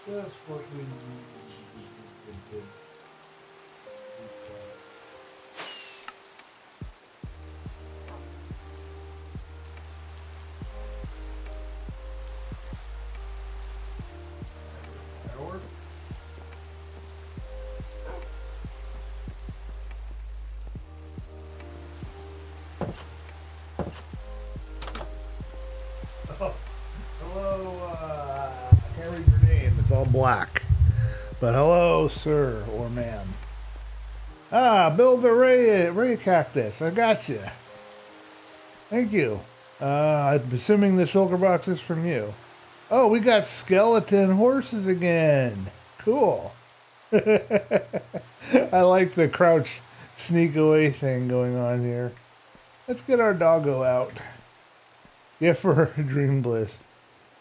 Just what we need. Hello, I can't read your name. It's all black. But hello, sir or ma'am. Ah, build a ray cactus. I got you. Thank you. I'm assuming the shulker box is from you. Oh, we got skeleton horses again. Cool. I like the crouch sneak away thing going on here. Let's get our doggo out. Gift for DreamBliss.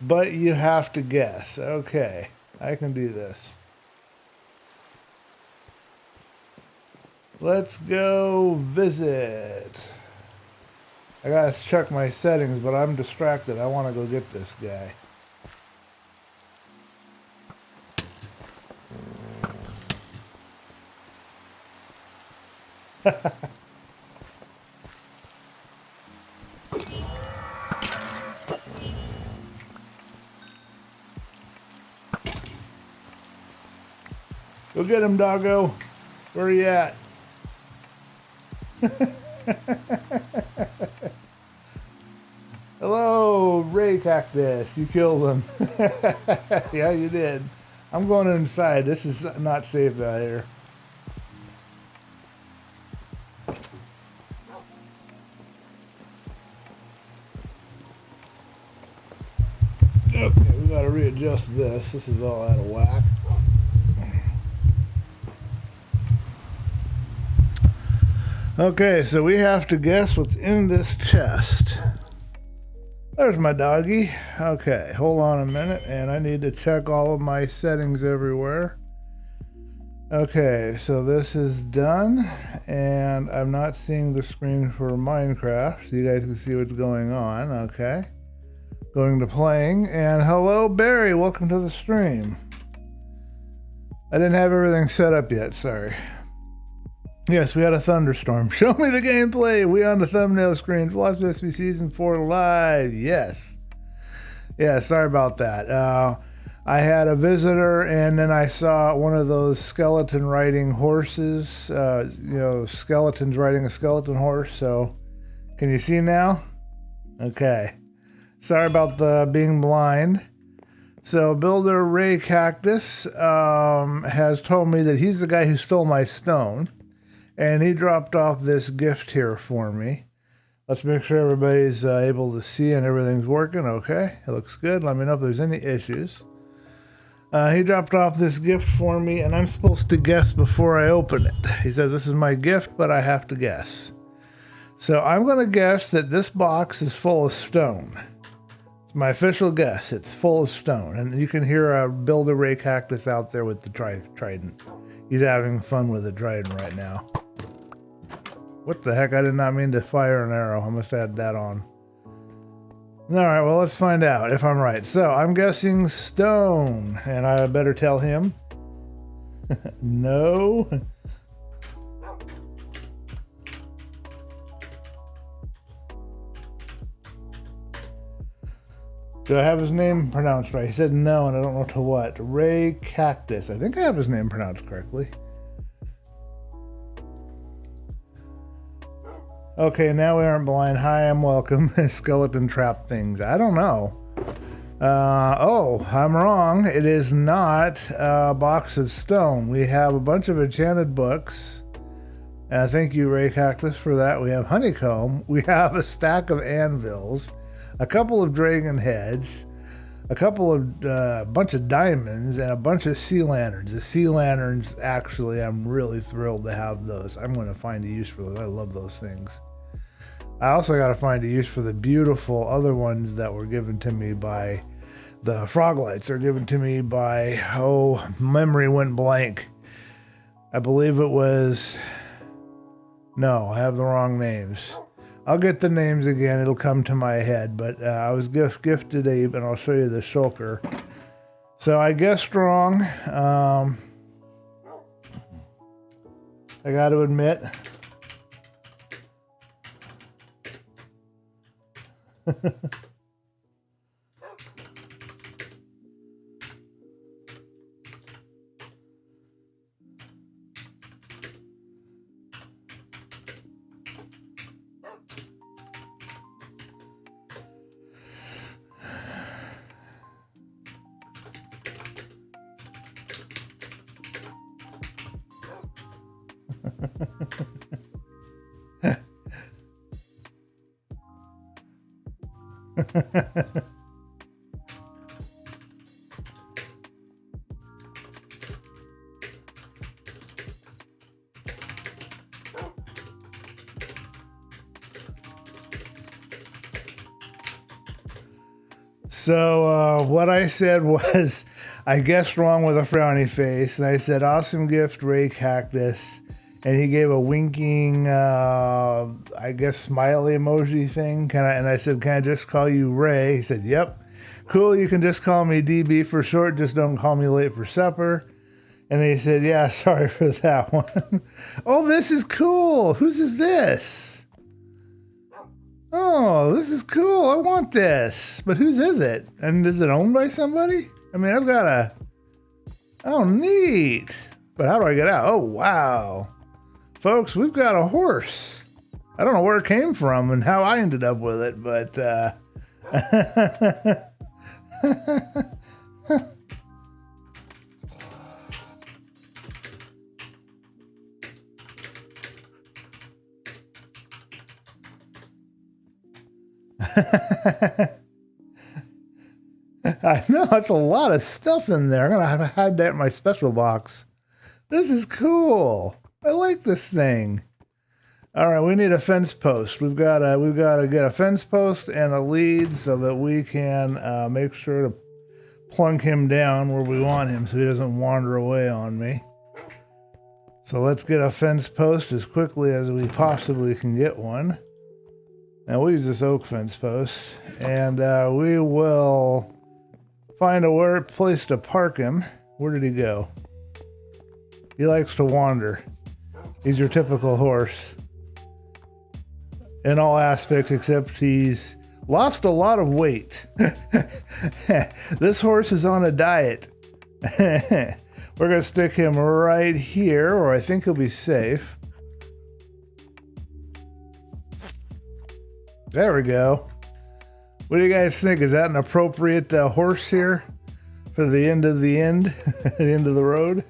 But you have to guess. Okay, I can do this. Let's go visit. I gotta check my settings, but I'm distracted. I want to go get this guy. Go get him, doggo. Where are you at? Hello, Ray Cactus. You killed him. Yeah, you did. I'm going inside. This is not safe out here. Okay, we gotta readjust this. This is all out of whack. Okay, so we have to guess what's in this chest. There's my doggy. Okay, hold on a minute, and I need to check all of my settings everywhere. Okay, so this is done, and I'm not seeing the screen for Minecraft, so you guys can see what's going on. Okay, going to playing, and hello, Barry. Welcome to the stream. I didn't have everything set up yet. Sorry. Yes, we had a thunderstorm. Show me the gameplay. We on the thumbnail screen. PhilosophySMP Season 4 live. Yes. Yeah, sorry about that. I had a visitor, and then I saw one of those skeleton riding horses. Skeletons riding a skeleton horse. So, can you see now? Okay. Sorry about the being blind. So, Builder Ray Cactus has told me that he's the guy who stole my stone. And he dropped off this gift here for me. Let's make sure everybody's able to see and everything's working. Okay, it looks good. Let me know if there's any issues. He dropped off this gift for me, and I'm supposed to guess before I open it. He says this is my gift, but I have to guess. So I'm going to guess that this box is full of stone. It's my official guess. It's full of stone. And you can hear a Builder Ray Cactus out there with the trident. He's having fun with the trident right now. What the heck? I did not mean to fire an arrow. I must have had that on. Alright, well, let's find out if I'm right. So, I'm guessing stone. And I better tell him. No. Do I have his name pronounced right? He said no, and I don't know to what. Ray Cactus. I think I have his name pronounced correctly. Okay, now we aren't blind. Hi, I'm welcome. Skeleton trap things. I don't know. Oh, I'm wrong. It is not a box of stone. We have a bunch of enchanted books. Thank you, Ray Cactus, for that. We have honeycomb. We have a stack of anvils, a couple of dragon heads, a couple of bunch of diamonds, and a bunch of sea lanterns. The sea lanterns, actually, I'm really thrilled to have those. I'm going to find a use for those. I love those things. I also got to find a use for the beautiful other ones that were given to me by The frog lights are given to me by, oh, memory went blank. I believe it was, no, I have the wrong names. I'll get the names again, it'll come to my head, but I was gifted and I'll show you the shulker. So I guessed wrong. I got to admit. So what I said was, I guessed wrong with a frowny face, and I said, awesome gift, Ray Cactus. And he gave a winking, I guess, smiley emoji thing. And I said, can I just call you Ray? He said, yep. Cool, you can just call me DB for short. Just don't call me late for supper. And he said, yeah, sorry for that one. Oh, this is cool. Whose is this? Oh, this is cool. I want this. But whose is it? And is it owned by somebody? I mean, I've got a... Oh, neat. But how do I get out? Oh, wow. Folks, we've got a horse. I don't know where it came from and how I ended up with it, but I know, that's a lot of stuff in there. I'm going to have to hide that in my special box. This is cool. I like this thing. All right, we need a fence post. We've got to get a fence post and a lead so that we can make sure to plunk him down where we want him so he doesn't wander away on me. So let's get a fence post as quickly as we possibly can get one. Now we'll use this oak fence post, and we will find a place to park him. Where did he go? He likes to wander. He's your typical horse in all aspects, except he's lost a lot of weight. This horse is on a diet. We're going to stick him right here, or I think he'll be safe. There we go. What do you guys think? Is that an appropriate horse here for the end of the end, the end of the road?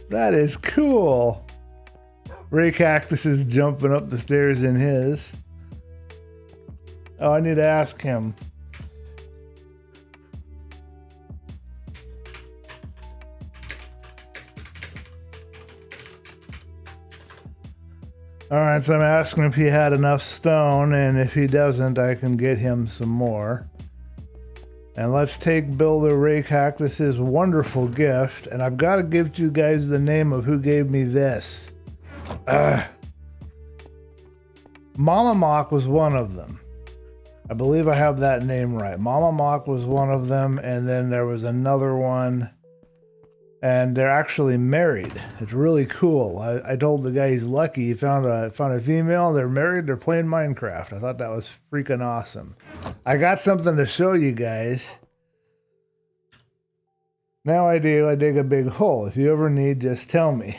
That is cool. Ray Cactus is jumping up the stairs in his. Oh, I need to ask him. All right, so I'm asking if he had enough stone, and if he doesn't, I can get him some more. And let's take Builder Ray Cactus's wonderful gift, and I've got to give you guys the name of who gave me this. Mama Mock was one of them. I believe I have that name right. Mama Mock was one of them, and then there was another one, and they're actually married. It's really cool. I told the guy he's lucky. He found a female. They're married. They're playing Minecraft. I thought that was freaking awesome. I got something to show you guys. Now I do. I dig a big hole. If you ever need, just tell me.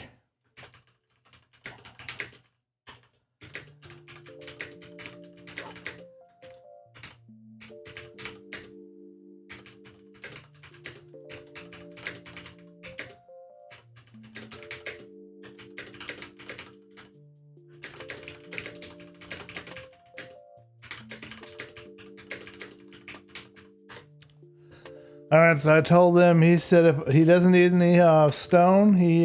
All right, so I told him, he said if he doesn't need any stone, he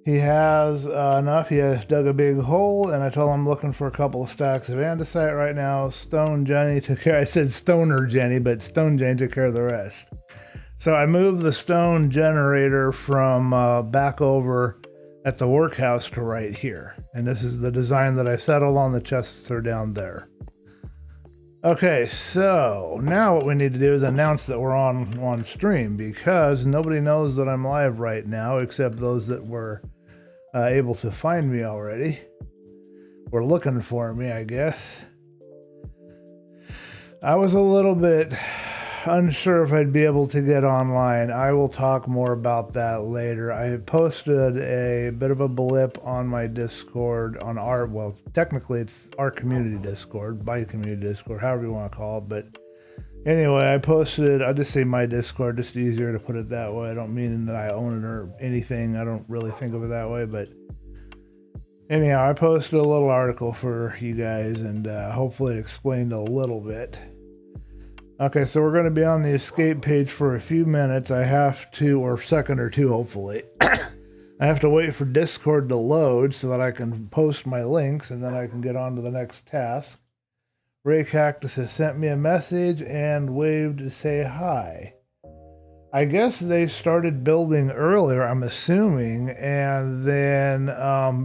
He has enough. He has dug a big hole, and I told him I'm looking for a couple of stacks of andesite right now. Stone Jenny took care. I said Stoner Jenny, but Stone Jenny took care of the rest. So I moved the stone generator from back over at the workhouse to right here. And this is the design that I settled on. The chests are down there. Okay, so now what we need to do is announce that we're on stream, because nobody knows that I'm live right now except those that were able to find me already. Were looking for me, I guess. I was a little bit unsure if I'd be able to get online. I will talk more about that later. I posted a bit of a blip on my Discord, on our, well, technically it's our community Discord, my community Discord, however you want to call it. But anyway, I posted, I'll just say my Discord, just easier to put it that way. I don't mean that I own it or anything. I don't really think of it that way, but anyhow, I posted a little article for you guys, and hopefully it explained a little bit. Okay, so we're going to be on the escape page for a few minutes. I have to, or second or two, hopefully. I have to wait for Discord to load so that I can post my links, and then I can get on to the next task. Ray Cactus has sent me a message and waved to say hi. I guess they started building earlier, I'm assuming, and then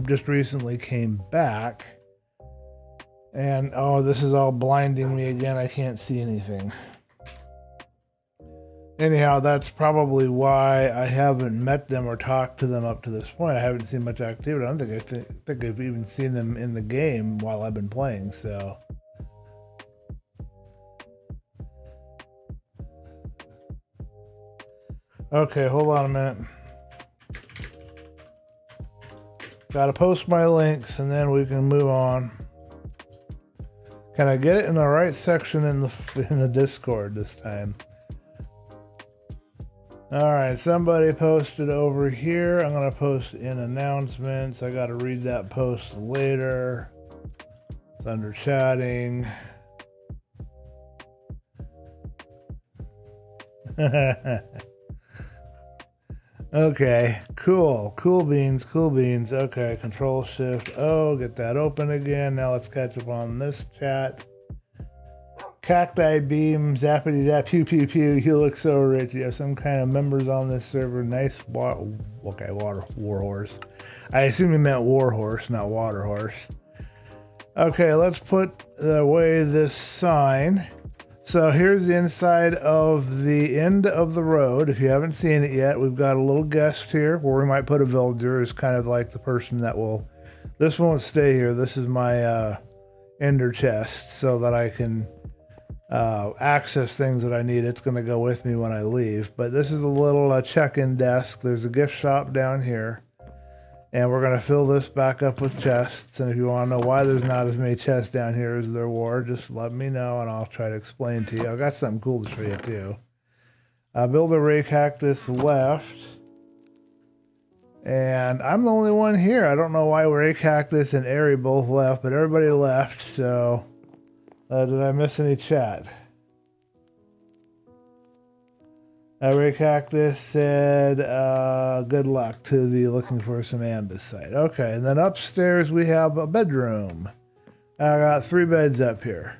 just recently came back. And, oh, this is all blinding me again. I can't see anything. Anyhow, that's probably why I haven't met them or talked to them up to this point. I haven't seen much activity. I don't think I've even seen them in the game while I've been playing, so. Okay, hold on a minute. Gotta post my links and then we can move on. Can I get it in the right section in the Discord this time? All right, somebody posted over here. I'm gonna post in announcements. I gotta read that post later. It's under chatting. Okay, cool beans. Okay, Control Shift O, get that open again. Now let's catch up on this chat. Cacti Beam, Zappity Zap, Pew Pew Pew. You look so rich. You have some kind of members on this server. Nice warhorse. I assume you meant warhorse, not water horse. Okay, let's put away this sign. So here's the inside of the end of the road. If you haven't seen it yet, we've got a little guest here where we might put a villager. Is kind of like the person that will, this won't stay here. This is my ender chest so that I can access things that I need. It's going to go with me when I leave. But this is a little check-in desk. There's a gift shop down here. And we're going to fill this back up with chests. And if you want to know why there's not as many chests down here as there were, just let me know and I'll try to explain to you. I've got something cool to show you too. Builder Ray Cactus left. And I'm the only one here. I don't know why Ray Cactus and Airy both left, but everybody left. So did I miss any chat? Ray Cactus said, good luck to the looking for some andesite. Okay, and then upstairs we have a bedroom. I got 3 beds up here.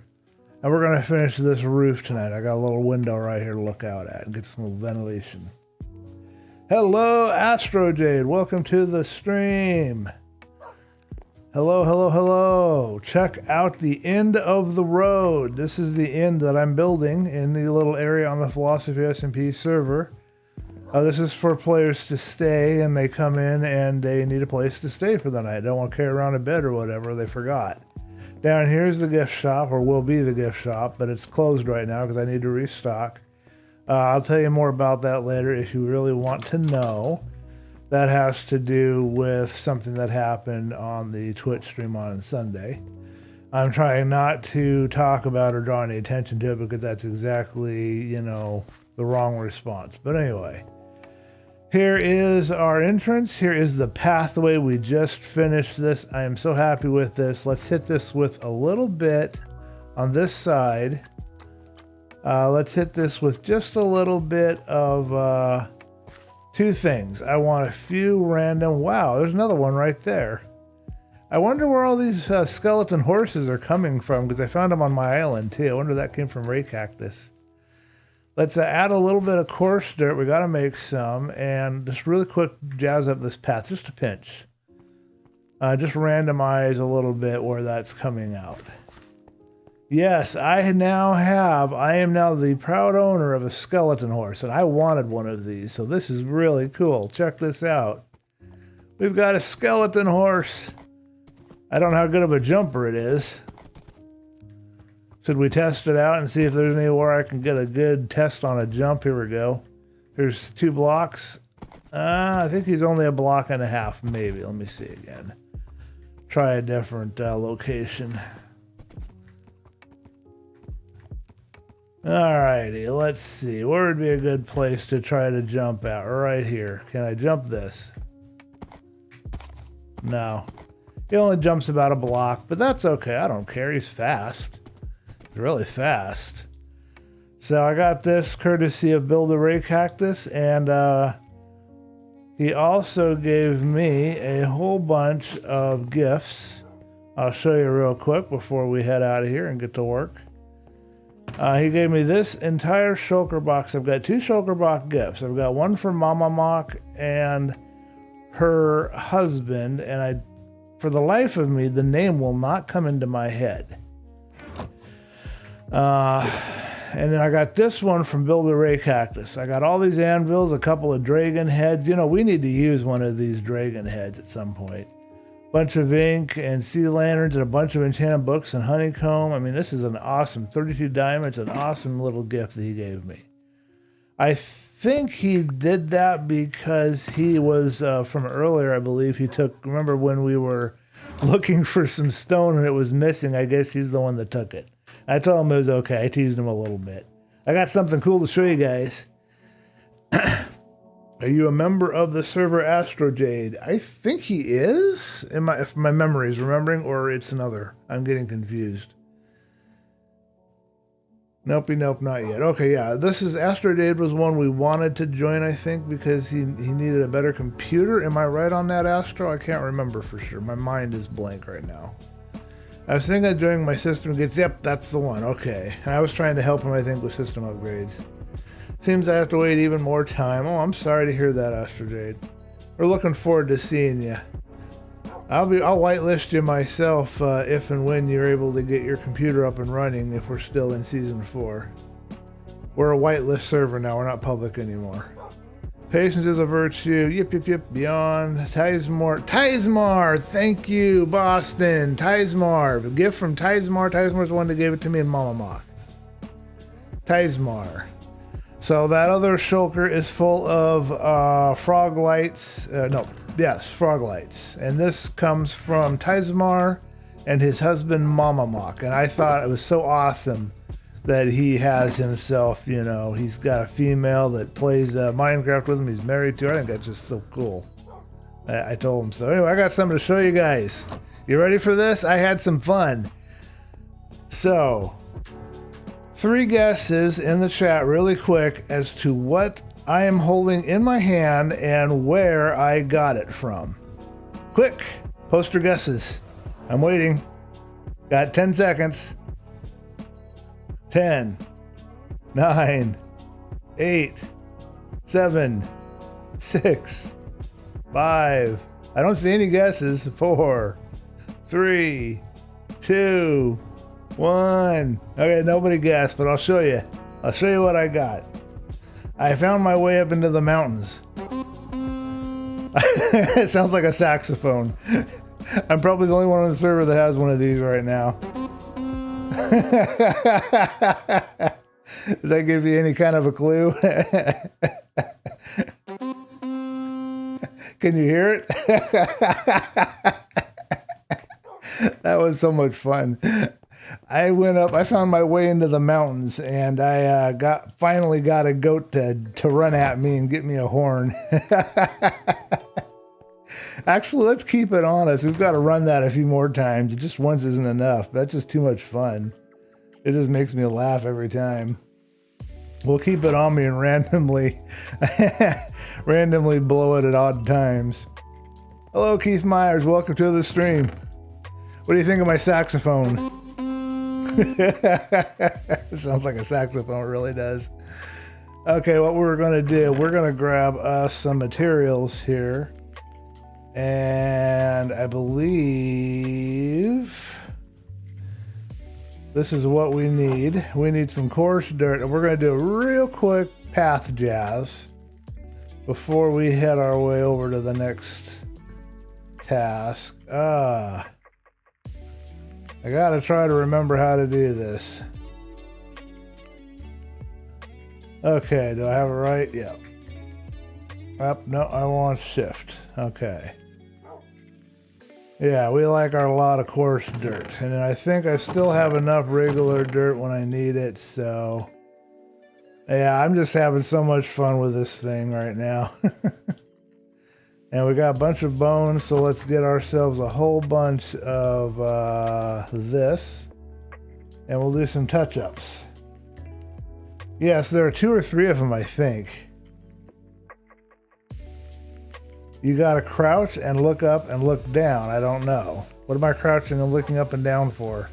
And we're going to finish this roof tonight. I got a little window right here to look out at and get some ventilation. Hello, Astro Jade. Welcome to the stream. Hello. Check out the end of the road. This is the end that I'm building in the little area on the Philosophy SMP server. This is for players to stay, and they come in and they need a place to stay for the night. They don't want to carry around a bed or whatever. They forgot. Down here is the gift shop, or will be the gift shop, but it's closed right now because I need to restock. I'll tell you more about that later if you really want to know. That has to do with something that happened on the Twitch stream on Sunday. I'm trying not to talk about or draw any attention to it because that's exactly, the wrong response. But anyway, here is our entrance. Here is the pathway. We just finished this. I am so happy with this. Let's hit this with a little bit on this side. Let's hit this with just a little bit of two things. I want a few random... Wow, there's another one right there. I wonder where all these skeleton horses are coming from, because I found them on my island too. I wonder if that came from Ray Cactus. Let's add a little bit of coarse dirt. We got to make some, and just really quick jazz up this path, just a pinch. Just randomize a little bit where that's coming out. Yes, I am now the proud owner of a skeleton horse, and I wanted one of these, so this is really cool. Check this out. We've got a skeleton horse. I don't know how good of a jumper it is. Should we test it out and see if there's anywhere I can get a good test on a jump? Here we go. Here's 2 blocks. I think he's only a block and a half, maybe. Let me see again. Try a different location. Alrighty, let's see. Where would be a good place to try to jump at? Right here. Can I jump this? No. He only jumps about a block, but that's okay. I don't care. He's fast. He's really fast. So I got this courtesy of Build a Ray Cactus, and he also gave me a whole bunch of gifts. I'll show you real quick before we head out of here and get to work. He gave me this entire shulker box. I've got 2 shulker box gifts. I've got one for Mama Mock and her husband, and for the life of me, the name will not come into my head. And then I got this one from Build a Ray Cactus. I got all these anvils, a couple of dragon heads. You know, we need to use one of these dragon heads at some point. Bunch of ink and sea lanterns and a bunch of enchanted books and honeycomb. I mean, this is an awesome 32 diamonds, an awesome little gift that he gave me. I think he did that because he was from earlier, I believe. He took, remember when we were looking for some stone and it was missing? I guess he's the one that took it. I told him it was okay. I teased him a little bit. I got something cool to show you guys. Are you a member of the server AstroJade? I think he is, if my memory is remembering, or it's another. I'm getting confused. Nope, not yet. Okay, yeah, this is AstroJade was one we wanted to join, I think, because he needed a better computer. Am I right on that, Astro? I can't remember for sure. My mind is blank right now. I was thinking of doing my system gets. Yep, that's the one. Okay. And I was trying to help him, I think, with system upgrades. Seems I have to wait even more time. Oh, I'm sorry to hear that, AstroJade. We're looking forward to seeing you. I'll whitelist you myself if and when you're able to get your computer up and running, if we're still in Season 4. We're a whitelist server now. We're not public anymore. Patience is a virtue. Yip. Beyond. Tizmar. Thank you, Boston. Tizmar. A gift from Tizmar. Tizmar's the one that gave it to me and Mama Mock. Tizmar. So that other shulker is full of frog lights. Frog lights. And this comes from Tizmar and his husband Mama Mock. And I thought it was so awesome that he has himself, you know, he's got a female that plays Minecraft with him. He's married to her. I think that's just so cool. I told him so. Anyway, I got something to show you guys. You ready for this? I had some fun. So, 3 guesses in the chat really quick as to what I am holding in my hand and where I got it from. Quick, post your guesses. I'm waiting. Got 10 seconds. 10, 9, 8, 7, 6, 5. I don't see any guesses. 4, 3, 2, 1. Okay, nobody guessed, but I'll show you. I'll show you what I got. I found my way up into the mountains. It sounds like a saxophone. I'm probably the only one on the server that has one of these right now. Does that give you any kind of a clue? Can you hear it? That was so much fun. I went up, I found my way into the mountains, and I finally got a goat to run at me and get me a horn. Actually, let's keep it honest. We've got to run that a few more times. Just once isn't enough. That's just too much fun. It just makes me laugh every time. We'll keep it on me and randomly blow it at odd times. Hello, Keith Myers. Welcome to the stream. What do you think of my saxophone? It sounds like a saxophone, it really does. Okay, what we're going to do, we're going to grab us some materials here. And I believe this is what we need. We need some coarse dirt, and we're going to do a real quick path jazz before we head our way over to the next task. I got to try to remember how to do this. Okay, do I have it right? Yeah. Up, no, I want shift. Okay. Yeah, we like our lot of coarse dirt. And I think I still have enough regular dirt when I need it, so... Yeah, I'm just having so much fun with this thing right now. And we got a bunch of bones, so let's get ourselves a whole bunch of this. And we'll do some touch-ups. Yes, there are 2 or 3 of them, I think. You gotta crouch and look up and look down. I don't know. What am I crouching and looking up and down for?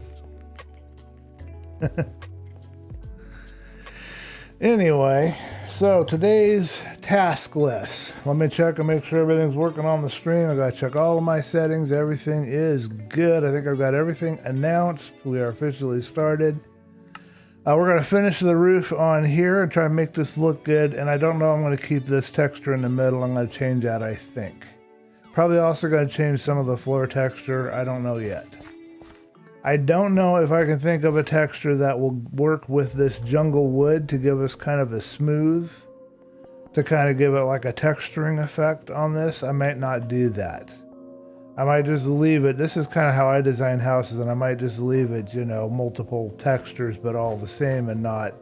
Anyway, so today's task list. Let me check and make sure everything's working on the stream. I gotta check all of my settings. Everything is good. I think I've got everything announced. We are officially started. We're going to finish the roof on here and try to make this look good. And I don't know, I'm going to keep this texture in the middle. I'm going to change that, I think. Probably also going to change some of the floor texture. I don't know yet. I don't know if I can think of a texture that will work with this jungle wood to give us kind of a smooth, to kind of give it like a texturing effect on this. I might not do that. I might just leave it. This is kind of how I design houses, and I might just leave it, you know, multiple textures, but all the same and not,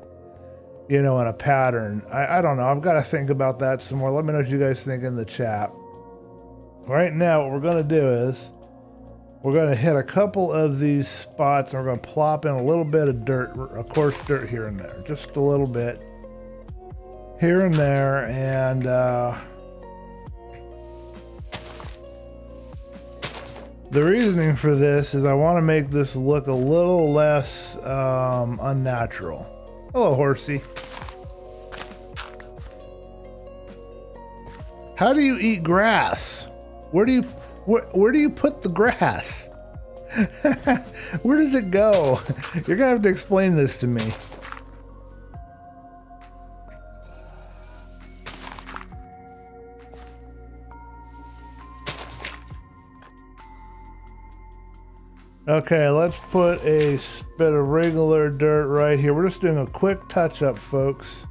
you know, in a pattern. I don't know. I've got to think about that some more. Let me know what you guys think in the chat. Right now, what we're going to do is we're going to hit a couple of these spots, and we're going to plop in a little bit of dirt, of course, dirt here and there. Just a little bit here and there, and the reasoning for this is I want to make this look a little less unnatural. Hello, horsey. How do you eat grass? Where do you put the grass? Where does it go? You're gonna have to explain this to me. Okay, let's put a bit of regular dirt right here. We're just doing a quick touch-up, folks.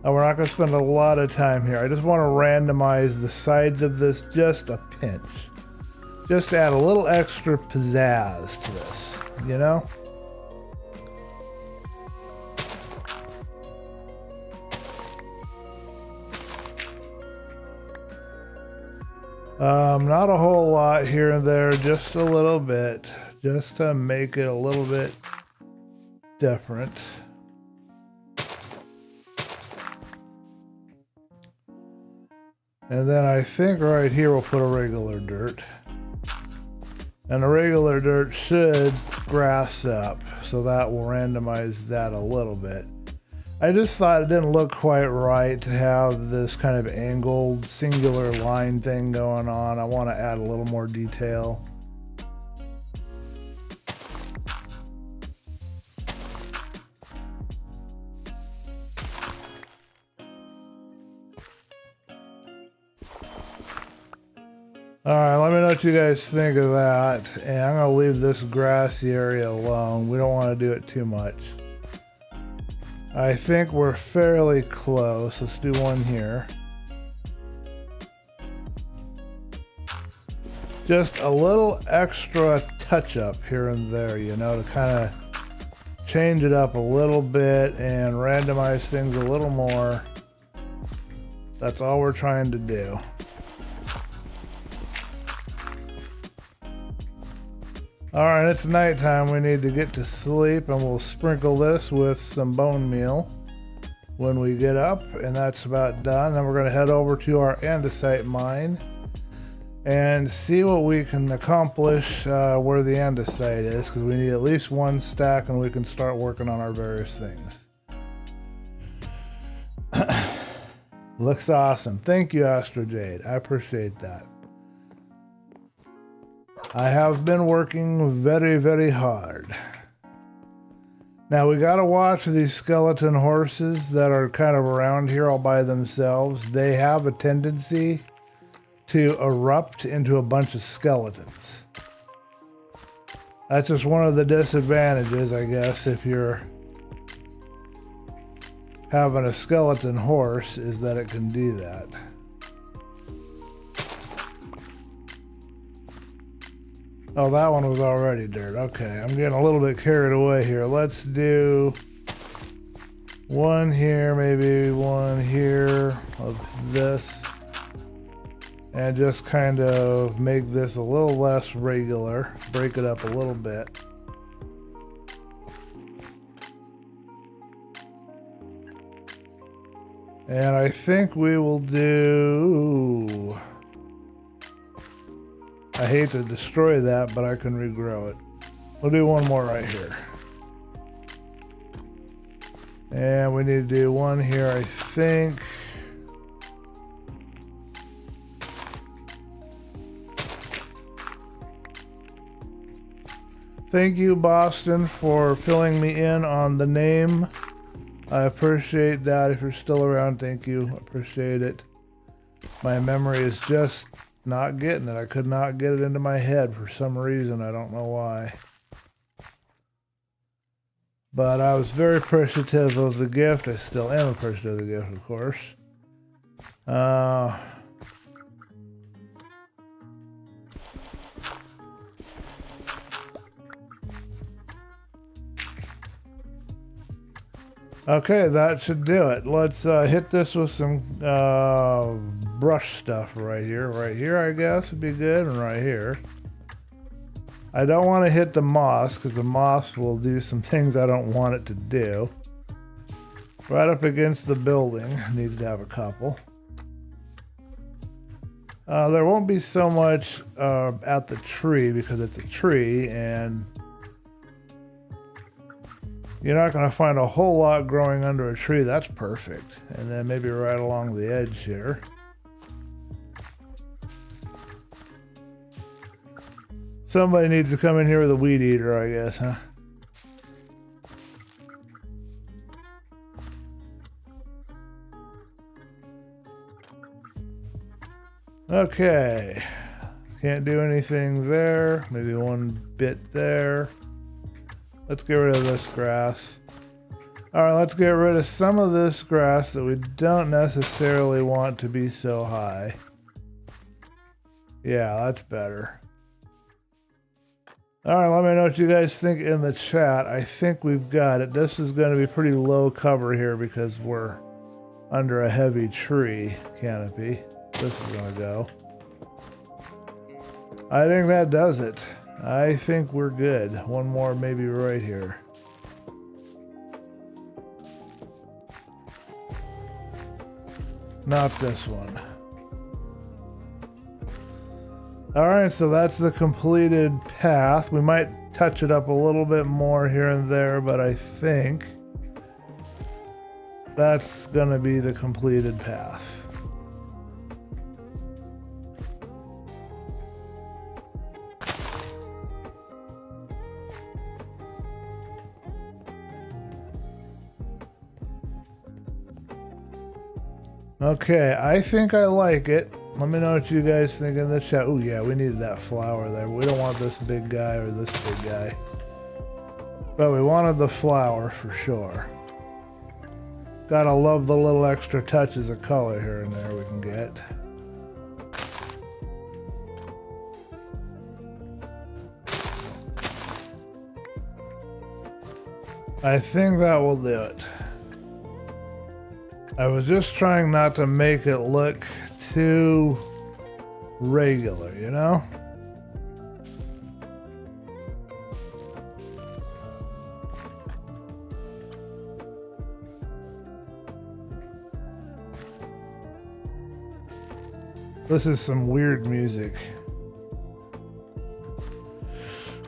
And we're not going to spend a lot of time here. I just want to randomize the sides of this just a pinch. Just to add a little extra pizzazz to this, you know? Not a whole lot here and there, just a little bit, just to make it a little bit different. And then I think right here we'll put a regular dirt. And the regular dirt should grass up, so that will randomize that a little bit. I just thought it didn't look quite right to have this kind of angled singular line thing going on. I want to add a little more detail. Alright, let me know what you guys think of that. And I'm going to leave this grassy area alone. We don't want to do it too much. I think we're fairly close. Let's do one here. Just a little extra touch up here and there, you know, to kind of change it up a little bit and randomize things a little more. That's all we're trying to do. Alright, it's nighttime. We need to get to sleep, and we'll sprinkle this with some bone meal. when we get up, and that's about done. Then we're going to head over to our andesite mine and see what we can accomplish where the andesite is, because we need at least one stack and we can start working on our various things. Looks awesome. Thank you, Astro Jade. I appreciate that. I have been working very, very hard. Now we gotta watch these skeleton horses that are kind of around here all by themselves. They have a tendency to erupt into a bunch of skeletons. That's just one of the disadvantages, I guess, if you're having a skeleton horse, is that it can do that. Oh, that one was already dirt. Okay, I'm getting a little bit carried away here. Let's do one here, maybe one here of this. And just kind of make this a little less regular. Break it up a little bit. And I think we will do... I hate to destroy that, but I can regrow it. We'll do one more right here. And we need to do one here, I think. Thank you, Boston, for filling me in on the name. I appreciate that. If you're still around, thank you. I appreciate it. My memory is just not getting it. I could not get it into my head for some reason. I don't know why. But I was very appreciative of the gift. I still am appreciative of the gift, of course. Okay, that should do it. Let's hit this with some brush stuff right here. Right here, I guess, would be good, and right here. I don't want to hit the moss, because the moss will do some things I don't want it to do. Right up against the building, needs to have a couple. There won't be so much at the tree, because it's a tree, and you're not going to find a whole lot growing under a tree. That's perfect. And then maybe right along the edge here. Somebody needs to come in here with a weed eater, I guess, huh? Okay. Can't do anything there. Maybe one bit there. Let's get rid of this grass. All right, let's get rid of some of this grass that we don't necessarily want to be so high. Yeah, that's better. All right, let me know what you guys think in the chat. I think we've got it. This is going to be pretty low cover here because we're under a heavy tree canopy. This is going to go. I think that does it. I think we're good. One more maybe right here. Not this one. Alright, so that's the completed path. We might touch it up a little bit more here and there, but I think that's gonna be the completed path. Okay, I think I like it. Let me know what you guys think in the chat. Oh yeah, we needed that flower there. We don't want this big guy or this big guy. But we wanted the flower for sure. Gotta love the little extra touches of color here and there we can get. I think that will do it. I was just trying not to make it look too regular, you know? This is some weird music.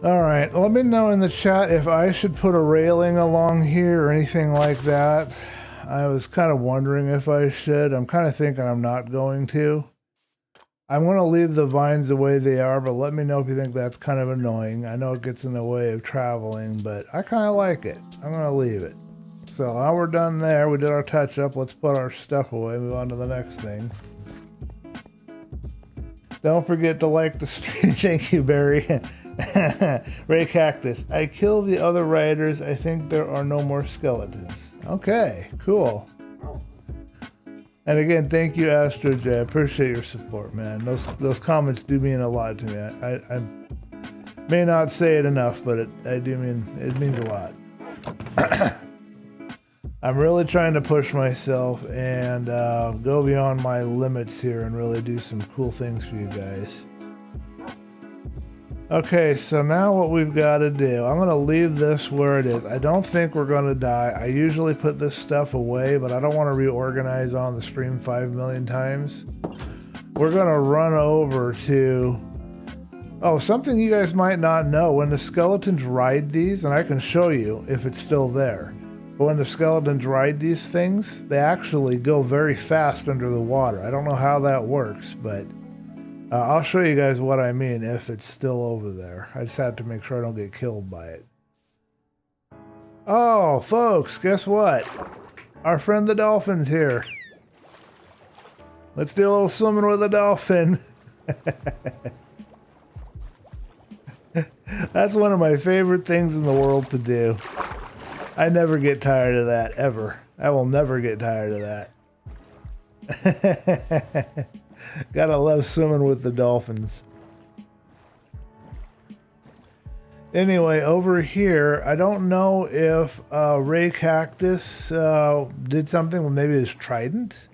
Alright, let me know in the chat if I should put a railing along here or anything like that. I was kind of wondering if I should. I'm kind of thinking I'm not going to. I'm going to leave the vines the way they are, but let me know if you think that's kind of annoying. I know it gets in the way of traveling, but I kind of like it. I'm going to leave it. So now we're done there. We did our touch up. Let's put our stuff away. Move on to the next thing. Don't forget to like the stream. Thank you, Barry. Ray Cactus. I killed the other riders. I think there are no more skeletons. Okay, cool. And again, thank you, Astro J. I appreciate your support, man. Those comments do mean a lot to me. I may not say it enough, but it means a lot. I'm really trying to push myself and go beyond my limits here and really do some cool things for you guys. Okay, so now what we've got to do, I'm going to leave this where it is. I don't think we're going to die. I usually put this stuff away, but I don't want to reorganize on the stream 5 million times. We're going to run over to... Oh, something you guys might not know. When the skeletons ride these, and I can show you if it's still there, but when the skeletons ride these things, they actually go very fast under the water. I don't know how that works, but... I'll show you guys what I mean if it's still over there. I just have to make sure I don't get killed by it. Oh, folks, guess what? Our friend the dolphin's here. Let's do a little swimming with a dolphin. That's one of my favorite things in the world to do. I never get tired of that, ever. I will never get tired of that. Gotta love swimming with the dolphins. Anyway, over here, I don't know if Ray Cactus did something with maybe his trident,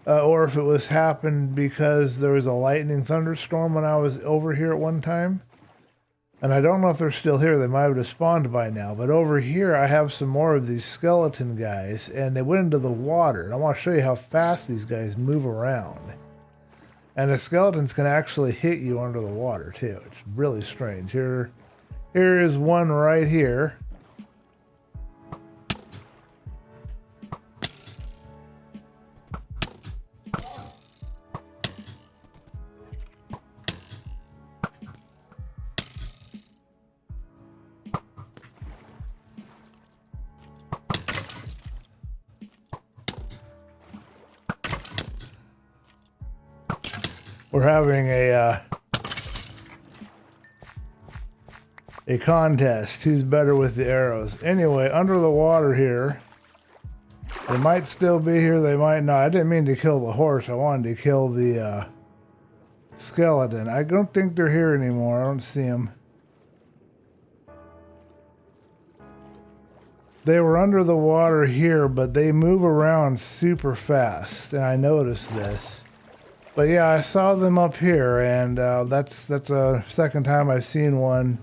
or if it was happened because there was a lightning thunderstorm when I was over here at one time. And I don't know if they're still here. They might have spawned by now. But over here, I have some more of these skeleton guys, and they went into the water. And I want to show you how fast these guys move around. And the skeletons can actually hit you under the water, too. It's really strange. Here is one right here. We're having a contest. Who's better with the arrows? Anyway, under the water here. They might still be here. They might not. I didn't mean to kill the horse. I wanted to kill the skeleton. I don't think they're here anymore. I don't see them. They were under the water here, but they move around super fast. And I noticed this. But yeah, I saw them up here, and that's a second time I've seen one.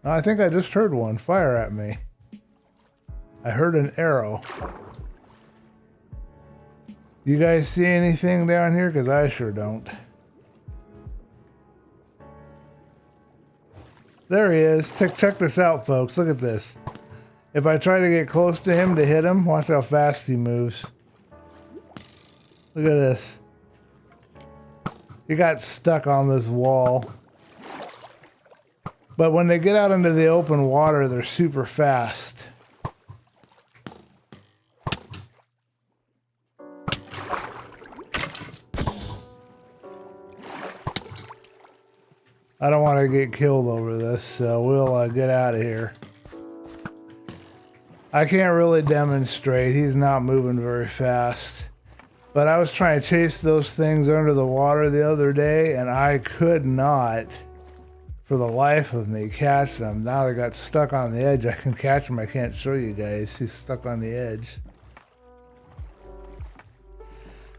I think I just heard one fire at me. I heard an arrow. You guys see anything down here? Because I sure don't. There he is. Check this out, folks. Look at this. If I try to get close to him to hit him, watch how fast he moves. Look at this. He got stuck on this wall. But when they get out into the open water, they're super fast. I don't want to get killed over this, so we'll get out of here. I can't really demonstrate. He's not moving very fast. But I was trying to chase those things under the water the other day, and I could not, for the life of me, catch them. Now they got stuck on the edge. I can catch them. I can't show you guys. He's stuck on the edge.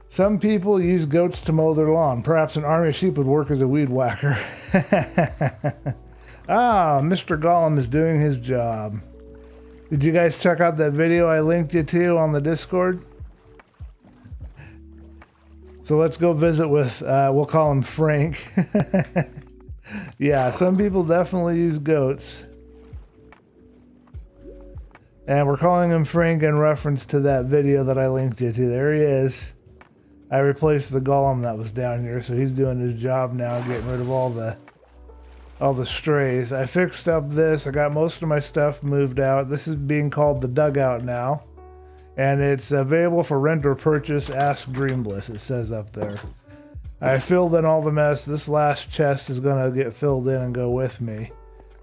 Some people use goats to mow their lawn. Perhaps an army of sheep would work as a weed whacker. Ah, Mr. Gollum is doing his job. Did you guys check out that video I linked you to on the Discord? So let's go visit with, we'll call him Frank. Yeah, some people definitely use goats. And we're calling him Frank in reference to that video that I linked you to. There he is. I replaced the golem that was down here, so he's doing his job now, getting rid of all the strays. I fixed up this. I got most of my stuff moved out. This is being called the dugout now. And it's available for rent or purchase. Ask DreamBliss, it says up there. I filled in all the mess. This last chest is going to get filled in and go with me.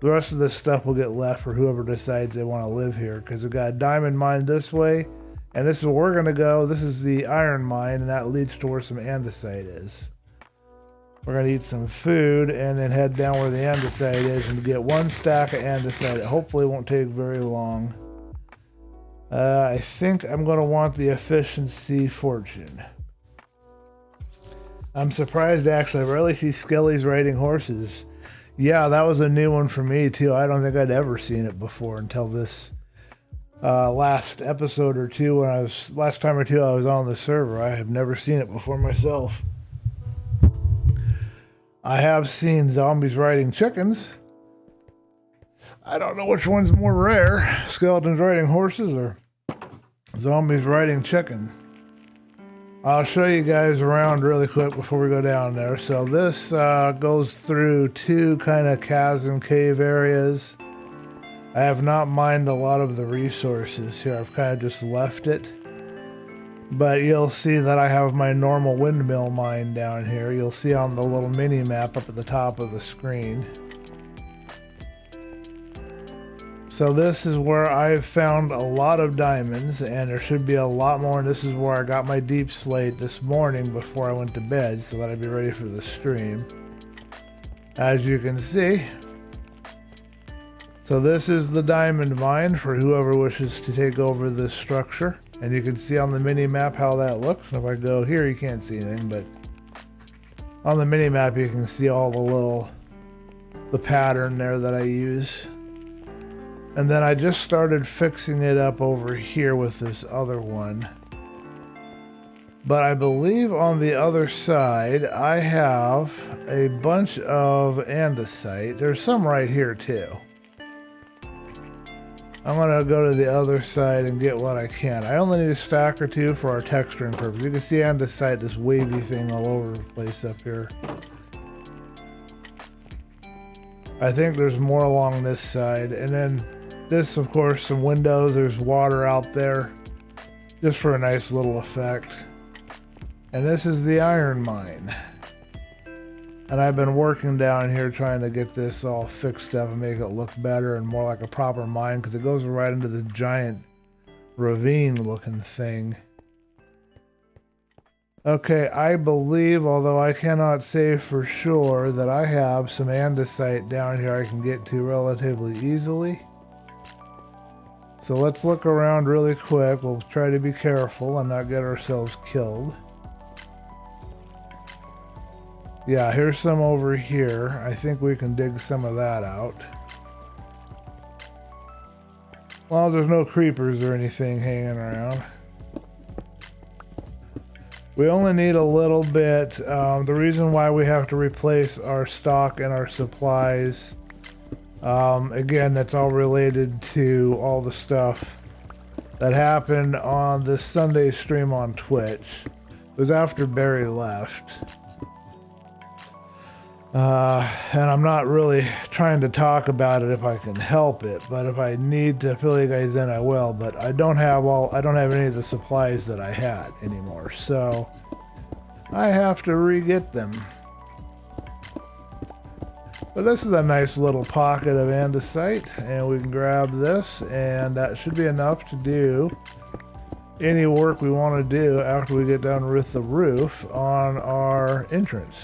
The rest of this stuff will get left for whoever decides they want to live here, because we've got a diamond mine this way, and this is where we're going to go. This is the iron mine, and that leads to where some andesite is. We're going to eat some food and then head down where the andesite is and get one stack of andesite. It hopefully won't take very long. I think I'm going to want the efficiency fortune. I'm surprised, actually. I rarely see skellies riding horses. Yeah, that was a new one for me, too. I don't think I'd ever seen it before until this last episode or two. Last time or two I was on the server. I have never seen it before myself. I have seen zombies riding chickens. I don't know which one's more rare. Skeletons riding horses or zombies riding chicken. I'll show you guys around really quick before we go down there. So this goes through two kind of chasm cave areas. I have not mined a lot of the resources here. I've kind of just left it. But you'll see that I have my normal windmill mine down here. You'll see on the little mini map up at the top of the screen. So this is where I've found a lot of diamonds, and there should be a lot more. And this is where I got my deep slate this morning before I went to bed, so that I'd be ready for the stream. As you can see. So this is the diamond mine for whoever wishes to take over this structure. And you can see on the mini map how that looks. And if I go here, you can't see anything, but on the mini map you can see all the pattern there that I use. And then I just started fixing it up over here with this other one. But I believe on the other side I have a bunch of andesite. There's some right here too. I'm going to go to the other side and get what I can. I only need a stack or two for our texturing purpose. You can see andesite, this wavy thing all over the place up here. I think there's more along this side. And then this, of course, some windows. There's water out there just for a nice little effect. And this is the iron mine. And I've been working down here trying to get this all fixed up and make it look better and more like a proper mine, because it goes right into this giant ravine looking thing. Okay, I believe, although I cannot say for sure, that I have some andesite down here I can get to relatively easily. So let's look around really quick. We'll try to be careful and not get ourselves killed. Yeah, here's some over here. I think we can dig some of that out. Well, there's no creepers or anything hanging around. We only need a little bit. The reason why we have to replace our stock and our supplies, again, that's all related to all the stuff that happened on this Sunday stream on Twitch. It was after Barry left. And I'm not really trying to talk about it if I can help it, but if I need to fill you guys in, I will. But I don't have any of the supplies that I had anymore, so I have to re-get them. But this is a nice little pocket of andesite, and we can grab this, and that should be enough to do any work we want to do after we get done with the roof on our entrance.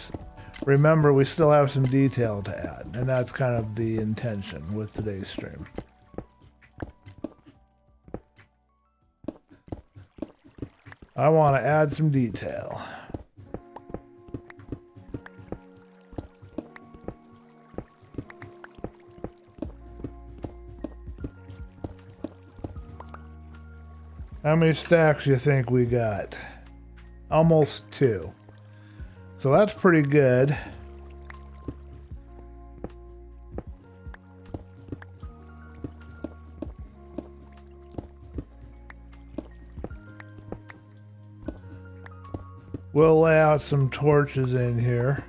Remember, we still have some detail to add, and that's kind of the intention with today's stream. I want to add some detail. How many stacks you think we got? Almost 2. So that's pretty good. We'll lay out some torches in here.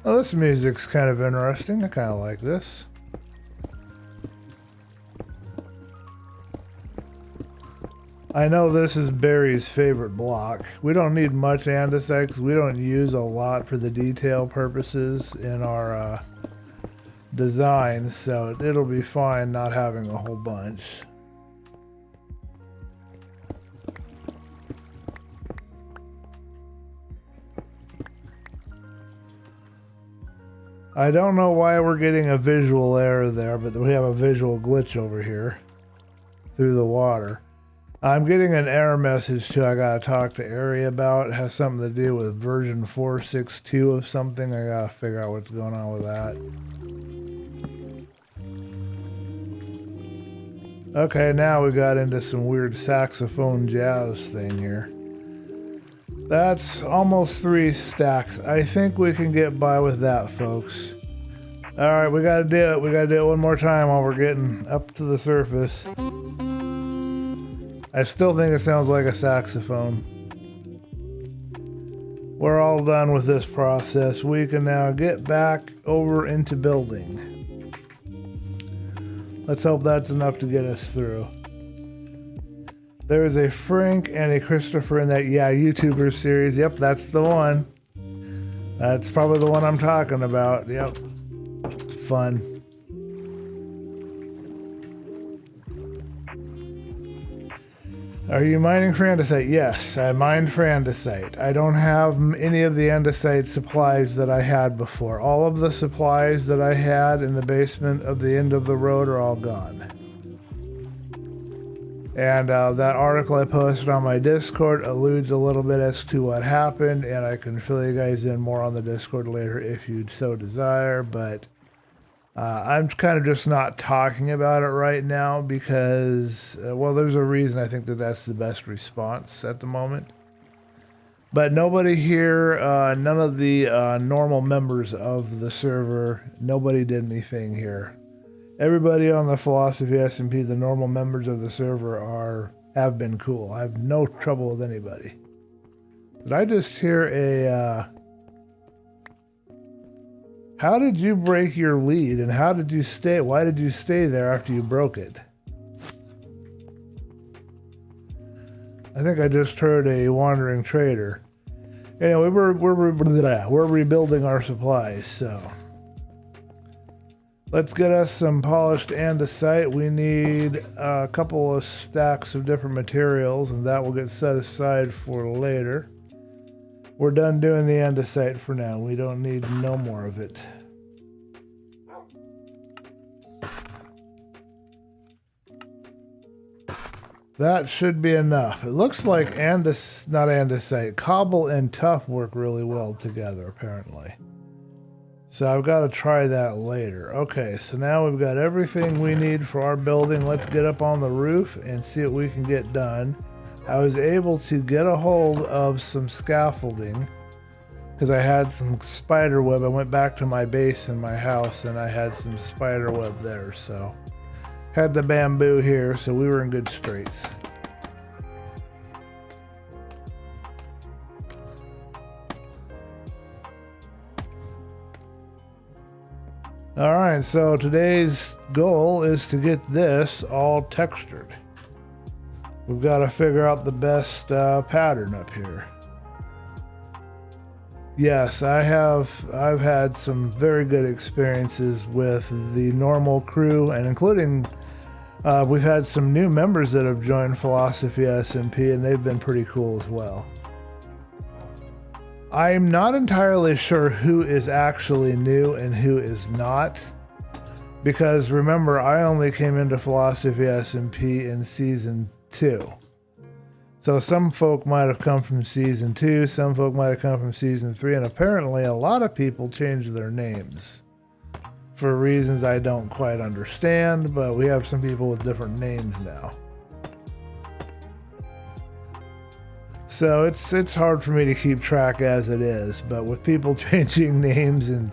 Oh, this music's kind of interesting. I kind of like this. I know this is Barry's favorite block. We don't need much andesite because we don't use a lot for the detail purposes in our design, so it'll be fine not having a whole bunch. I don't know why we're getting a visual error there, but we have a visual glitch over here through the water. I'm getting an error message too. I gotta talk to Ari about. It has something to do with version 4.6.2 of something. I gotta figure out what's going on with that. Okay, now we got into some weird saxophone jazz thing here. That's almost 3 stacks. I think we can get by with that, folks. Alright, we gotta do it. We gotta do it one more time while we're getting up to the surface. I still think it sounds like a saxophone. We're all done with this process. We can now get back over into building. Let's hope that's enough to get us through. There is a Frank and a Christopher in that YouTuber series. Yep, that's the one. That's probably the one I'm talking about. Yep. It's fun. Are you mining for andesite? Yes, I mined for andesite. I don't have any of the andesite supplies that I had before. All of the supplies that I had in the basement of the end of the road are all gone. And that article I posted on my Discord alludes a little bit as to what happened, and I can fill you guys in more on the Discord later if you so desire, but I'm kind of just not talking about it right now because, well, there's a reason I think that that's the best response at the moment. But nobody here, none of the normal members of the server, nobody did anything here. Everybody on the Philosophy SMP, the normal members of the server, have been cool. I have no trouble with anybody. Did I just hear a... How did you break your lead, and how did you stay? Why did you stay there after you broke it? I think I just heard a wandering trader. Anyway, we're rebuilding our supplies, so... Let's get us some polished andesite. We need a couple of stacks of different materials, and that will get set aside for later. We're done doing the andesite for now. We don't need no more of it. That should be enough. It looks like cobble and tuff work really well together, apparently. So I've got to try that later. Okay, so now we've got everything we need for our building. Let's get up on the roof and see what we can get done. I was able to get a hold of some scaffolding because I had some spider web. I went back to my base in my house and I had some spider web there. So had the bamboo here, so we were in good straits. Alright, so today's goal is to get this all textured. We've got to figure out the best pattern up here. Yes, I've had some very good experiences with the normal crew, and including we've had some new members that have joined Philosophy SMP, and they've been pretty cool as well. I'm not entirely sure who is actually new and who is not, because remember, I only came into Philosophy SMP in Season 2. So some folk might have come from Season 2, some folk might have come from Season 3, and apparently a lot of people changed their names for reasons I don't quite understand, but we have some people with different names now. So it's hard for me to keep track as it is, but with people changing names and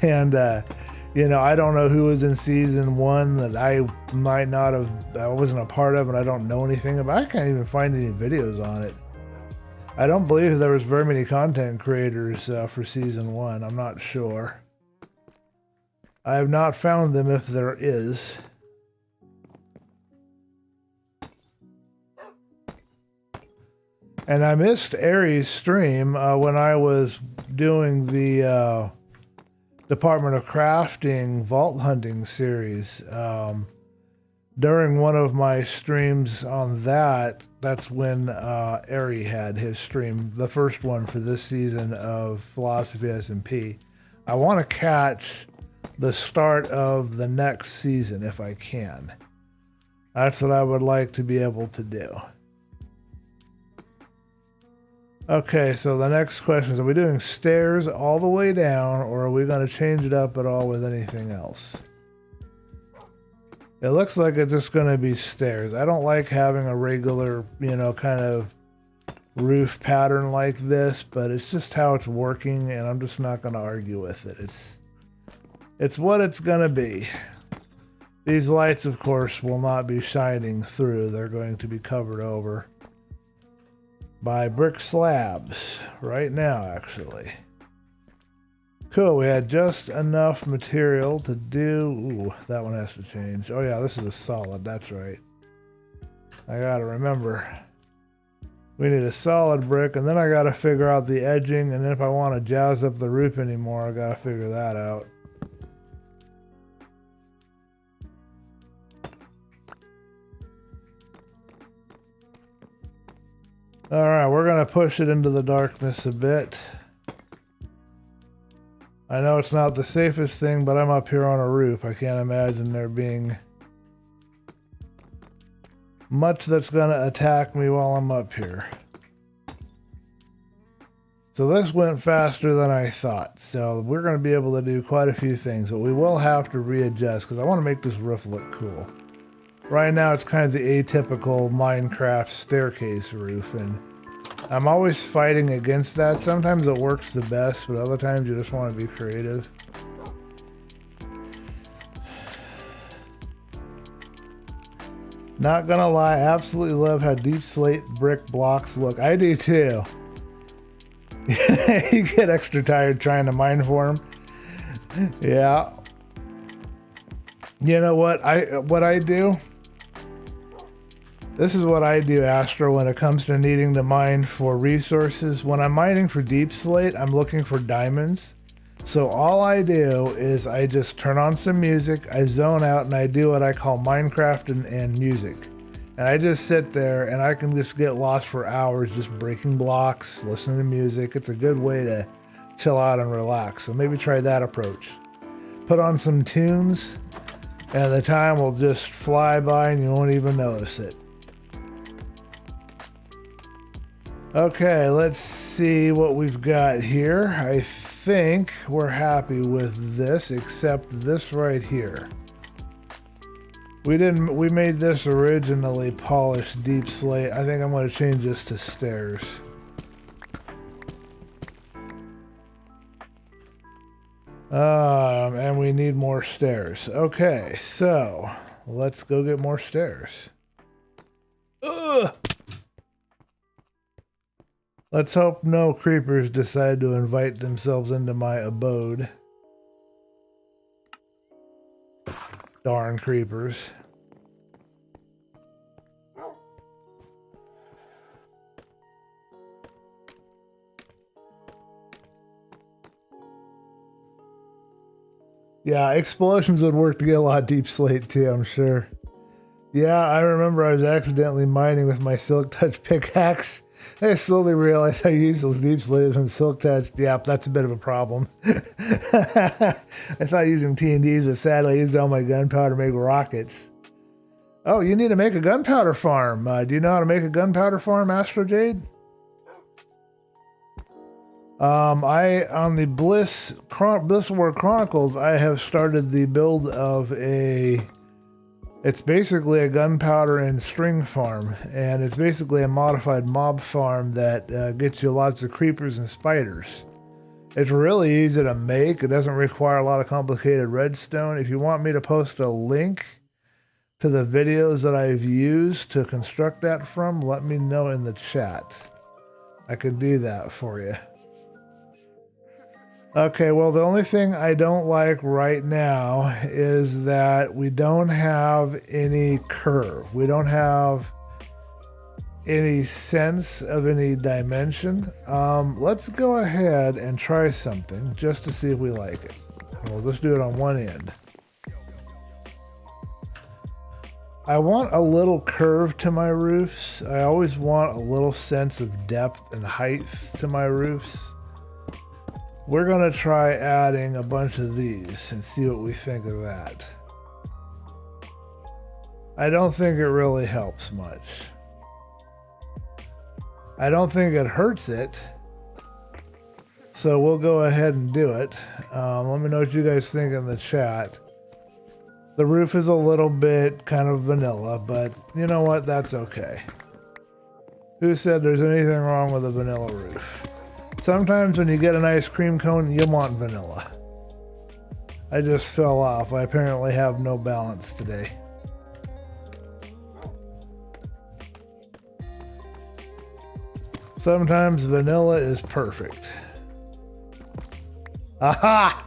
you know, I don't know who was in season 1 that I wasn't a part of, and I don't know anything about. I can't even find any videos on it. I don't believe there was very many content creators for season 1. I'm not sure. I have not found them if there is. And I missed Aries' stream when I was doing the Department of Crafting Vault Hunting series. During one of my streams on that's when Ari had his stream, the first one for this season of Philosophy SMP. I want to catch the start of the next season if I can. That's what I would like to be able to do. Okay, so the next question is, are we doing stairs all the way down, or are we going to change it up at all with anything else? It looks like it's just going to be stairs. I don't like having a regular, you know, kind of roof pattern like this, but it's just how it's working, and I'm just not going to argue with it. It's what it's going to be. These lights, of course, will not be shining through. They're going to be covered over by brick slabs right now, actually. Cool, we had just enough material to do... Ooh, that one has to change. Oh yeah, this is a solid, that's right. I gotta remember. We need a solid brick, and then I gotta figure out the edging, and then if I want to jazz up the roof anymore, I gotta figure that out. Alright, we're gonna push it into the darkness a bit. I know it's not the safest thing, but I'm up here on a roof. I can't imagine there being much that's going to attack me while I'm up here. So this went faster than I thought. So we're going to be able to do quite a few things, but we will have to readjust because I want to make this roof look cool. Right now it's kind of the atypical Minecraft staircase roof, and I'm always fighting against that. Sometimes it works the best, but other times you just want to be creative. Not gonna lie, I absolutely love how deep slate brick blocks look. I do too. You get extra tired trying to mine for them. Yeah. You know what I do? This is what I do, Astro, when it comes to needing to mine for resources. When I'm mining for deep slate, I'm looking for diamonds. So all I do is I just turn on some music, I zone out, and I do what I call Minecraft and music. And I just sit there and I can just get lost for hours just breaking blocks, listening to music. It's a good way to chill out and relax. So maybe try that approach. Put on some tunes and the time will just fly by and you won't even notice it. Okay, let's see what we've got here. I think we're happy with this, except this right here. We made this originally polished deep slate. I think I'm going to change this to stairs. And we need more stairs. Okay, so let's go get more stairs. Ugh! Let's hope no creepers decide to invite themselves into my abode. Darn creepers. Yeah, explosions would work to get a lot of deep slate too, I'm sure. Yeah, I remember I was accidentally mining with my Silk Touch pickaxe. I slowly realized how useless deep slate is when Silk Touch. Yep, that's a bit of a problem. I thought using T&Ds, but sadly I used all my gunpowder to make rockets. Oh, you need to make a gunpowder farm. Do you know how to make a gunpowder farm, Astro Jade? On the Bliss World Chronicles, I have started the build of a It's basically a gunpowder and string farm, and it's basically a modified mob farm that gets you lots of creepers and spiders. It's really easy to make. It doesn't require a lot of complicated redstone. If you want me to post a link to the videos that I've used to construct that from, let me know in the chat. I could do that for you. Okay, well, the only thing I don't like right now is that we don't have any curve. We don't have any sense of any dimension. Let's go ahead and try something just to see if we like it. Well, let's do it on one end. I want a little curve to my roofs. I always want a little sense of depth and height to my roofs. We're going to try adding a bunch of these and see what we think of that. I don't think it really helps much. I don't think it hurts it. So we'll go ahead and do it. Let me know what you guys think in the chat. The roof is a little bit kind of vanilla, but you know what? That's okay. Who said there's anything wrong with a vanilla roof? Sometimes when you get an ice cream cone, you want vanilla. I just fell off. I apparently have no balance today. Sometimes vanilla is perfect. Aha!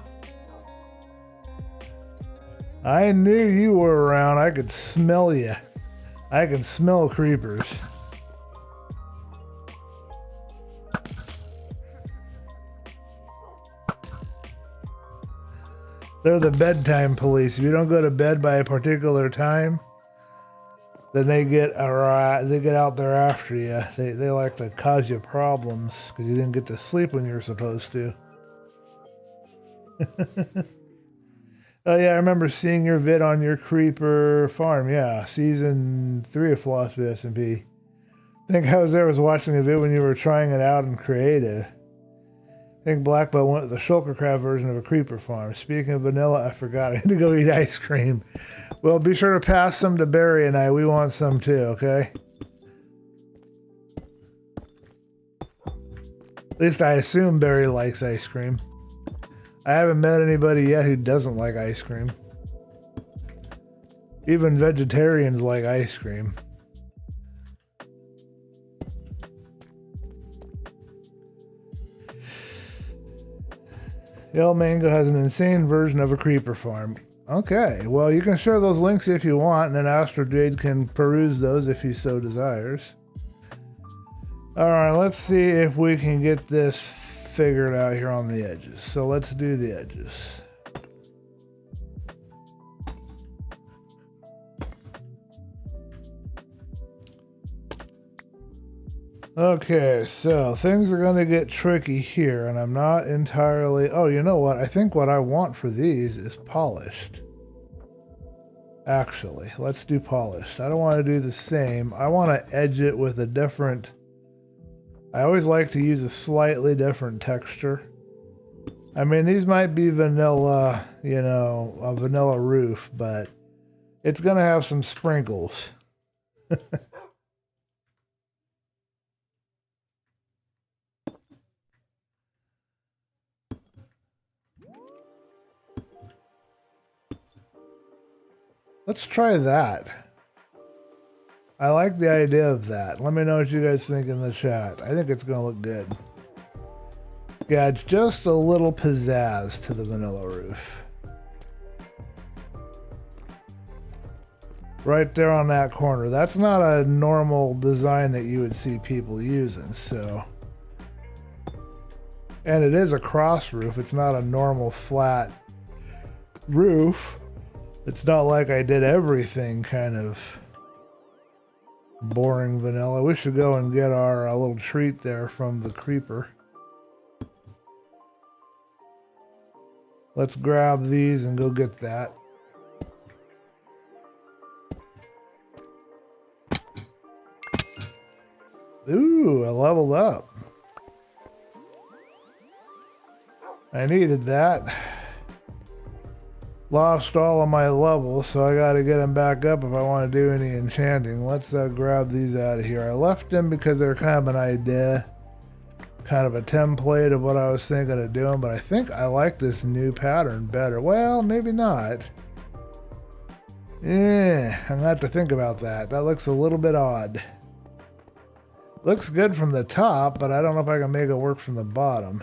I knew you were around. I could smell you. I can smell creepers. They're the bedtime police. If you don't go to bed by a particular time, then they get out there after you. They like to cause you problems because you didn't get to sleep when you were supposed to. Oh yeah, I remember seeing your vid on your creeper farm. Yeah, season 3 of Philosophy SMP. I think I was watching a vid when you were trying it out in creative. I think Black Belt went with the shulker crab version of a creeper farm. Speaking of vanilla, I forgot I had to go eat ice cream. Well, be sure to pass some to Barry and I. We want some too, okay? At least I assume Barry likes ice cream. I haven't met anybody yet who doesn't like ice cream. Even vegetarians like ice cream. El Mango has an insane version of a creeper farm. Okay, well, you can share those links if you want, and then Astro Jade can peruse those if he so desires. Alright, let's see if we can get this figured out here on the edges. So let's do the edges. Okay, so things are going to get tricky here, and I'm not entirely... Oh, you know what? I think what I want for these is polished. Actually, let's do polished. I don't want to do the same. I want to edge it with a different... I always like to use a slightly different texture. I mean, these might be vanilla, you know, a vanilla roof, but it's going to have some sprinkles. Let's try that. I like the idea of that. Let me know what you guys think in the chat. I think it's going to look good. Yeah, it's just a little pizzazz to the vanilla roof. Right there on that corner. That's not a normal design that you would see people using, so... And it is a cross roof. It's not a normal flat roof. It's not like I did everything kind of boring vanilla. We should go and get our little treat there from the creeper. Let's grab these and go get that. Ooh, I leveled up. I needed that. lost all of my levels, so I gotta get them back up if I want to do any enchanting. Let's grab these out of here. I left them because they're kind of an idea, kind of a template of what I was thinking of doing, but I think I like this new pattern better. Well, maybe not. Yeah, I'm gonna have to think about that. That looks a little bit odd. Looks good from the top, but I don't know if I can make it work from the bottom.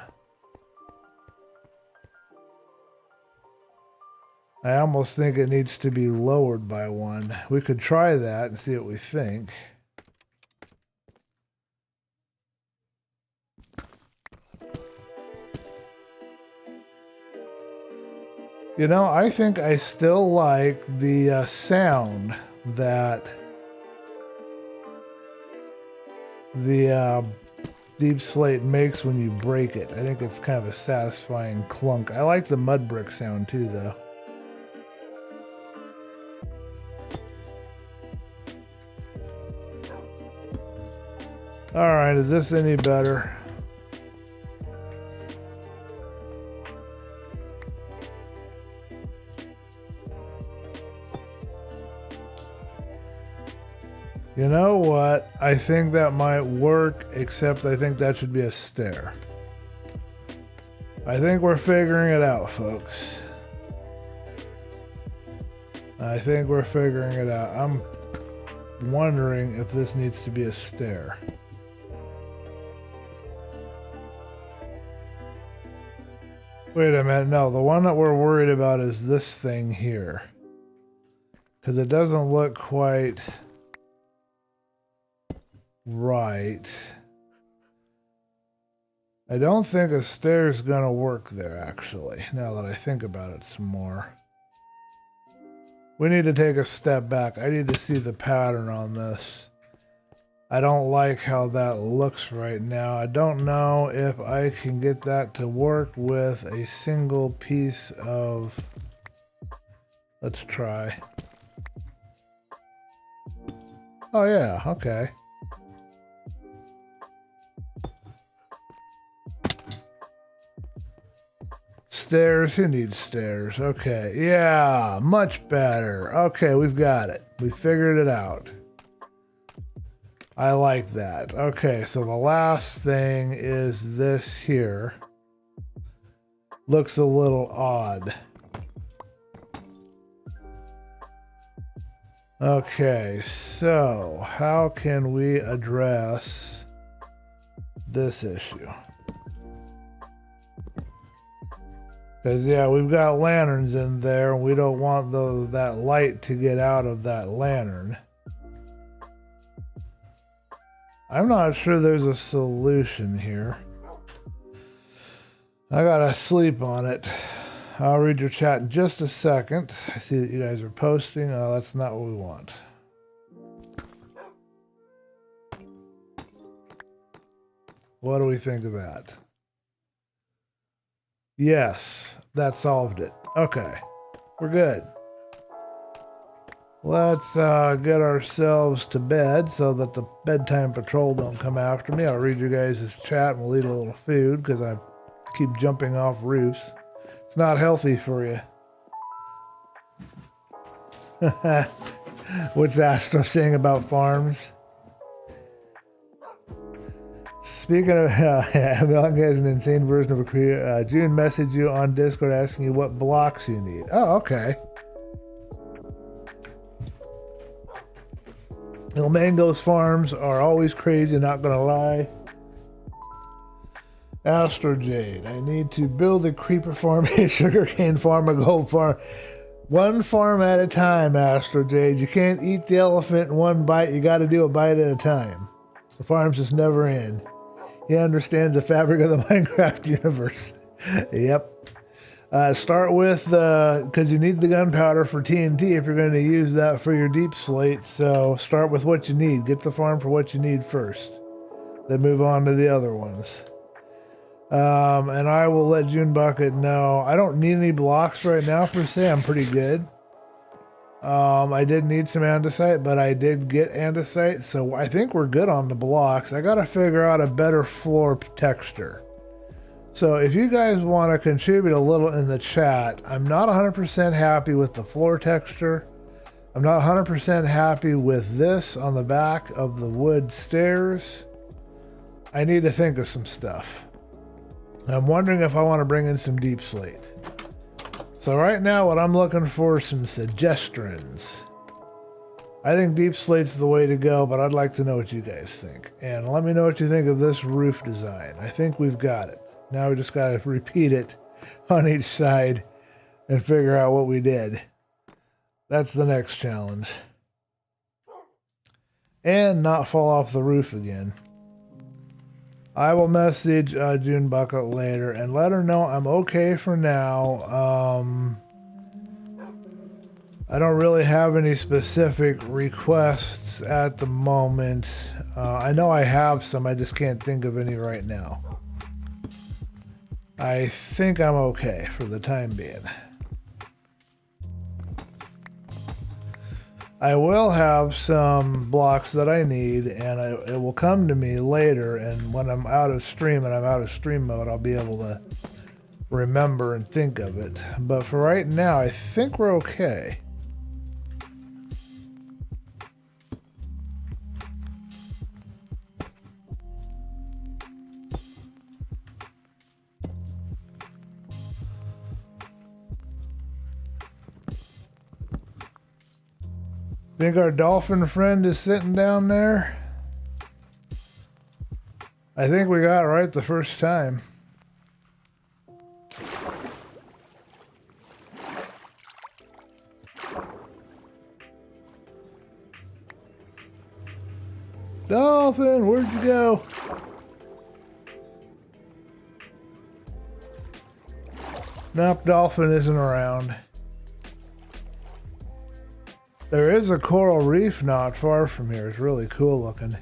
I almost think it needs to be lowered by one. We could try that and see what we think. You know, I think I still like the sound that the deep slate makes when you break it. I think it's kind of a satisfying clunk. I like the mud brick sound too, though. All right, is this any better? You know what? I think that might work, except I think that should be a stair. I think we're figuring it out, folks. I think we're figuring it out. I'm wondering if this needs to be a stair. Wait a minute. No, the one that we're worried about is this thing here. Because it doesn't look quite right. I don't think a stair is going to work there, actually, now that I think about it some more. We need to take a step back. I need to see the pattern on this. I don't like how that looks right now. I don't know if I can get that to work with a single piece of... Let's try. Oh yeah, okay. Stairs, who needs stairs? Okay, yeah, much better. Okay, we've got it. We figured it out. I like that. Okay, so the last thing is this here. Looks a little odd. Okay, so how can we address this issue? Because, yeah, we've got lanterns in there, and we don't want that light to get out of that lantern. I'm not sure there's a solution here. I gotta sleep on it. I'll read your chat in just a second. I see that you guys are posting. Oh, that's not what we want. What do we think of that? Yes, that solved it. Okay, we're good. Let's get ourselves to bed so that the bedtime patrol don't come after me. I'll read you guys' chat and we'll eat a little food because I keep jumping off roofs. It's not healthy for you. What's Astro saying about farms? Speaking of, Melon has an insane version of a career. June messaged you on Discord asking you what blocks you need. Oh, okay. El Mango's farms are always crazy, not gonna lie. Astro Jade, I need to build a creeper farm, a sugarcane farm, a gold farm. One farm at a time, Astro Jade. You can't eat the elephant in one bite. You gotta do a bite at a time. The farms just never end. He understands the fabric of the Minecraft universe. Yep. Start with, because you need the gunpowder for TNT if you're going to use that for your deep slate. So start with what you need. Get the farm for what you need first. Then move on to the other ones. And I will let June Bucket know. I don't need any blocks right now per se. I'm pretty good. I did need some andesite, but I did get andesite, so I think we're good on the blocks. I gotta figure out a better floor texture. So if you guys want to contribute a little in the chat, I'm not 100% happy with the floor texture. I'm not 100% happy with this on the back of the wood stairs. I need to think of some stuff. I'm wondering if I want to bring in some deep slate. So right now what I'm looking for is some suggestions. I think deep slate's the way to go, but I'd like to know what you guys think. And let me know what you think of this roof design. I think we've got it. Now we just got to repeat it on each side and figure out what we did. That's the next challenge. And not fall off the roof again. I will message June Bucket later and let her know I'm okay for now. I don't really have any specific requests at the moment. I know I have some, I just can't think of any right now. I think I'm okay for the time being. I will have some blocks that I need, and it will come to me later, and when I'm out of stream and I'm out of stream mode, I'll be able to remember and think of it. But for right now, I think we're okay. Think our dolphin friend is sitting down there? I think we got it right the first time. Dolphin, where'd you go? Nope, dolphin isn't around. There is a coral reef not far from here. It's really cool looking.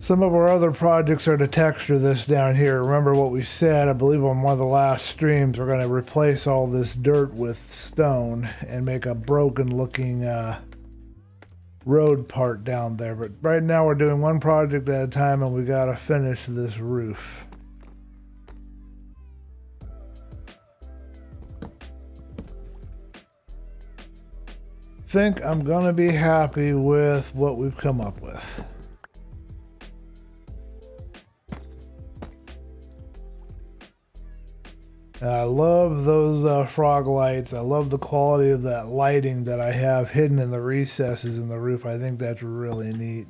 Some of our other projects are to texture this down here. Remember what we said, I believe on one of the last streams, we're going to replace all this dirt with stone and make a broken looking road part down there. But right now we're doing one project at a time and we got to finish this roof. Think I'm gonna be happy with what we've come up with. I love those frog lights. I love the quality of that lighting that I have hidden in the recesses in the roof. I think that's really neat.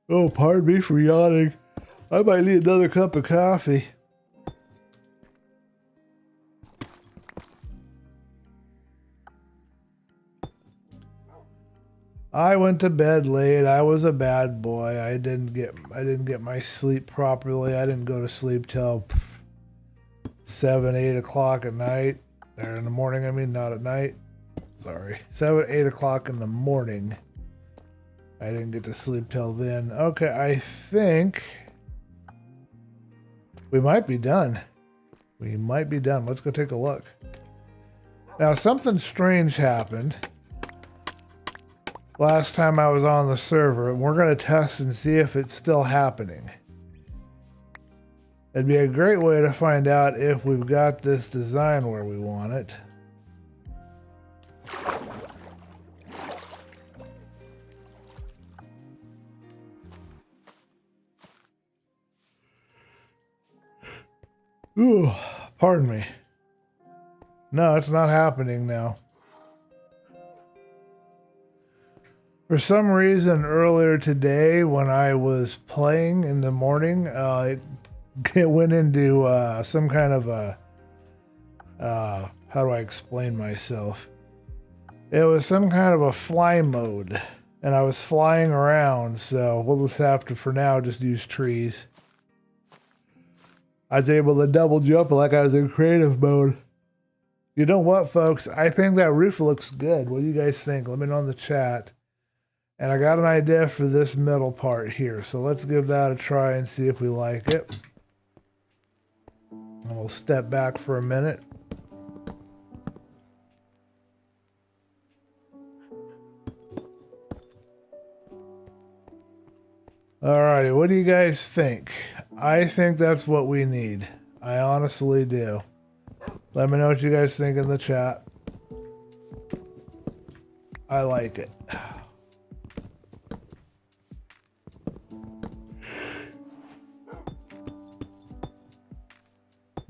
Oh, pardon me for yawning. I might need another cup of coffee. I went to bed late. I was a bad boy. I didn't get my sleep properly. I didn't go to sleep till 7, 8 o'clock at night. Or in the morning, I mean, not at night. Sorry. 7, 8 o'clock in the morning. I didn't get to sleep till then. Okay, I think we might be done. We might be done. Let's go take a look. Now, something strange happened last time I was on the server, and we're going to test and see if it's still happening. It'd be a great way to find out if we've got this design where we want it. Ooh, pardon me. No, it's not happening now. For some reason, earlier today, when I was playing in the morning, it went into some kind of a, how do I explain myself? It was some kind of a fly mode, and I was flying around, so we'll just have to, for now, just use trees. I was able to double jump like I was in creative mode. You know what, folks? I think that roof looks good. What do you guys think? Let me know in the chat. And I got an idea for this middle part here. So let's give that a try and see if we like it. And we'll step back for a minute. Alrighty, what do you guys think? I think that's what we need. I honestly do. Let me know what you guys think in the chat. I like it.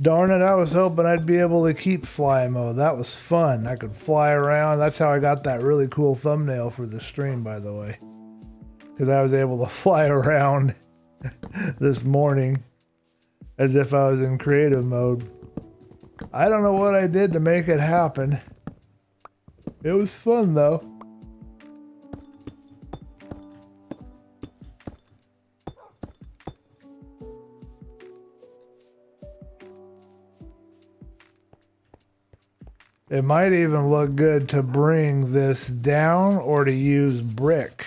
Darn it, I was hoping I'd be able to keep fly mode. That was fun. I could fly around. That's how I got that really cool thumbnail for the stream, by the way. Because I was able to fly around this morning as if I was in creative mode. I don't know what I did to make it happen. It was fun, though. It might even look good to bring this down or to use brick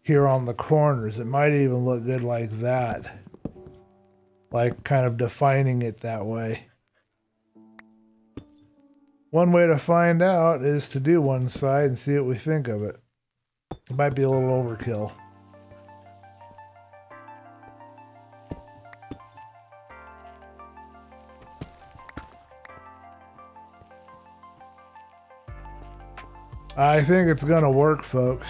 here on the corners. It might even look good like that. Like kind of defining it that way. One way to find out is to do one side and see what we think of it. It might be a little overkill. I think it's gonna work, folks.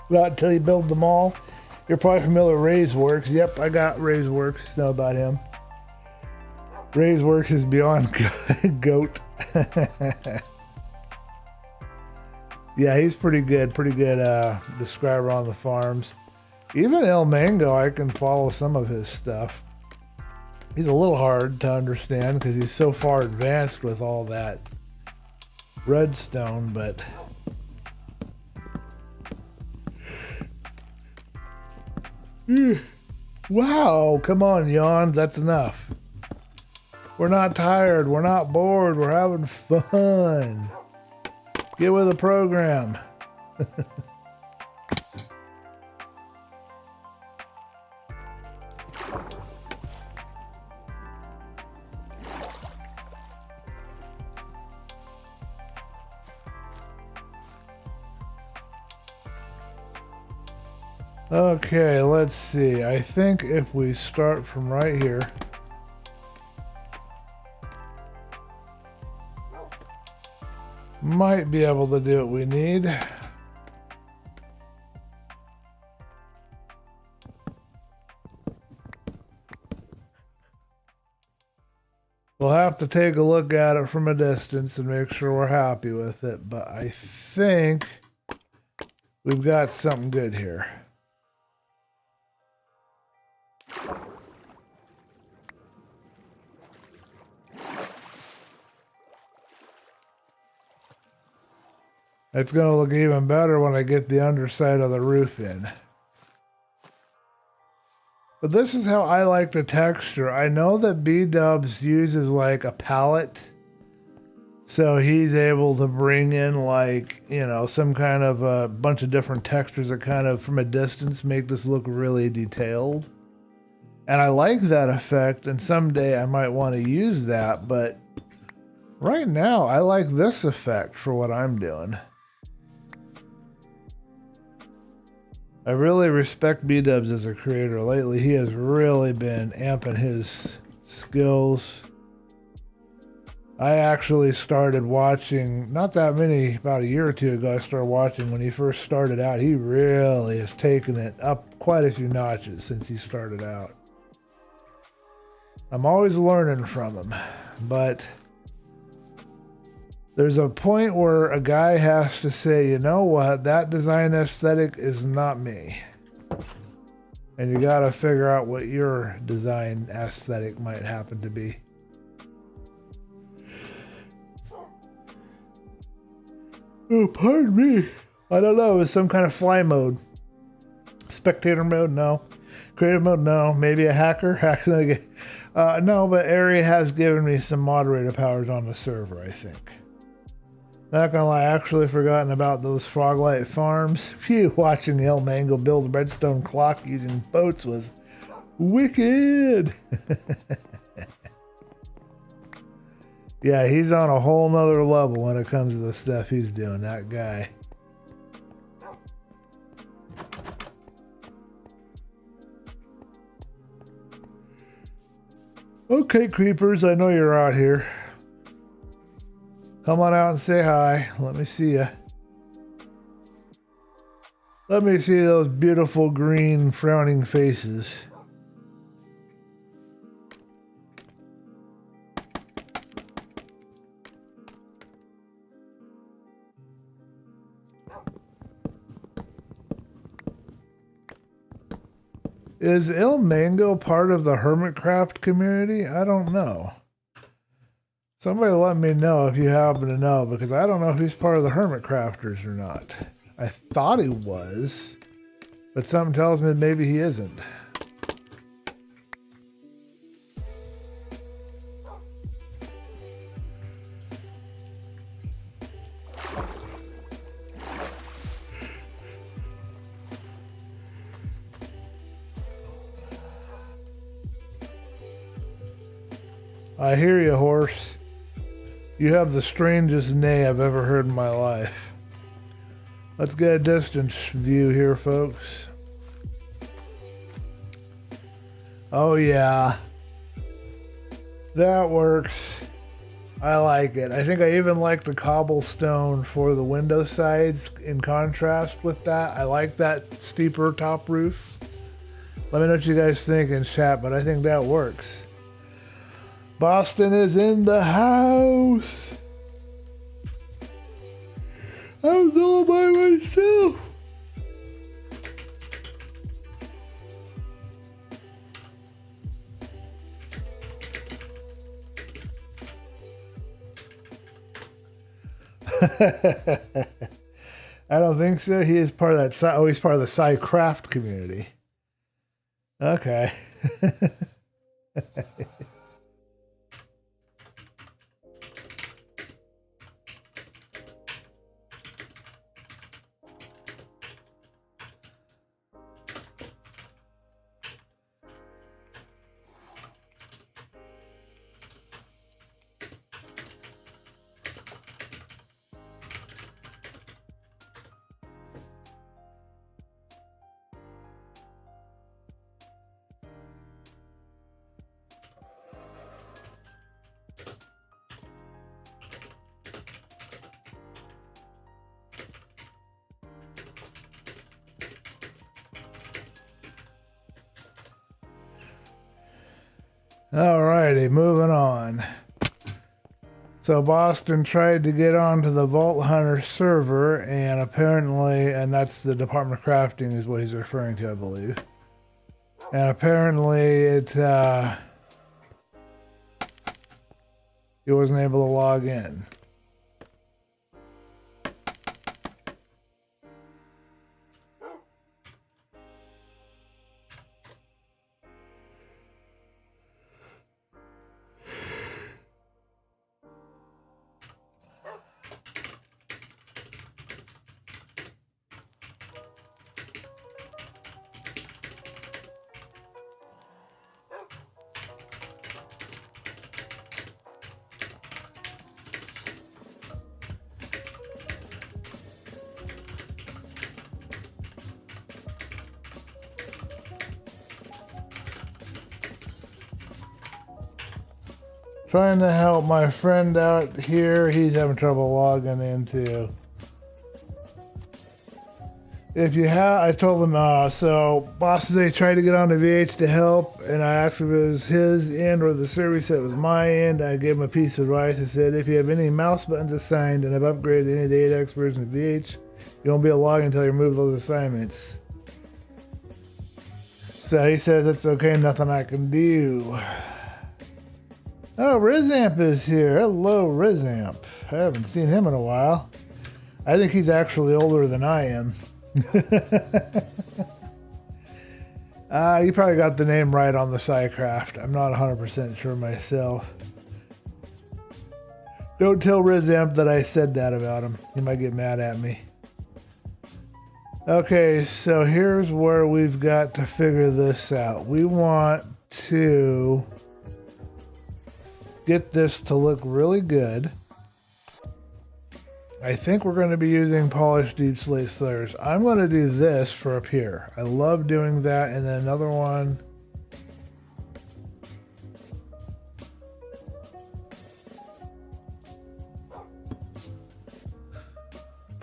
Not until you build them all. You're probably familiar with RaiseWorks. Yep, I got RaiseWorks. Know about him. RaiseWorks is beyond goat. Yeah, he's pretty good. Pretty good describer on the farms. Even El Mango, I can follow some of his stuff. He's a little hard to understand because he's so far advanced with all that redstone, but wow, come on, yawns, that's enough. We're not tired, we're not bored, we're having fun. Get with the program. Okay, let's see. I think if we start from right here, might be able to do what we need. We'll have to take a look at it from a distance and make sure we're happy with it, but I think we've got something good here. It's going to look even better when I get the underside of the roof in. But this is how I like the texture. I know that B-Dubs uses like a palette. So he's able to bring in like, you know, some kind of a bunch of different textures that kind of from a distance make this look really detailed. And I like that effect, and someday I might want to use that, but right now I like this effect for what I'm doing. I really respect B-Dubs as a creator. Lately, he has really been amping his skills. I actually started watching, not that many, about a year or two ago, I started watching when he first started out. He really has taken it up quite a few notches since he started out. I'm always learning from him, but there's a point where a guy has to say, you know what, that design aesthetic is not me. And you got to figure out what your design aesthetic might happen to be. Oh, pardon me. I don't know. It's some kind of fly mode. Spectator mode? No. Creative mode? No. Maybe a hacker? No, but Ari has given me some moderator powers on the server, I think. Not gonna lie, I actually forgotten about those Froglight farms. Phew, watching El Mango build a redstone clock using boats was wicked. Yeah, he's on a whole nother level when it comes to the stuff he's doing, that guy. Okay, creepers, I know you're out here. Come on out and say hi. Let me see ya. Let me see those beautiful green frowning faces. Is Il Mango part of the Hermitcraft community? I don't know. Somebody let me know if you happen to know, because I don't know if he's part of the Hermitcrafters or not. I thought he was, but something tells me maybe he isn't. I hear you, horse. You have the strangest neigh I've ever heard in my life. Let's get a distance view here, folks. Oh yeah. That works. I like it. I think I even like the cobblestone for the window sides in contrast with that. I like that steeper top roof. Let me know what you guys think in chat, but I think that works. Boston is in the house. I was all by myself. I don't think so. He is part of that. Oh, he's part of the SciCraft community. Okay. Alrighty, moving on. So Boston tried to get onto the Vault Hunter server, and apparently, and that's the Department of Crafting is what he's referring to, I believe. And apparently he wasn't able to log in. Trying to help my friend out here. He's having trouble logging in too. If you have, I told him, so bosses, they tried to get on the VH to help, and I asked if it was his end or the server. He said it was my end. I gave him a piece of advice. I said, if you have any mouse buttons assigned and have upgraded any of the 8X version of VH, you won't be able to log in until you remove those assignments. So he says it's okay, nothing I can do. Oh, Rizamp is here. Hello, Rizamp. I haven't seen him in a while. I think he's actually older than I am. You probably got the name right on the SciCraft. I'm not 100% sure myself. Don't tell Rizamp that I said that about him. He might get mad at me. Okay, so here's where we've got to figure this out. We want to get this to look really good. I think we're going to be using polished deep slate slurs. I'm going to do this for up here. I love doing that. And then another one.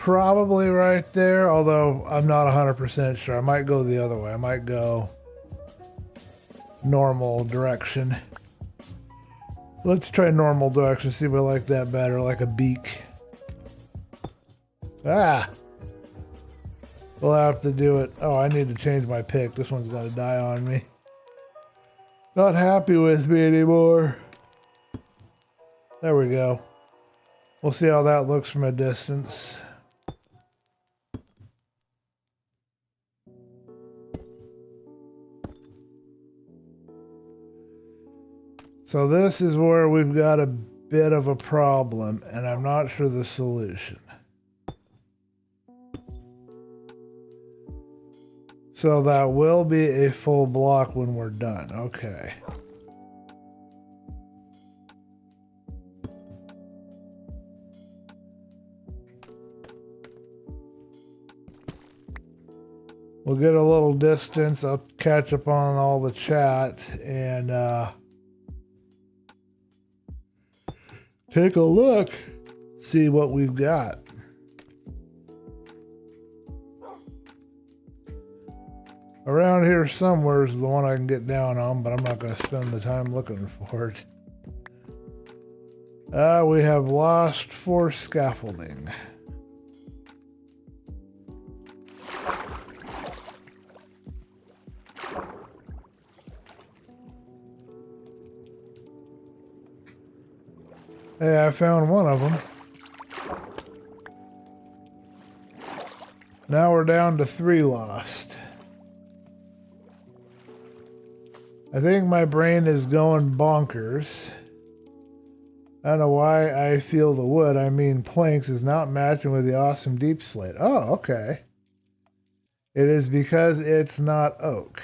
probably right there, although I'm not 100% sure. I might go the other way. I might go normal direction. Let's try normal direction, see if I like that better, like a beak. Ah! We'll have to do it. Oh, I need to change my pick. This one's got to die on me. Not happy with me anymore. There we go. We'll see how that looks from a distance. So this is where we've got a bit of a problem, and I'm not sure the solution. So that will be a full block when we're done. Okay. We'll get a little distance. I'll catch up on all the chat and take a look, see what we've got. Around here somewhere is the one I can get down on, but I'm not going to spend the time looking for it. We have lost 4 scaffolding. Hey, I found one of them. Now we're down to 3 lost. I think my brain is going bonkers. I don't know why I feel the wood, I mean planks, is not matching with the awesome deep slate. Oh, okay. It is because it's not oak.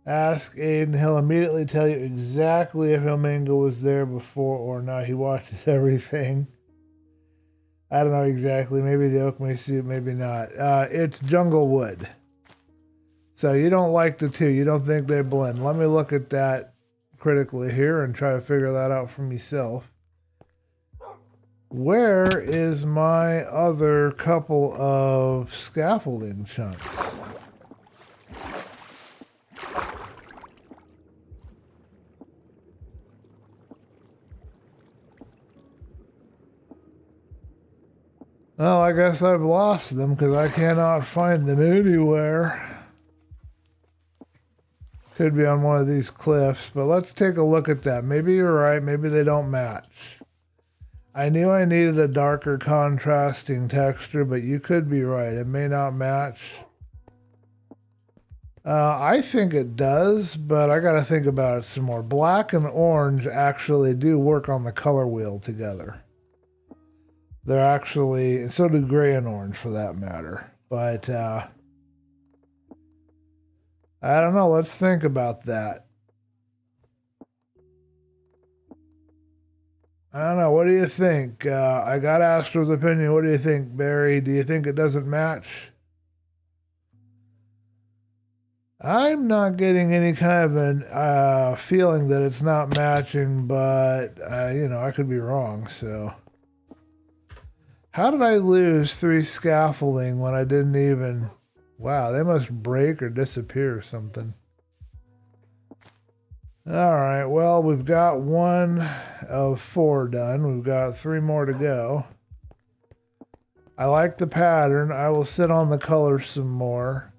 Ask Aiden, he'll immediately tell you exactly if El Mingo was there before or not. He watches everything. I don't know exactly. Maybe the oak may suit, maybe not. It's jungle wood. So you don't like the two. You don't think they blend. Let me look at that critically here and try to figure that out for myself. Where is my other couple of scaffolding chunks? Well, I guess I've lost them because I cannot find them anywhere. Could be on one of these cliffs, but let's take a look at that. Maybe you're right. Maybe they don't match. I knew I needed a darker contrasting texture, but you could be right. It may not match. I think it does, but I got to think about it some more. Black and orange actually do work on the color wheel together. They're actually, and so do gray and orange for that matter. But I don't know. Let's think about that. I don't know. What do you think? I got Astro's opinion. What do you think, Barry? Do you think it doesn't match? I'm not getting any kind of an feeling that it's not matching, but you know, I could be wrong. So, how did I lose 3 scaffolding when I didn't even? Wow, they must break or disappear or something. All right, well, we've got 1 of 4 done. We've got 3 more to go. I like the pattern. I will sit on the color some more.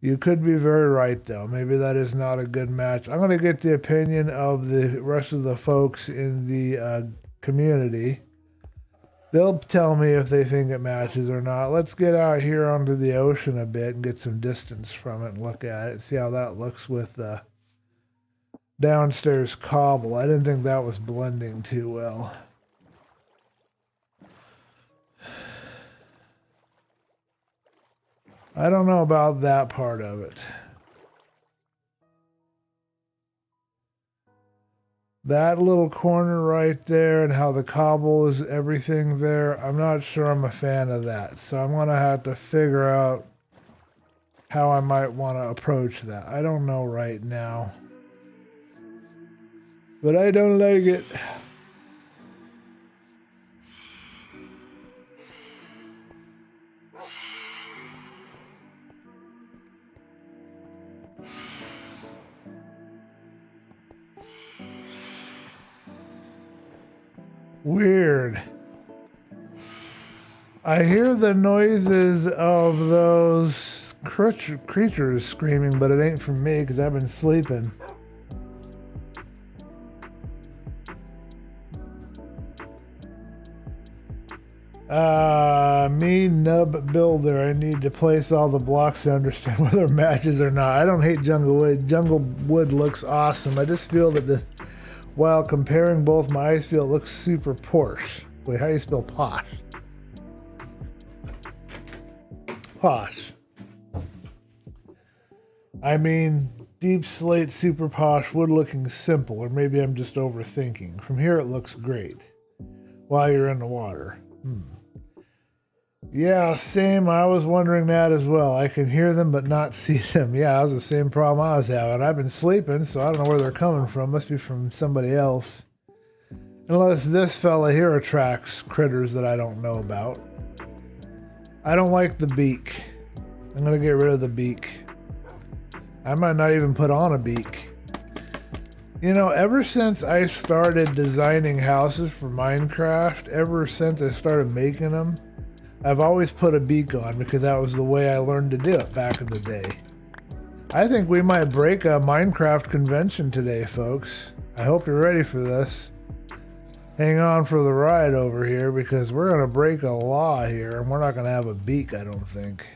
You could be very right, though. Maybe that is not a good match. I'm going to get the opinion of the rest of the folks in the community. They'll tell me if they think it matches or not. Let's get out here onto the ocean a bit and get some distance from it and look at it. See how that looks with the downstairs cobble. I didn't think that was blending too well. I don't know about that part of it. That little corner right there and how the cobble is everything there, I'm not sure I'm a fan of that. So I'm going to have to figure out how I might want to approach that. I don't know right now. But I don't like it. Weird. I hear the noises of those creatures screaming, but it ain't from me because I've been sleeping. Me nub builder. I need to place all the blocks to understand whether it matches or not. I don't hate jungle wood. Jungle wood looks awesome. I just feel that while comparing both my eyes, feel it looks super posh. Wait, how do you spell posh? Posh. I mean, deep slate, super posh, wood looking simple, or maybe I'm just overthinking. From here it looks great while you're in the water. Yeah, same. I was wondering that as well. I can hear them but not see them. Yeah, that was the same problem I was having. I've been sleeping, so I don't know where they're coming from. Must be from somebody else. Unless this fella here attracts critters that I don't know about. I don't like the beak. I'm going to get rid of the beak. I might not even put on a beak. You know, ever since I started designing houses for Minecraft, ever since I started making them, I've always put a beak on because that was the way I learned to do it back in the day. I think we might break a Minecraft convention today, folks. I hope you're ready for this. Hang on for the ride over here because we're going to break a law here and we're not going to have a beak, I don't think.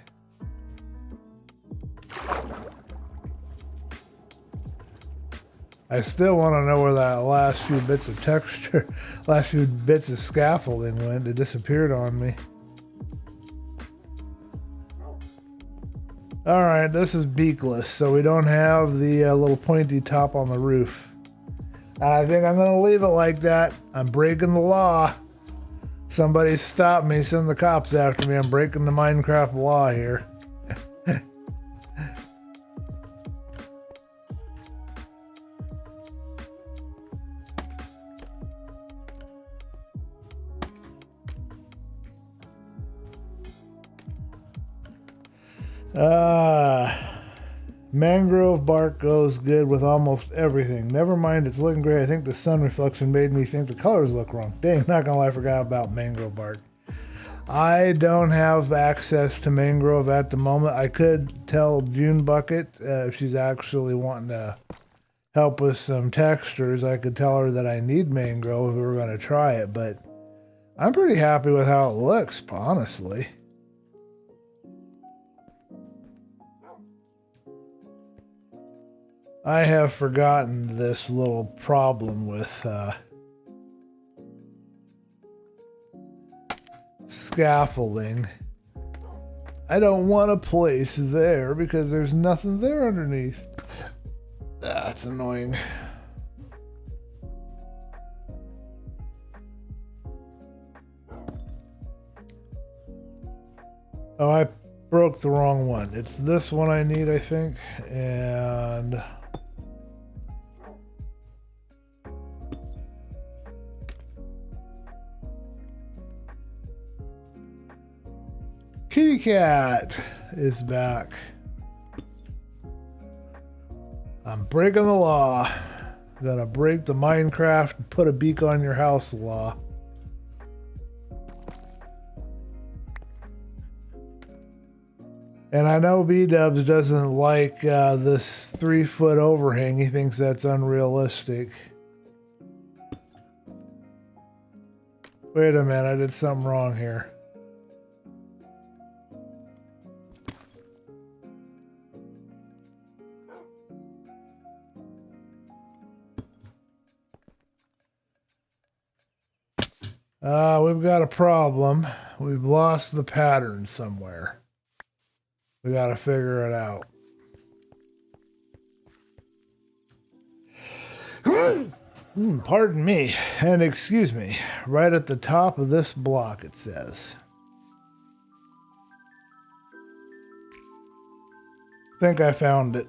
I still want to know where that last few bits of texture, last few bits of scaffolding went. It disappeared on me. Alright, this is beakless, so we don't have the little pointy top on the roof. I think I'm going to leave it like that. I'm breaking the law. Somebody stop me, send the cops after me. I'm breaking the Minecraft law here. Mangrove bark goes good with almost everything. Never mind, it's looking great. I think the sun reflection made me think the colors look wrong. Dang, not gonna lie, I forgot about mangrove bark. I don't have access to mangrove at the moment. I could tell June Bucket if she's actually wanting to help with some textures. I could tell her that I need mangrove if we were gonna try it, but I'm pretty happy with how it looks, honestly. I have forgotten this little problem with scaffolding. I don't want a place there because there's nothing there underneath. That's annoying. Oh, I broke the wrong one. It's this one I need, I think, and Kitty Cat is back. I'm breaking the law. I'm gonna break the Minecraft and put a beak on your house law. And I know B-Dubs doesn't like this 3-foot overhang. He thinks that's unrealistic. Wait a minute, I did something wrong here. We've got a problem. We've lost the pattern somewhere. We got to figure it out. Pardon me, and excuse me. Right at the top of this block it says. Think I found it.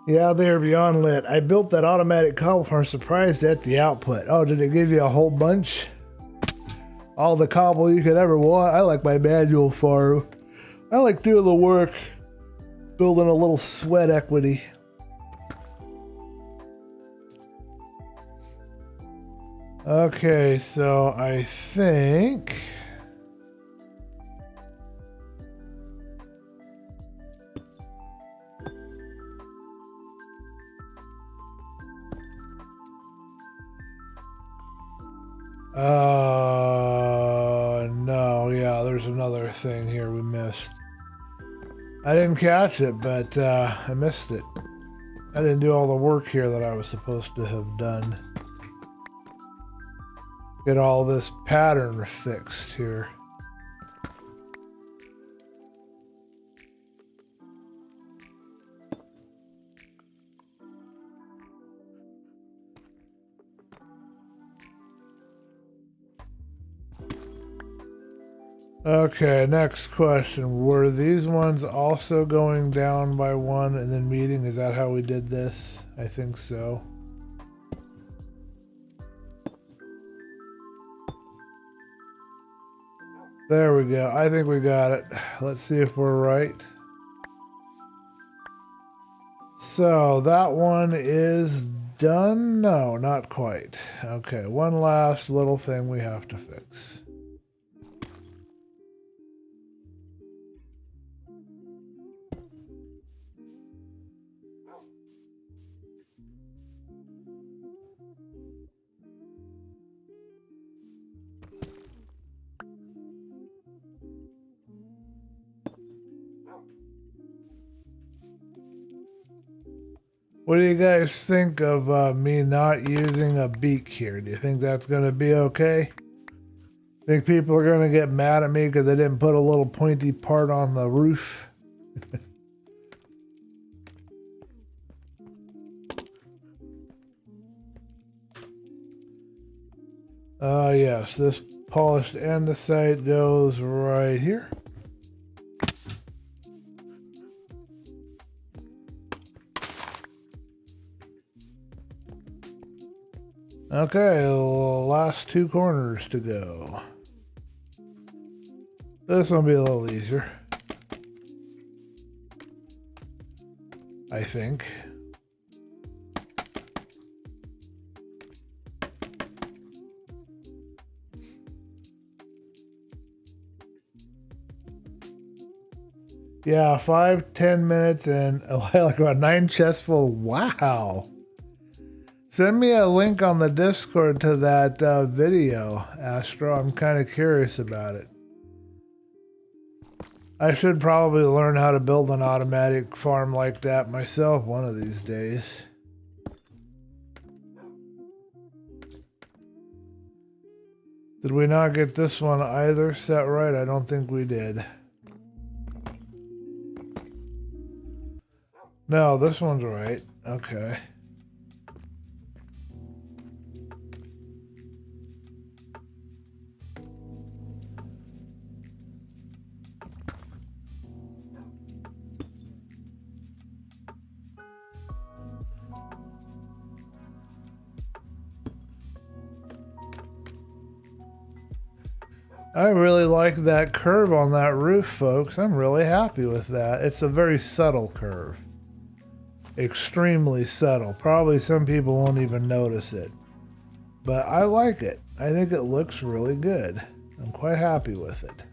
Yeah, they are beyond lit. I built that automatic cobble farm, surprised at the output. Oh, did it give you a whole bunch? All the cobble you could ever want. I like my manual farm. I like doing the work, building a little sweat equity. Okay, so I think no, yeah, there's another thing here we missed. I didn't catch it, but I missed it. I didn't do all the work here that I was supposed to have done. Get all this pattern fixed here. Okay, next question. Were these ones also going down by one and then meeting? Is that how we did this? I think so. There we go. I think we got it. Let's see if we're right. So that one is done? No, not quite. Okay, one last little thing we have to fix. What do you guys think of me not using a beak here? Do you think that's going to be okay? Think people are going to get mad at me because I didn't put a little pointy part on the roof? Yes, this polished andesite goes right here. Okay, last two corners to go. This one will be a little easier, I think. Yeah, 5-10 minutes and like about 9 chests full. Wow. Send me a link on the Discord to that video, Astro. I'm kind of curious about it. I should probably learn how to build an automatic farm like that myself one of these days. Did we not get this one either set right? I don't think we did. No, this one's right. Okay. I really like that curve on that roof, folks. I'm really happy with that. It's a very subtle curve. Extremely subtle. Probably some people won't even notice it. But I like it. I think it looks really good. I'm quite happy with it.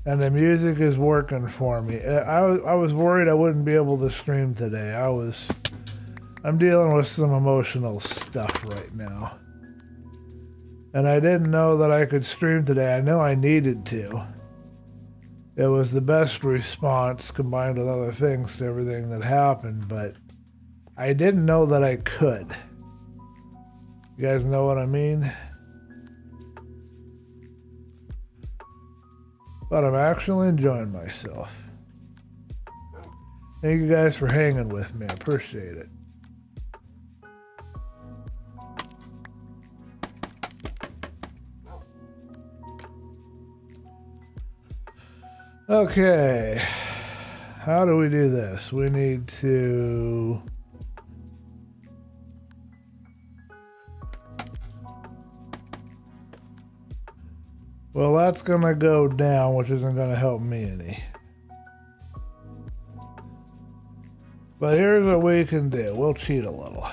And the music is working for me. I was worried I wouldn't be able to stream today. I'm dealing with some emotional stuff right now. And I didn't know that I could stream today. I know I needed to. It was the best response combined with other things to everything that happened, but I didn't know that I could. You guys know what I mean? But I'm actually enjoying myself. Thank you guys for hanging with me. I appreciate it. Okay, how do we do this? We need to... Well, that's going to go down, which isn't going to help me any. But here's what we can do. We'll cheat a little.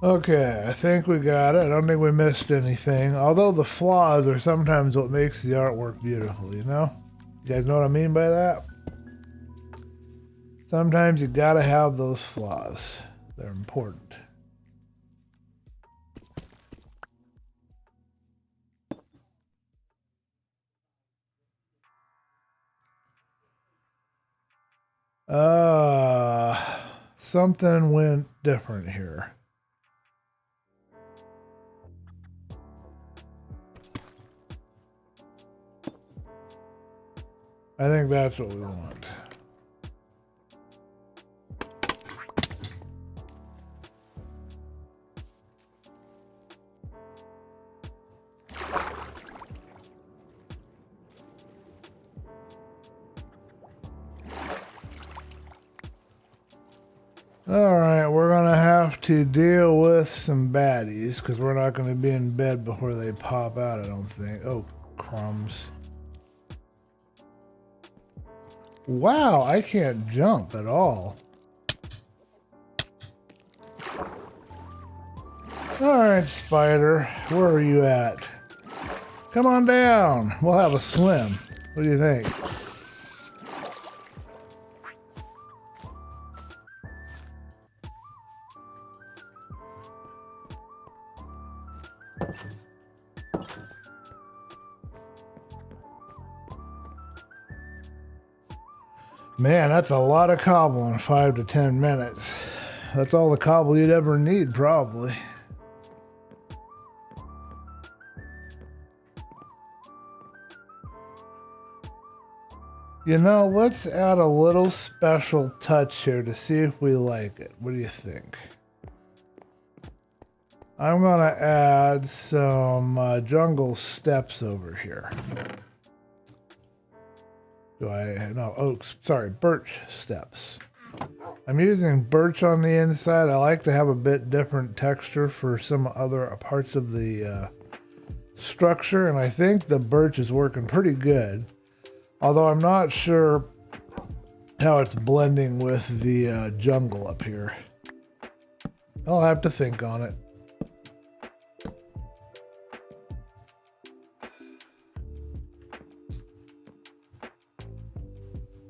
Okay, I think we got it. I don't think we missed anything. Although the flaws are sometimes what makes the artwork beautiful, you know? You guys know what I mean by that? Sometimes you gotta have those flaws. They're important. Something went different here. I think that's what we want. Alright, we're gonna have to deal with some baddies because we're not gonna be in bed before they pop out, I don't think. Oh, crumbs. Wow, I can't jump at all. Alright, spider, where are you at? Come on down. We'll have a swim. What do you think? Man, that's a lot of cobble in 5 to 10 minutes. That's all the cobble you'd ever need, probably. You know, let's add a little special touch here to see if we like it. What do you think? I'm gonna add some jungle steps over here. Birch steps. I'm using birch on the inside. I like to have a bit different texture for some other parts of the structure, and I think the birch is working pretty good. Although I'm not sure how it's blending with the jungle up here. I'll have to think on it.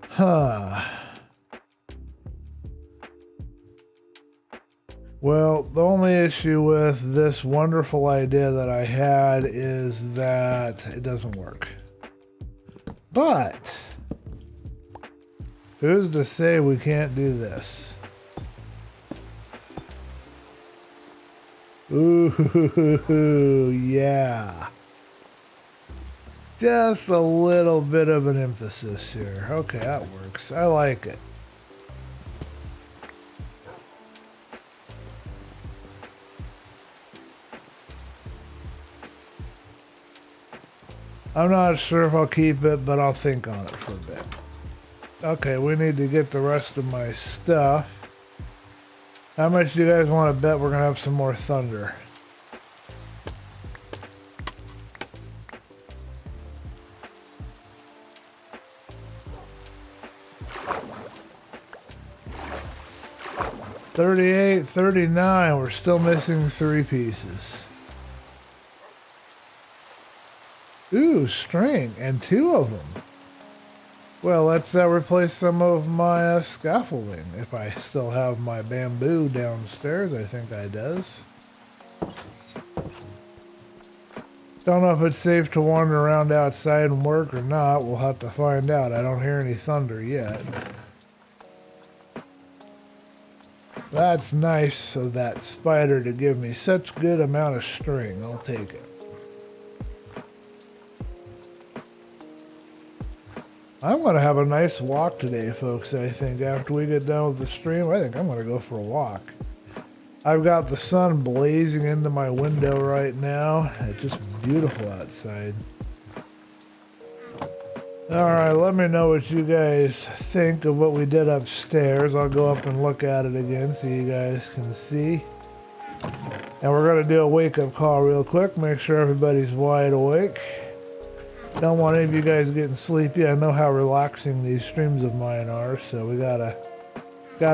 Huh. Well, the only issue with this wonderful idea that I had is that it doesn't work. But who's to say we can't do this? Ooh, yeah. Just a little bit of an emphasis here. Okay, that works. I like it. I'm not sure if I'll keep it, but I'll think on it for a bit. Okay, we need to get the rest of my stuff. How much do you guys want to bet we're going to have some more thunder? $38, $39. We're still missing 3 pieces. Ooh, string, and 2 of them. Well, let's replace some of my scaffolding. If I still have my bamboo downstairs, I think I does. Don't know if it's safe to wander around outside and work or not. We'll have to find out. I don't hear any thunder yet. That's nice of that spider to give me such good amount of string. I'll take it. I'm going to have a nice walk today, folks, I think. After we get done with the stream, I think I'm going to go for a walk. I've got the sun blazing into my window right now. It's just beautiful outside. Alright, let me know what you guys think of what we did upstairs. I'll go up and look at it again so you guys can see. And we're going to do a wake-up call real quick. Make sure everybody's wide awake. Don't want any of you guys getting sleepy. I know how relaxing these streams of mine are, so we gotta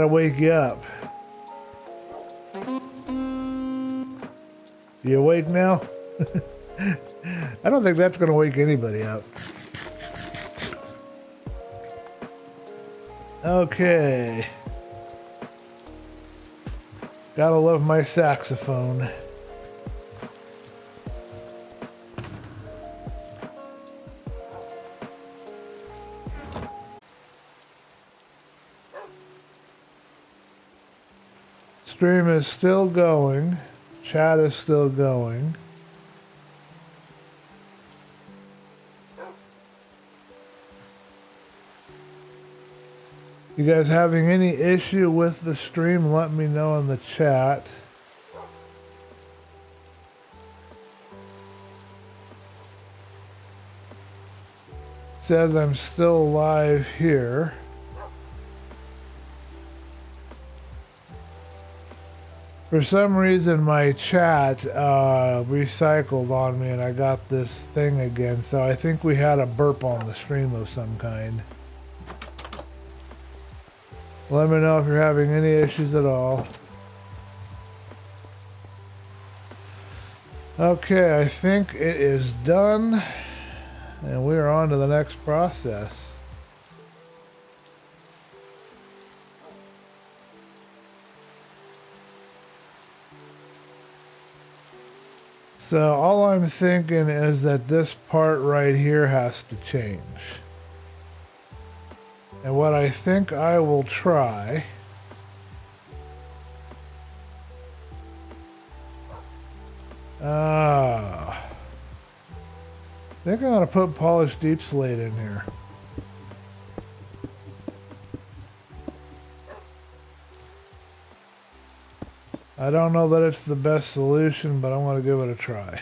wake you up. You awake now? I don't think that's going to wake anybody up. Okay. Gotta love my saxophone. Stream is still going. Chat is still going. You guys having any issue with the stream, let me know in the chat. It says I'm still live here. For some reason my chat recycled on me and I got this thing again, so I think we had a burp on the stream of some kind. Let me know if you're having any issues at all. Okay, I think it is done. And we are on to the next process. So all I'm thinking is that this part right here has to change. And what I think I will try I think I'm going to put polished deep slate in here. I don't know that it's the best solution, but I'm going to give it a try.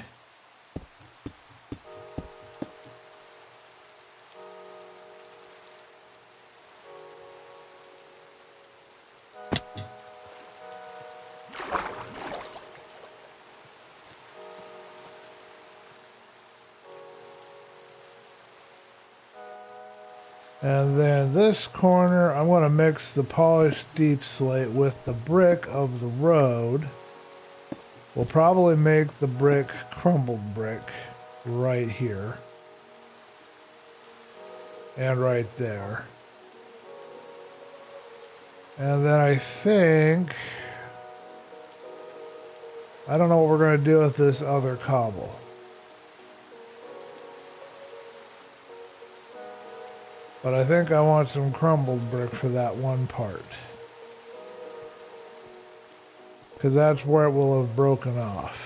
And then this corner, I'm going to mix the polished deep slate with the brick of the road. We'll probably make the brick crumbled brick right here. And right there. And then I think, I don't know what we're going to do with this other cobble. But I think I want some crumbled brick for that one part. Because that's where it will have broken off.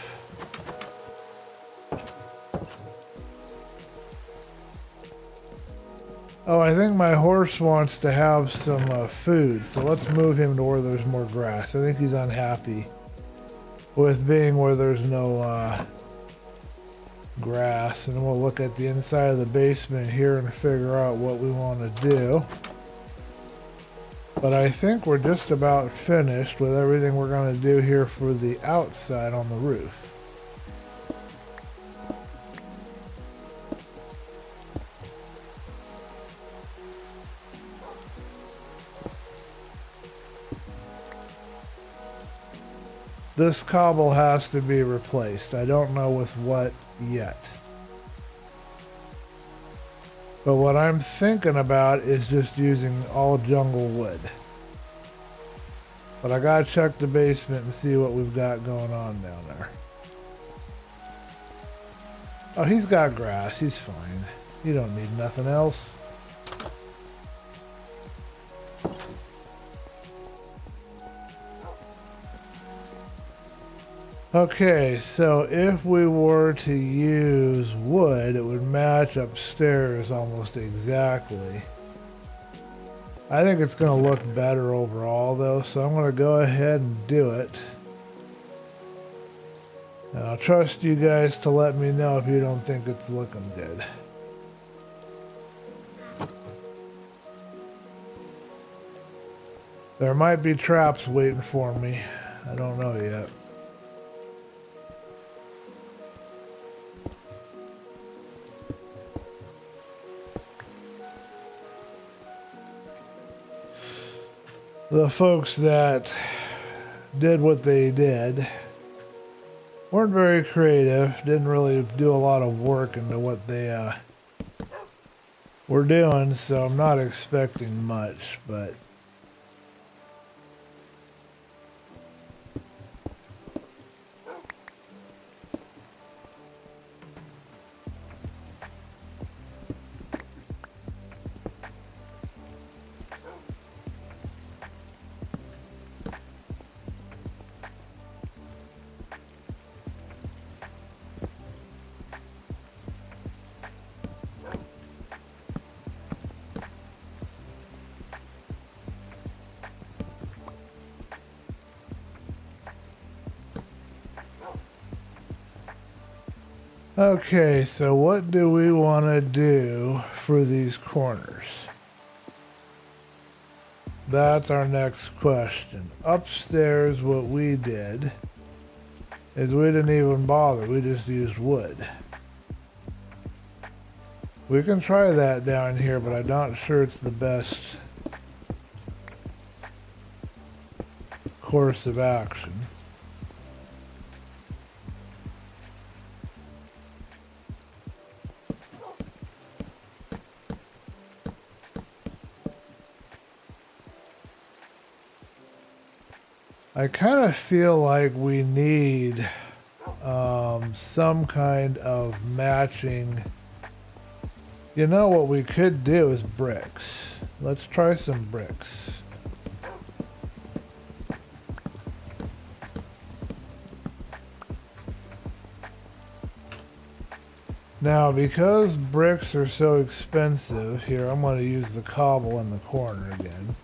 Oh, I think my horse wants to have some food. So let's move him to where there's more grass. I think he's unhappy with being where there's no grass, and we'll look at the inside of the basement here and figure out what we want to do. But I think we're just about finished with everything we're going to do here for the outside on the roof. This cobble has to be replaced. I don't know with what yet. But what I'm thinking about is just using all jungle wood. But I gotta check the basement and see what we've got going on down there. Oh, he's got grass. He's fine. You don't need nothing else. Okay, so if we were to use wood, it would match upstairs almost exactly. I think it's going to look better overall though, so I'm going to go ahead and do it. And I'll trust you guys to let me know if you don't think it's looking good. There might be traps waiting for me. I don't know yet. The folks that did what they did weren't very creative. Didn't really do a lot of work into what they were doing, so I'm not expecting much, but okay, so what do we want to do for these corners? That's our next question. Upstairs, what we did is we didn't even bother. We just used wood. We can try that down here, but I'm not sure it's the best course of action. I kind of feel like we need some kind of matching. You know what we could do is bricks. Let's try some bricks. Now, because bricks are so expensive, here I'm going to use the cobble in the corner again.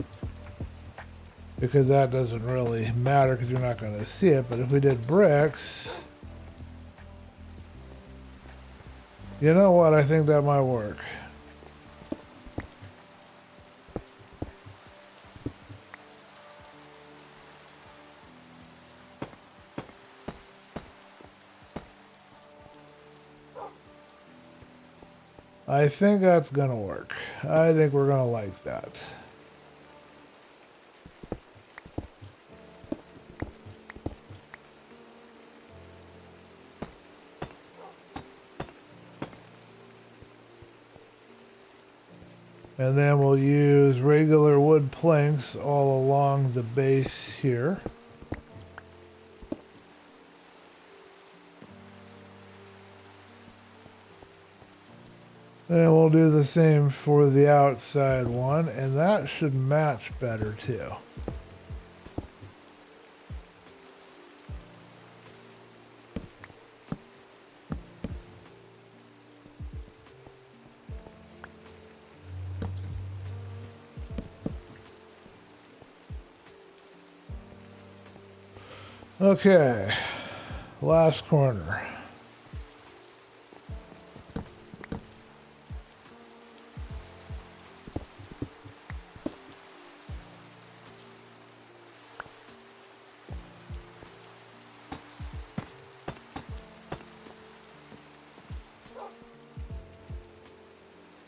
Because that doesn't really matter because you're not going to see it. But if we did bricks, you know what? I think that might work. I think that's going to work. I think we're going to like that. And then we'll use regular wood planks all along the base here. And we'll do the same for the outside one, and that should match better too. Okay, last corner.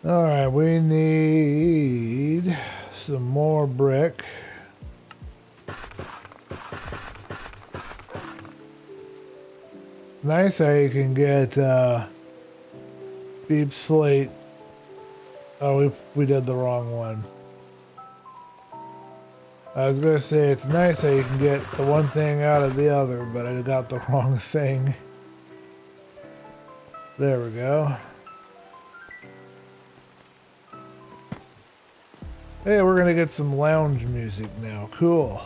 All right, we need some more brick. Nice how you can get deep slate. Oh, we did the wrong one. I was gonna say it's nice how you can get the one thing out of the other, but I got the wrong thing. There we go. Hey, we're gonna get some lounge music now. Cool.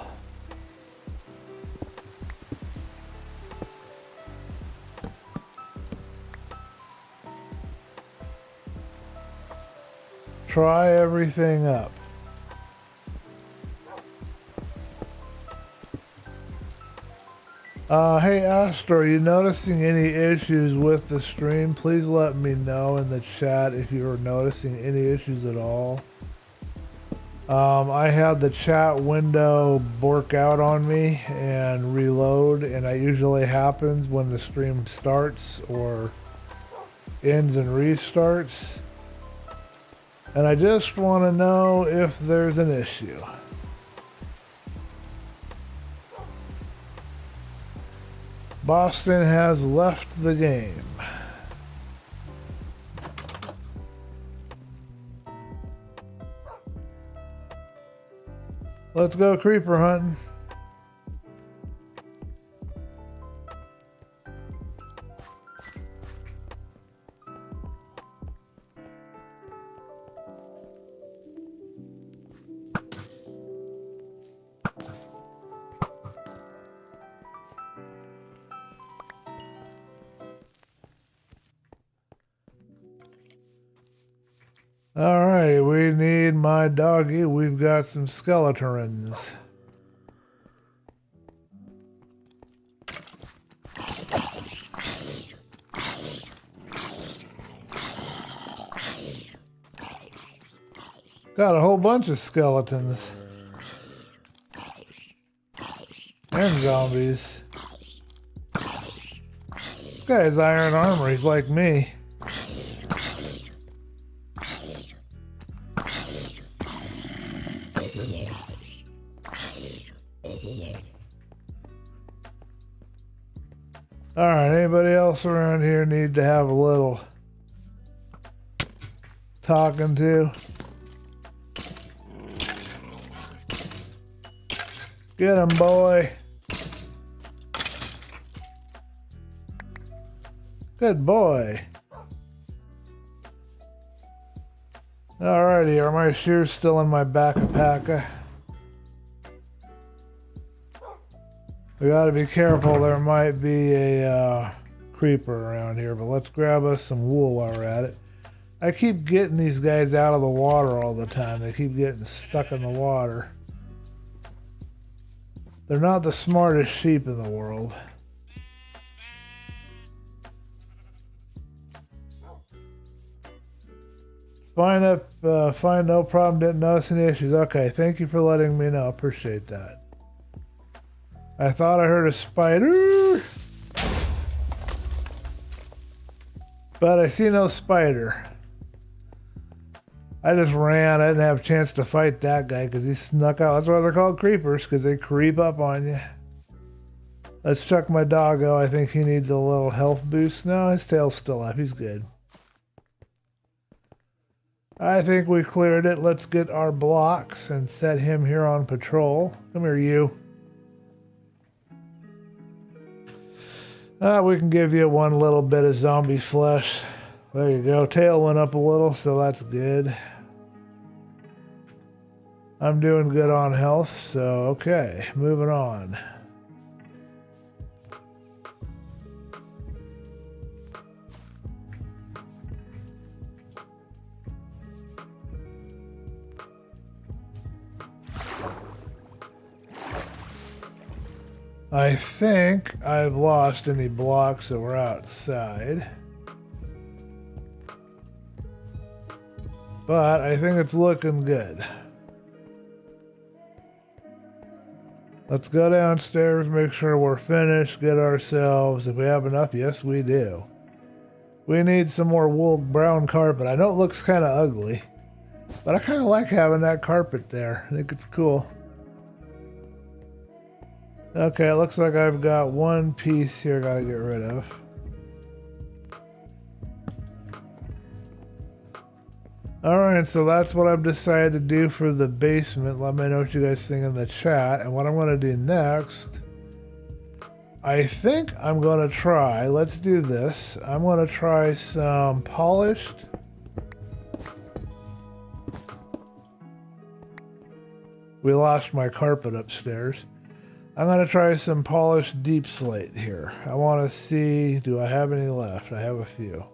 Try everything up. Hey Astro, are you noticing any issues with the stream? Please let me know in the chat if you are noticing any issues at all. I had the chat window bork out on me and reload, and that usually happens when the stream starts or ends and restarts. And I just want to know if there's an issue. Boston has left the game. Let's go creeper hunting. Alright, we need my doggy. We've got some skeletons. Got a whole bunch of skeletons. And zombies. This guy has iron armor. He's like me. Alright, anybody else around here need to have a little talking to? Get him, boy. Good boy. Alrighty, are my shoes still in my backpack? We gotta be careful, there might be a creeper around here, but let's grab us some wool while we're at it. I keep getting these guys out of the water all the time. They keep getting stuck in the water. They're not the smartest sheep in the world. Find no problem, didn't notice any issues. Okay, thank you for letting me know. Appreciate that. I thought I heard a spider, but I see no spider. I just ran. I didn't have a chance to fight that guy because he snuck out. That's why they're called creepers, because they creep up on you. Let's check my doggo. I think he needs a little health boost. No, his tail's still up. He's good. I think we cleared it. Let's get our blocks and set him here on patrol. Come here, you. We can give you one little bit of zombie flesh. There you go. Tail went up a little, so that's good. I'm doing good on health, so okay. Moving on. I think I've lost any blocks that were outside. But I think it's looking good. Let's go downstairs, make sure we're finished, get ourselves, if we have enough, yes we do. We need some more wool brown carpet. I know it looks kind of ugly, but I kind of like having that carpet there. I think it's cool. Okay, it looks like I've got one piece here I gotta get rid of. Alright, so that's what I've decided to do for the basement. Let me know what you guys think in the chat. And what I'm going to do next, I think I'm going to try, let's do this. I'm going to try some polished. We lost my carpet upstairs. I'm going to try some polished deep slate here. I want to see, do I have any left? I have a few.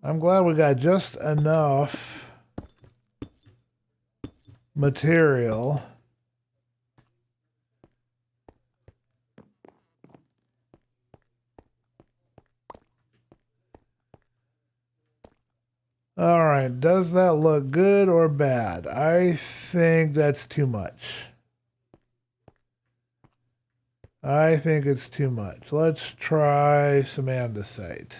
I'm glad we got just enough material. All right, does that look good or bad? I think that's too much. I think it's too much. Let's try some andesite.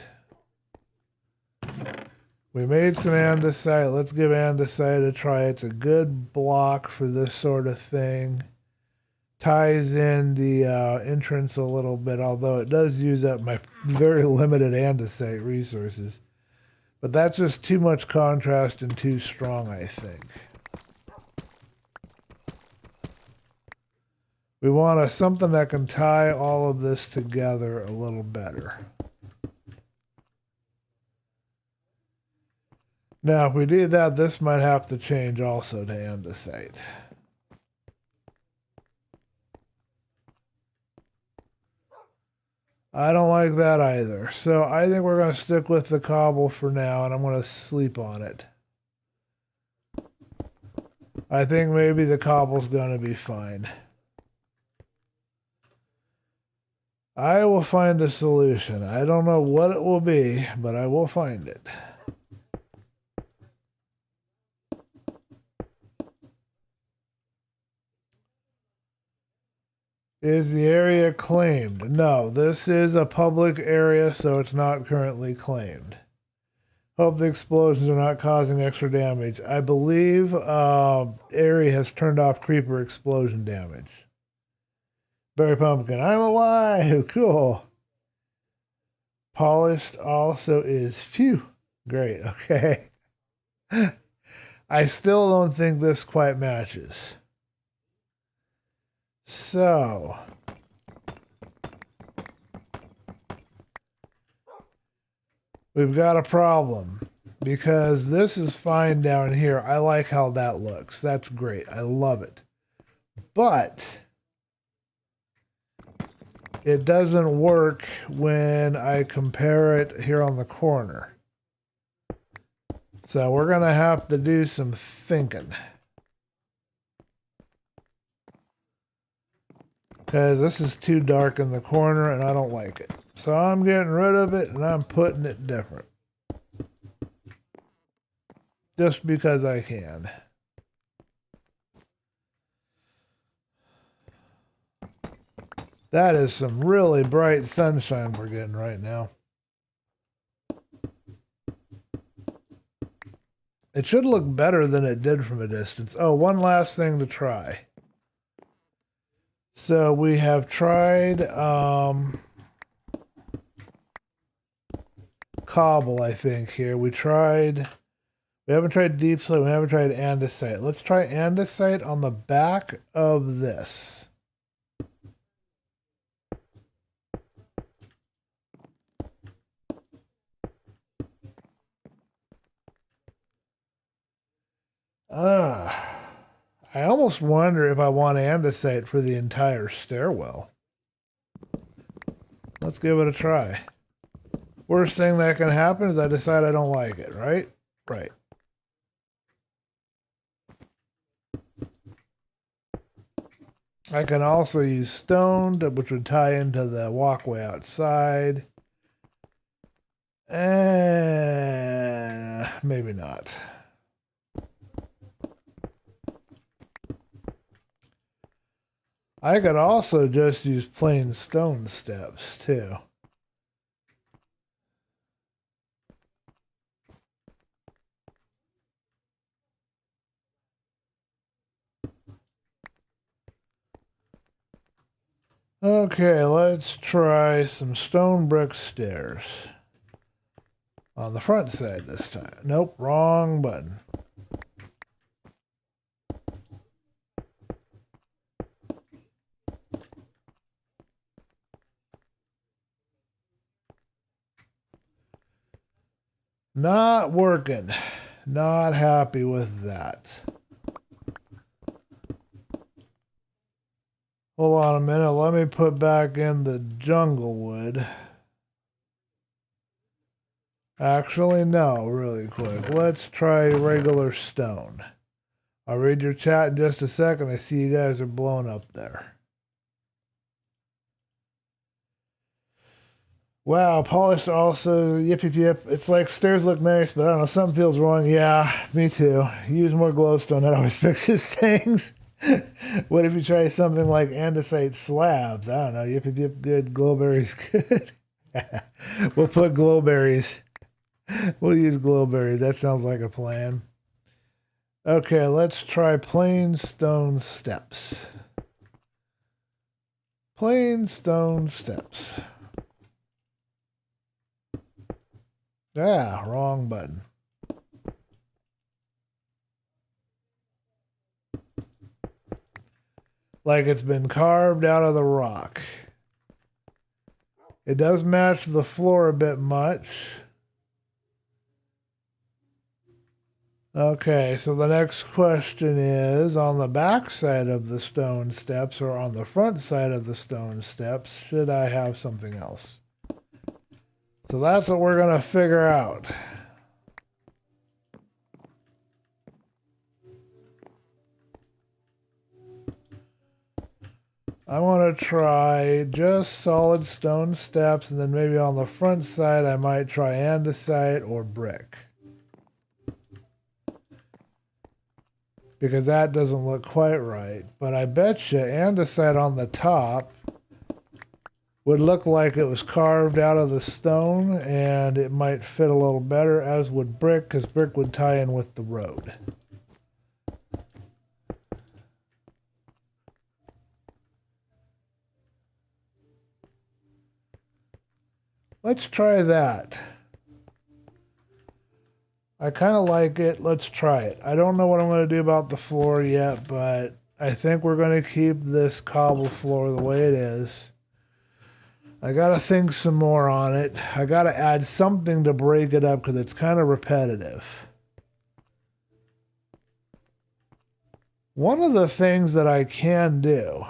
We made some andesite. Let's give andesite a try. It's a good block for this sort of thing. ties in the entrance a little bit, although it does use up my very limited andesite resources. But that's just too much contrast and too strong, I think. We want something that can tie all of this together a little better. Now, if we do that, this might have to change also to andesite. I don't like that either. So I think we're going to stick with the cobble for now, and I'm going to sleep on it. I think maybe the cobble's going to be fine. I will find a solution. I don't know what it will be, but I will find it. Is the area claimed? No, this is a public area, so it's not currently claimed. Hope the explosions are not causing extra damage. I believe area has turned off creeper explosion damage. Berry Pumpkin, I'm alive! Cool. Polished also is, phew, great, okay. I still don't think this quite matches. So, we've got a problem because this is fine down here. I like how that looks. That's great. I love it. But it doesn't work when I compare it here on the corner. So we're going to have to do some thinking. Because this is too dark in the corner and I don't like it. So I'm getting rid of it and I'm putting it different. Just because I can. That is some really bright sunshine we're getting right now. It should look better than it did from a distance. Oh, one last thing to try. So we have tried cobble, I think, here. We haven't tried deep slate, we haven't tried andesite. Let's try andesite on the back of this. I almost wonder if I want andesite for the entire stairwell. Let's give it a try. Worst thing that can happen is I decide I don't like it, right? Right. I can also use stone, which would tie into the walkway outside. Maybe not. I could also just use plain stone steps, too. Okay, let's try some stone brick stairs. On the front side this time. Nope, wrong button. Not working. Not happy with that. Hold on a minute. Let me put back in the jungle wood. Actually, no, really quick. Let's try regular stone. I'll read your chat in just a second. I see you guys are blowing up there. Wow, polished also, yip yip yip. It's like stairs look nice, but I don't know, something feels wrong. Yeah, me too. Use more glowstone, that always fixes things. What if you try something like andesite slabs? I don't know, yip yip yip good, glowberries good. We'll put glowberries. We'll use glowberries, that sounds like a plan. Okay, let's try plain stone steps. Plain stone steps. Ah, wrong button. Like it's been carved out of the rock. It does match the floor a bit much. Okay, so the next question is, on the back side of the stone steps or on the front side of the stone steps, should I have something else? So that's what we're going to figure out. I want to try just solid stone steps, and then maybe on the front side I might try andesite or brick. Because that doesn't look quite right. But I bet you andesite on the top would look like it was carved out of the stone, and it might fit a little better, as would brick, because brick would tie in with the road. Let's try that. I kind of like it. Let's try it. I don't know what I'm going to do about the floor yet, but I think we're going to keep this cobble floor the way it is. I got to think some more on it. I got to add something to break it up because it's kind of repetitive. One of the things that I can do,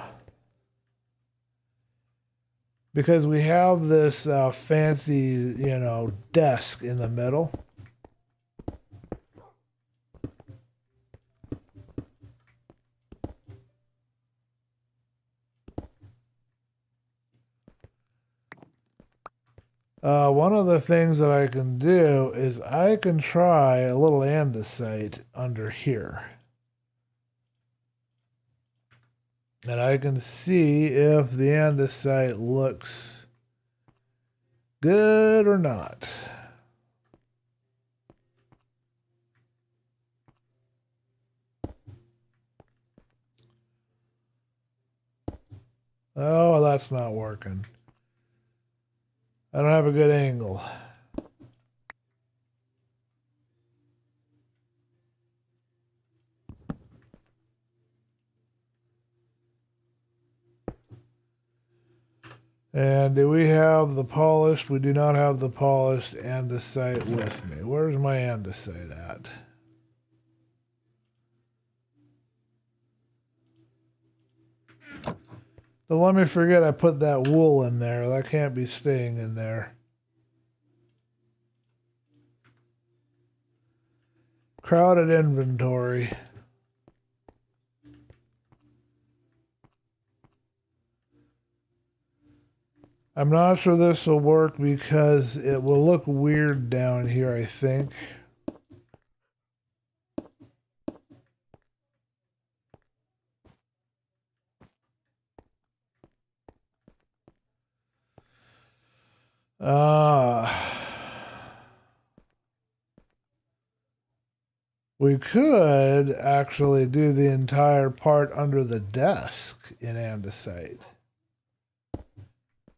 because we have this fancy, desk in the middle. One of the things that I can do is I can try a little andesite under here. And I can see if the andesite looks good or not. Oh, that's not working. I don't have a good angle. And do we have the polished? We do not have the polished andesite with me. Where's my andesite at? Don't let me forget I put that wool in there. That can't be staying in there. Crowded inventory. I'm not sure this will work because it will look weird down here, I think. We could actually do the entire part under the desk in andesite.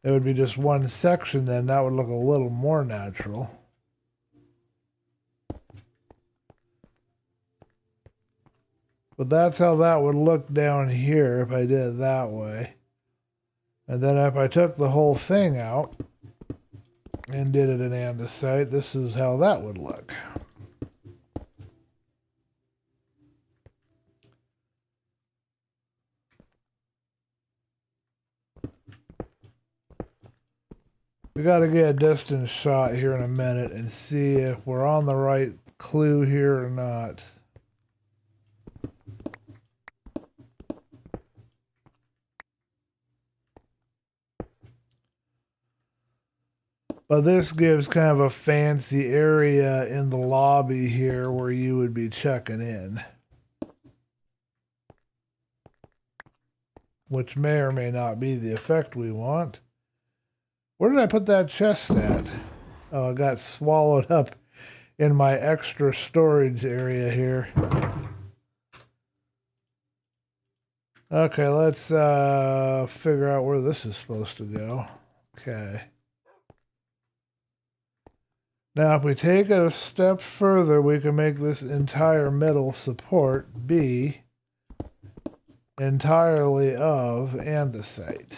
It would be just one section then. That would look a little more natural. But that's how that would look down here if I did it that way. And then if I took the whole thing out and did it in andesite, this is how that would look. We got to get a distance shot here in a minute and see if we're on the right clue here or not. But this gives kind of a fancy area in the lobby here where you would be checking in, which may or may not be the effect we want. Where did I put that chest at? Oh, it got swallowed up in my extra storage area here. Okay, let's figure out where this is supposed to go. Okay. Now, if we take it a step further, we can make this entire middle support be entirely of andesite,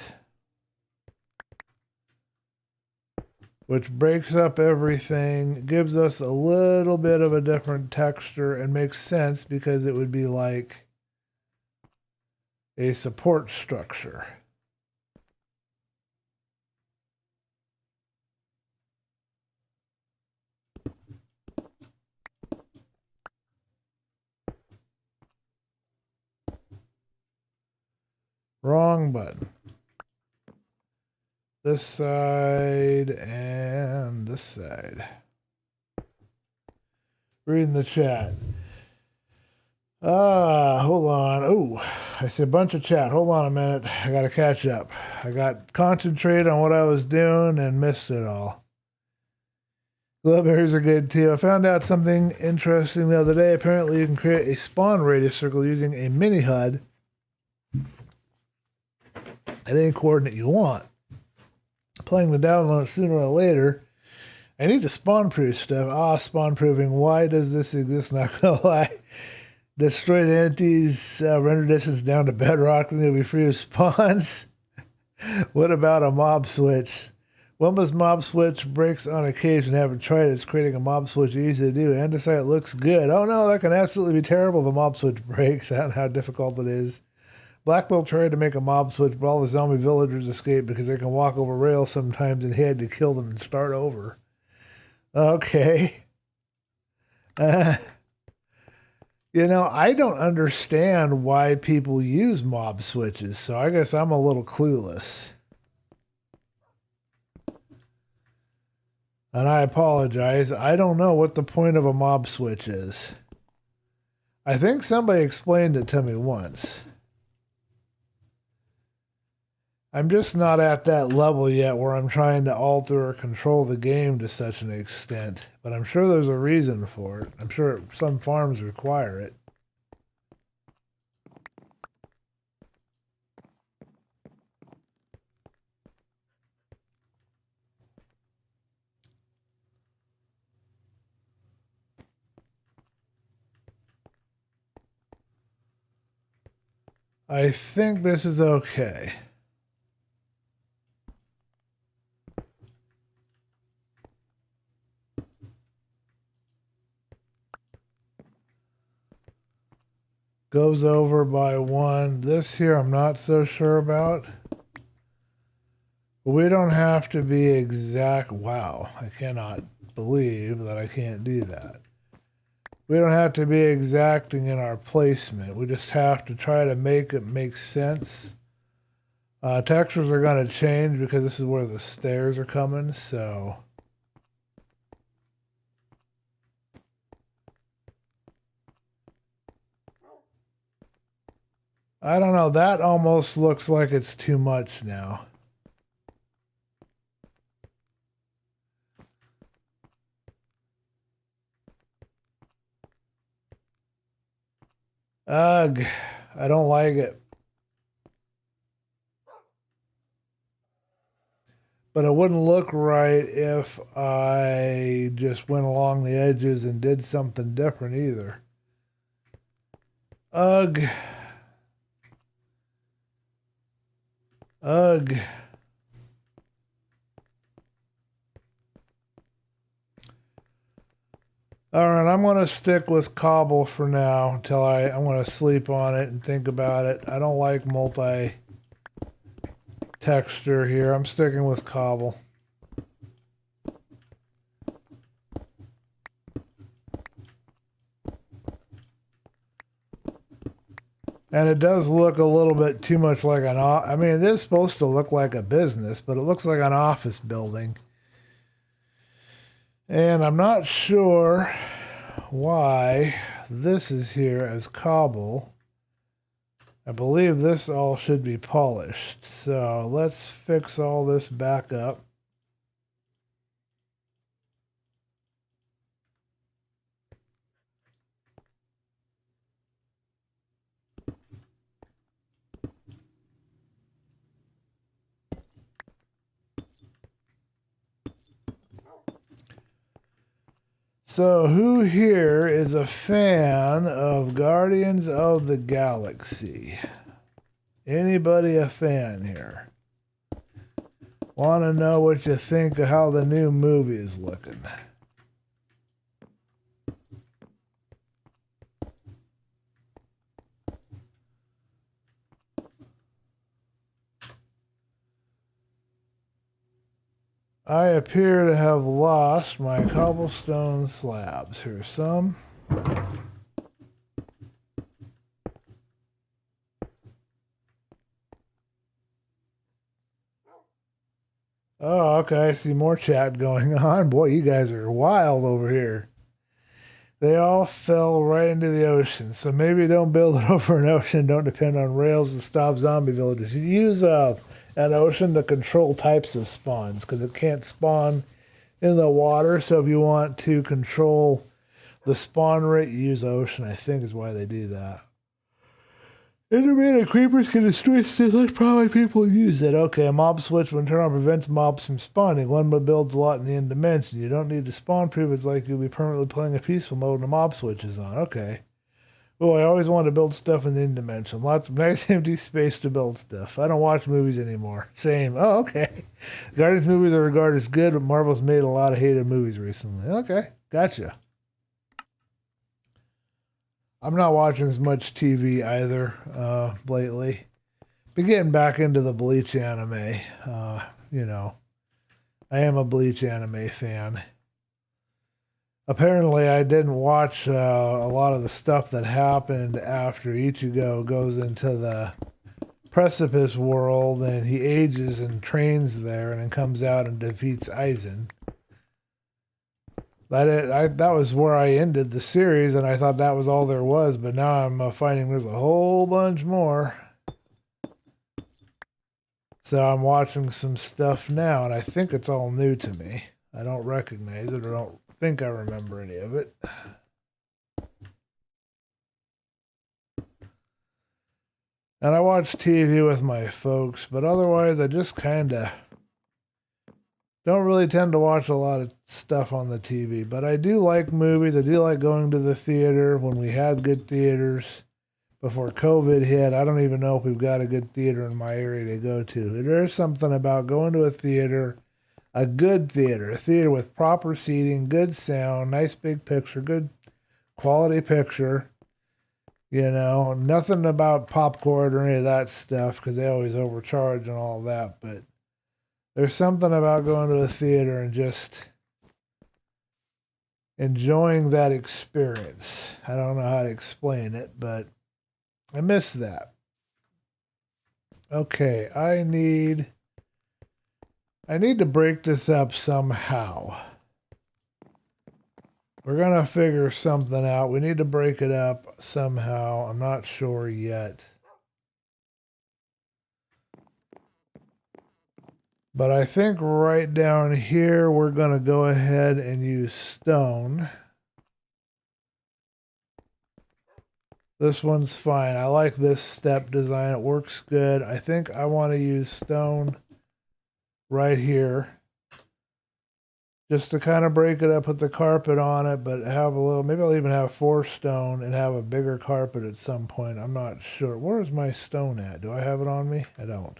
which breaks up everything, gives us a little bit of a different texture, and makes sense because it would be like a support structure. Wrong button. This side and this side. Reading the chat. Hold on. Oh, I see a bunch of chat. Hold on a minute. I got to catch up. I got concentrated on what I was doing and missed it all. Glowberries are good too. I found out something interesting the other day. Apparently, you can create a spawn radius circle using a mini HUD at any coordinate you want. Playing the download sooner or later. I need to spawn proof stuff. Spawn proofing. Why does this exist? Not gonna lie. Destroy the entity's render distance down to bedrock and they'll be free of spawns. What about a mob switch? Wumba's mob switch breaks on occasion. Haven't tried it. It's creating a mob switch easy to do. Andesite looks good. Oh no, that can absolutely be terrible. The mob switch breaks. I don't know how difficult it is. Black Belt tried to make a mob switch, but all the zombie villagers escaped because they can walk over rails sometimes, and he had to kill them and start over. Okay. You know, I don't understand why people use mob switches, so I guess I'm a little clueless. And I apologize. I don't know what the point of a mob switch is. I think somebody explained it to me once. I'm just not at that level yet where I'm trying to alter or control the game to such an extent. But I'm sure there's a reason for it. I'm sure some farms require it. I think this is okay. Goes over by 1. This here I'm not so sure about. But we don't have to be exact. Wow, I cannot believe that I can't do that. We don't have to be exacting in our placement. We just have to try to make it make sense. Textures are going to change because this is where the stairs are coming, so... I don't know, that almost looks like it's too much now. Ugh, I don't like it. But it wouldn't look right if I just went along the edges and did something different either. Ugh. Ugh. All right, I'm going to stick with cobble for now until I'm going to sleep on it and think about it. I don't like multi-texture here. I'm sticking with cobble. And it does look a little bit too much like an office. I mean, it is supposed to look like a business, but it looks like an office building. And I'm not sure why this is here as cobble. I believe this all should be polished. So let's fix all this back up. So, who here is a fan of Guardians of the Galaxy? Anybody a fan here? Want to know what you think of how the new movie is looking? I appear to have lost my cobblestone slabs. Here's some. Oh, okay. I see more chat going on. Boy, you guys are wild over here. They all fell right into the ocean. So maybe don't build it over an ocean. Don't depend on rails to stop zombie villagers. You use an ocean to control types of spawns because it can't spawn in the water. So if you want to control the spawn rate, you use ocean, I think is why they do that. Intermittent creepers can destroy cities. That's probably people use it. Okay, a mob switch when turned on prevents mobs from spawning. One that builds a lot in the end dimension. You don't need to spawn proof. It's like you'll be permanently playing a peaceful mode when a mob switch is on. Okay. Oh, I always wanted to build stuff in the end dimension. Lots of nice empty space to build stuff. I don't watch movies anymore. Same. Oh, okay. Guardians movies are regarded as good, but Marvel's made a lot of hated movies recently. Okay, gotcha. I'm not watching as much TV either lately. Been getting back into the Bleach anime. You know, I am a Bleach anime fan. Apparently, I didn't watch a lot of the stuff that happened after Ichigo goes into the precipice world and he ages and trains there and then comes out and defeats Aizen. That was where I ended the series, and I thought that was all there was, but now I'm finding there's a whole bunch more. So I'm watching some stuff now, and I think it's all new to me. I don't recognize it or don't think I remember any of it. And I watch TV with my folks, but otherwise I just kind of don't really tend to watch a lot of stuff on the TV, but I do like movies. I do like going to the theater when we had good theaters before COVID hit. I don't even know if we've got a good theater in my area to go to. There's something about going to a theater, a good theater, a theater with proper seating, good sound, nice big picture, good quality picture. You know, nothing about popcorn or any of that stuff because they always overcharge and all that, but there's something about going to a theater and just enjoying that experience. I don't know how to explain it, but I miss that. Okay, I need to break this up somehow. We're going to figure something out. We need to break it up somehow. I'm not sure yet. But I think right down here, we're going to go ahead and use stone. This one's fine. I like this step design. It works good. I think I want to use stone right here. Just to kind of break it up, put the carpet on it, but have a little, maybe I'll even have 4 stone and have a bigger carpet at some point. I'm not sure. Where's my stone at? Do I have it on me? I don't.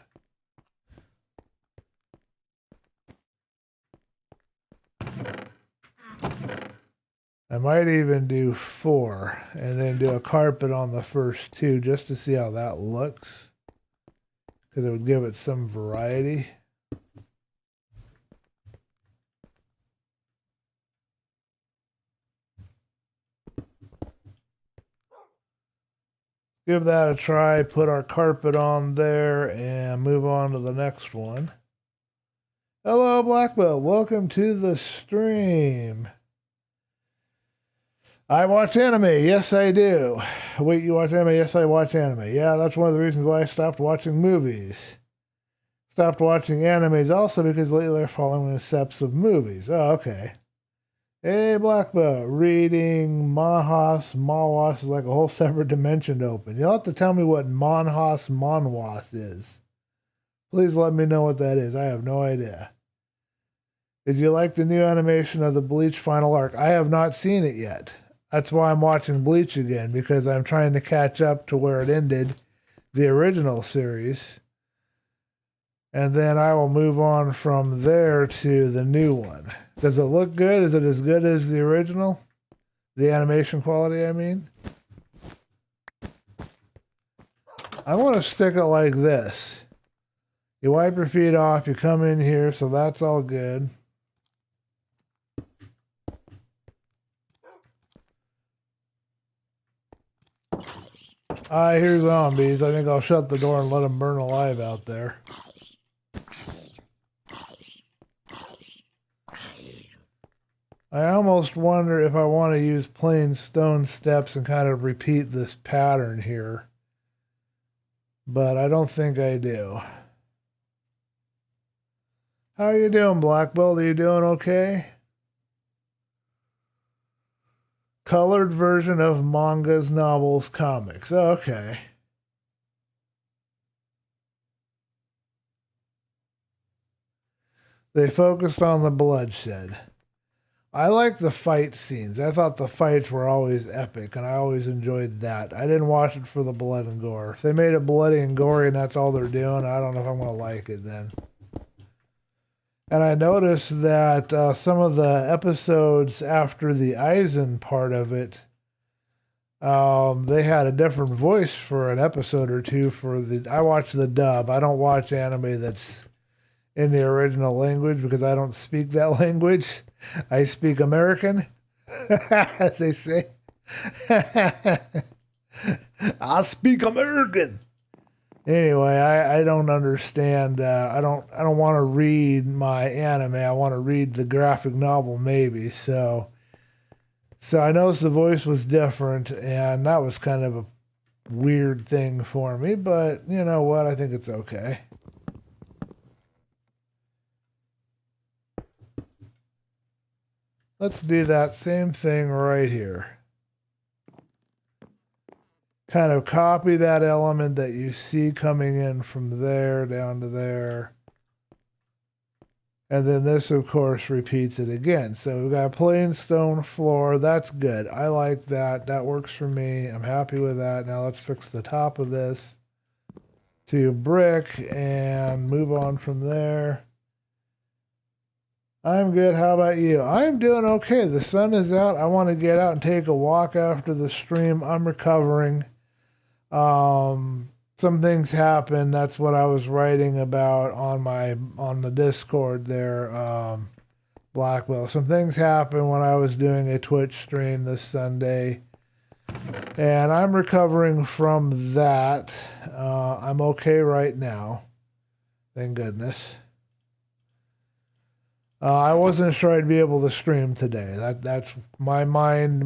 I might even do 4 and then do a carpet on the first 2 just to see how that looks, because it would give it some variety. Give that a try, put our carpet on there, and move on to the next one. Hello, Black Belt. Welcome to the stream. I watch anime. Yes, I do. Wait, you watch anime? Yes, I watch anime. Yeah, that's one of the reasons why I stopped watching movies. Stopped watching animes also because lately they're following the steps of movies. Oh, okay. Hey, Black Belt. Reading Mawas is like a whole separate dimension to open. You'll have to tell me what Manwas is. Please let me know what that is. I have no idea. Did you like the new animation of the Bleach final arc? I have not seen it yet. That's why I'm watching Bleach again, because I'm trying to catch up to where it ended, the original series. And then I will move on from there to the new one. Does it look good? Is it as good as the original? The animation quality, I mean? I want to stick it like this. You wipe your feet off, you come in here, so that's all good. I hear zombies. I think I'll shut the door and let them burn alive out there. I almost wonder if I want to use plain stone steps and kind of repeat this pattern here. But I don't think I do. How are you doing, Black Belt? Are you doing okay? Colored version of mangas, novels, comics. Okay. They focused on the bloodshed. I like the fight scenes. I thought the fights were always epic, and I always enjoyed that. I didn't watch it for the blood and gore. If they made it bloody and gory and that's all they're doing, I don't know if I'm going to like it then. And I noticed that some of the episodes after the Eisen part of it, they had a different voice for an episode or two for the... I watch the dub. I don't watch anime that's in the original language because I don't speak that language. I speak American, as they say. I speak American. Anyway, I don't understand. I don't want to read my anime. I want to read the graphic novel maybe. So I noticed the voice was different, and that was kind of a weird thing for me. But you know what? I think it's okay. Let's do that same thing right here. Kind of copy that element that you see coming in from there down to there. And then this, of course, repeats it again. So we've got a plain stone floor. That's good. I like that. That works for me. I'm happy with that. Now let's fix the top of this to brick and move on from there. I'm good. How about you? I'm doing okay. The sun is out. I want to get out and take a walk after the stream. I'm recovering. Some things happened. That's what I was writing about on the Discord there, Blackwell. Some things happened when I was doing a Twitch stream this Sunday, and I'm recovering from that. I'm okay right now. Thank goodness. I wasn't sure I'd be able to stream today. That's my mind,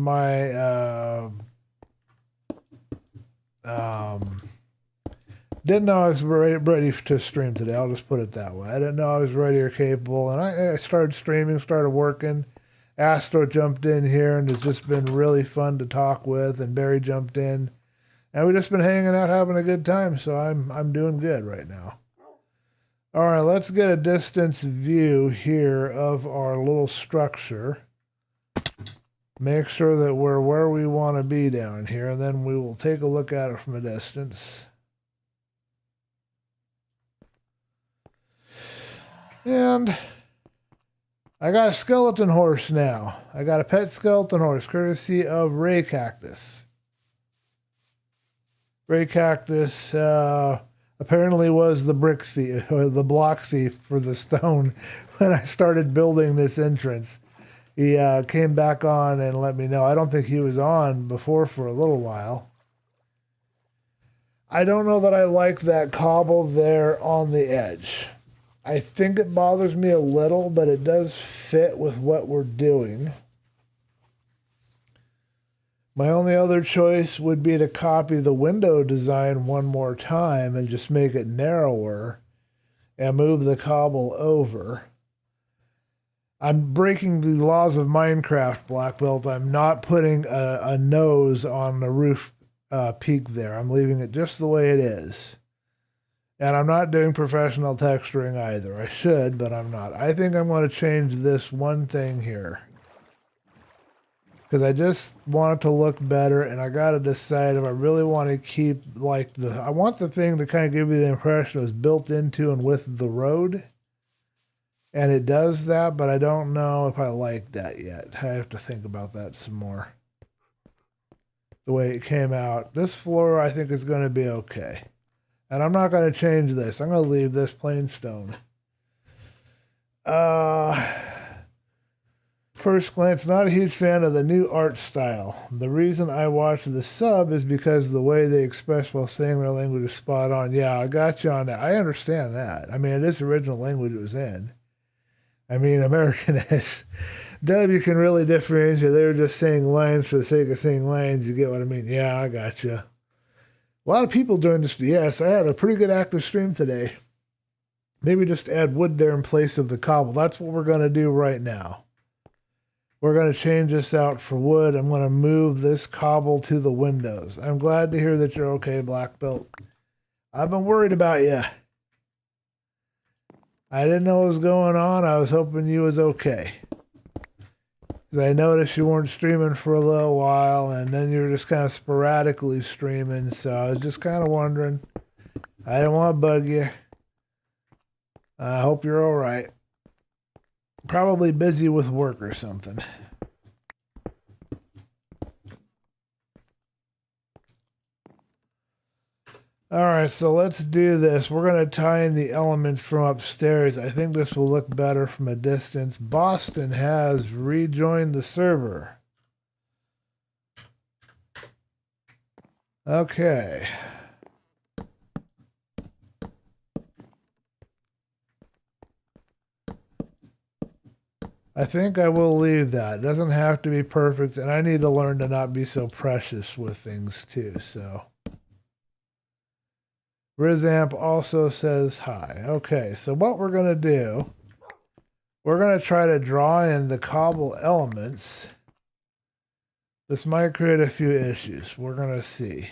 didn't know I was ready to stream today. I'll just put it that way. I didn't know I was ready or capable, and I started streaming, started working. Astro jumped in here, and it's just been really fun to talk with, and Barry jumped in, and we've just been hanging out, having a good time, so I'm doing good right now. All right, let's get a distance view here of our little structure. Make sure that we're where we want to be down here, and then we will take a look at it from a distance. And I got a skeleton horse now. I got a pet skeleton horse, courtesy of Ray Cactus. Ray Cactus, apparently was the brick thief, or the block thief for the stone when I started building this entrance. He came back on and let me know. I don't think he was on before for a little while. I don't know that I like that cobble there on the edge. I think it bothers me a little, but it does fit with what we're doing. My only other choice would be to copy the window design one more time and just make it narrower and move the cobble over. I'm breaking the laws of Minecraft, Black Belt. I'm not putting a nose on the roof peak there. I'm leaving it just the way it is. And I'm not doing professional texturing either. I should, but I'm not. I think I'm going to change this one thing here. Because I just want it to look better, and I got to decide if I really want to keep, like, I want the thing to kind of give you the impression it was built into and with the road. And it does that, but I don't know if I like that yet. I have to think about that some more. The way it came out. This floor, I think, is going to be okay. And I'm not going to change this. I'm going to leave this plain stone. First glance, not a huge fan of the new art style. The reason I watched the sub is because the way they express while saying their language is spot on. Yeah, I got you on that. I understand that. I mean, it is the original language it was in. I mean, American-ish. W can really differentiate. They were just saying lines for the sake of saying lines. You get what I mean? Yeah, I got you. A lot of people joined this. Yes, I had a pretty good active stream today. Maybe just add wood there in place of the cobble. That's what we're going to do right now. We're going to change this out for wood. I'm going to move this cobble to the windows. I'm glad to hear that you're okay, Black Belt. I've been worried about you. I didn't know what was going on. I was hoping you was okay. Because I noticed you weren't streaming for a little while, and then you were just kind of sporadically streaming, so I was just kind of wondering. I didn't want to bug you. I hope you're all right. Probably busy with work or something. All right, so let's do this. We're going to tie in the elements from upstairs. I think this will look better from a distance. Boston has rejoined the server. Okay. I think I will leave that. It doesn't have to be perfect, and I need to learn to not be so precious with things too, so. Rizamp also says hi. Okay, so what we're going to do, we're going to try to draw in the cobble elements. This might create a few issues. We're going to see.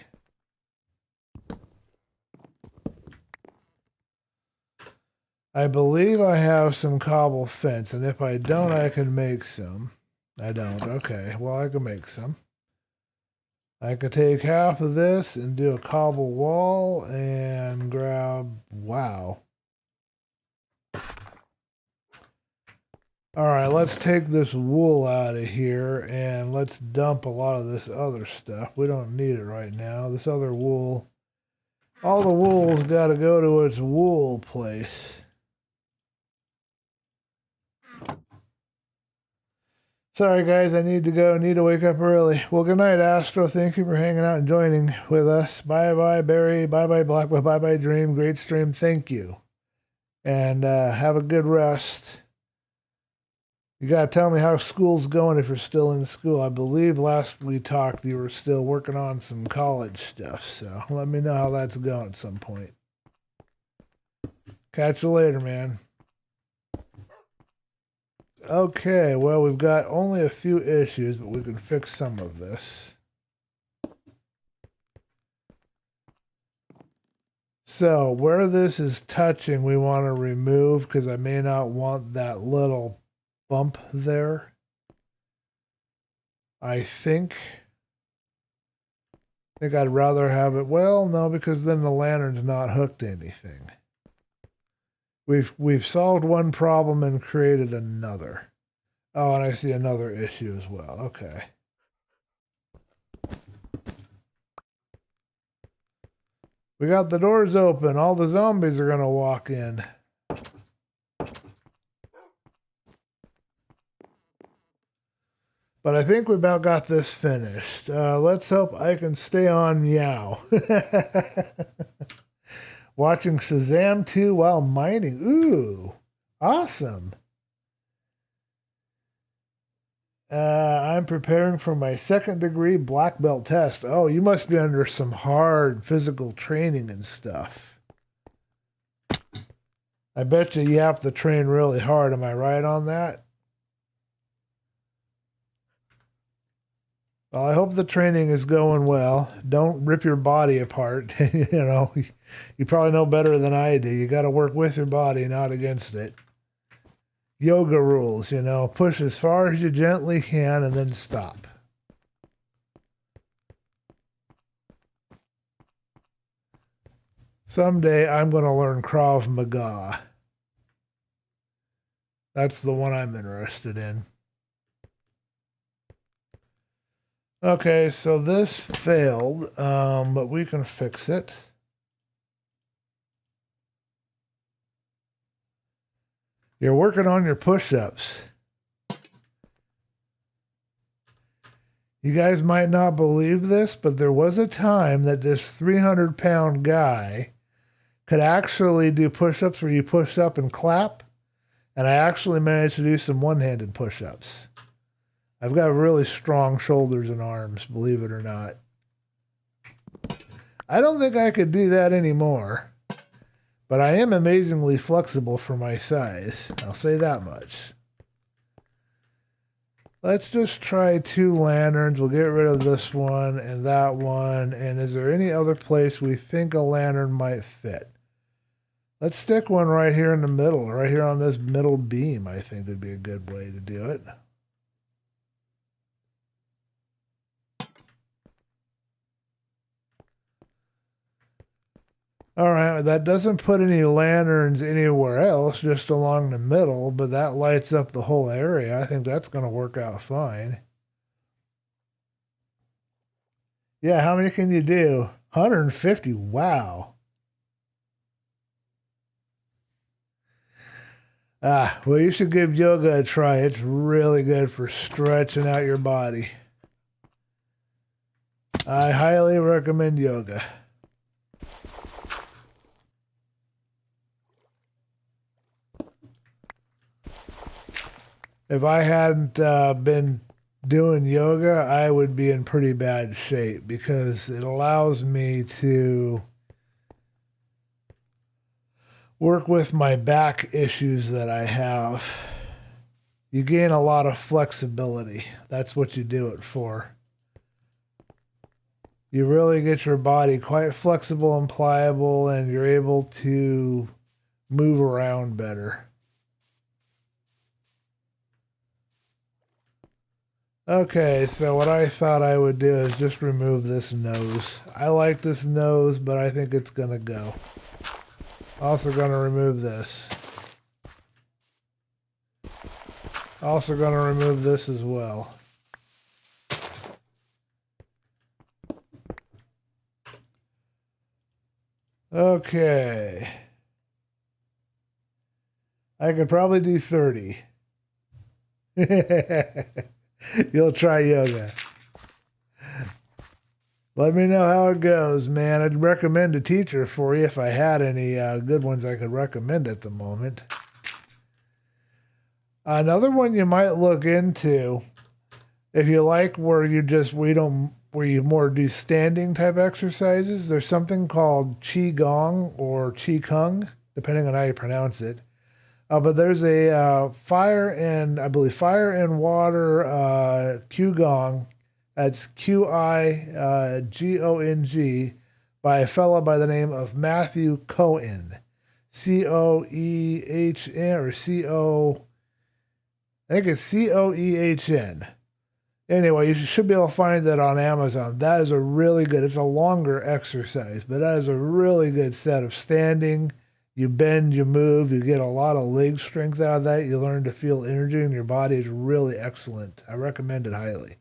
I believe I have some cobble fence, and if I don't, I can make some. I don't. Okay, well, I can make some. I could take half of this and do a cobble wall and grab, wow. All right, let's take this wool out of here and let's dump a lot of this other stuff. We don't need it right now. This other wool, all the wool's got to go to its wool place. Sorry, guys, I need to go. Need to wake up early. Well, good night, Astro. Thank you for hanging out and joining with us. Bye-bye, Barry. Bye-bye, Blackwood. Bye-bye, Dream. Great stream. Thank you. And have a good rest. You got to tell me how school's going if you're still in school. I believe last we talked, you were still working on some college stuff. So let me know how that's going at some point. Catch you later, man. Okay, well, we've got only a few issues, but we can fix some of this. So, where this is touching, we want to remove because I may not want that little bump there. I think I'd rather have it, well, no, because then the lantern's not hooked to anything. We've solved one problem and created another. Oh, and I see another issue as well. Okay. We got the doors open. All the zombies are going to walk in. But I think we about got this finished. Let's hope I can stay on meow. Watching Shazam 2 while mining. Ooh, awesome. I'm preparing for my 2nd degree black belt test. Oh, you must be under some hard physical training and stuff. I bet you have to train really hard. Am I right on that? Well, I hope the training is going well. Don't rip your body apart. You probably know better than I do. You got to work with your body, not against it. Yoga rules, push as far as you gently can and then stop. Someday I'm going to learn Krav Maga. That's the one I'm interested in. Okay, so this failed, but we can fix it. You're working on your push-ups. You guys might not believe this, but there was a time that this 300-pound guy could actually do push-ups where you push up and clap, and I actually managed to do some one-handed push-ups. I've got really strong shoulders and arms, believe it or not. I don't think I could do that anymore, but I am amazingly flexible for my size. I'll say that much. Let's just try 2 lanterns. We'll get rid of this one and that one. And is there any other place we think a lantern might fit? Let's stick one right here in the middle, right here on this middle beam. I think would be a good way to do it. All right, that doesn't put any lanterns anywhere else, just along the middle, but that lights up the whole area. I think that's going to work out fine. Yeah, how many can you do? 150, wow. Well, you should give yoga a try. It's really good for stretching out your body. I highly recommend yoga. If I hadn't been doing yoga, I would be in pretty bad shape because it allows me to work with my back issues that I have. You gain a lot of flexibility. That's what you do it for. You really get your body quite flexible and pliable, and you're able to move around better. Okay, so what I thought I would do is just remove this nose. I like this nose, but I think it's going to go. Also going to remove this. Also going to remove this as well. Okay. I could probably do 30. You'll try yoga. Let me know how it goes, man. I'd recommend a teacher for you if I had any good ones I could recommend at the moment. Another one you might look into, if you like where you more do standing type exercises, there's something called Qigong or Qigong, depending on how you pronounce it. But there's a fire and water Qigong. That's Qigong by a fellow by the name of Matthew Cohen. Coehn or Co. I think it's Coehn. Anyway, you should be able to find that on Amazon. That is a really good. It's a longer exercise, but that is a really good set of standing. You bend, you move, you get a lot of leg strength out of that. You learn to feel energy in your body. It's really excellent. I recommend it highly.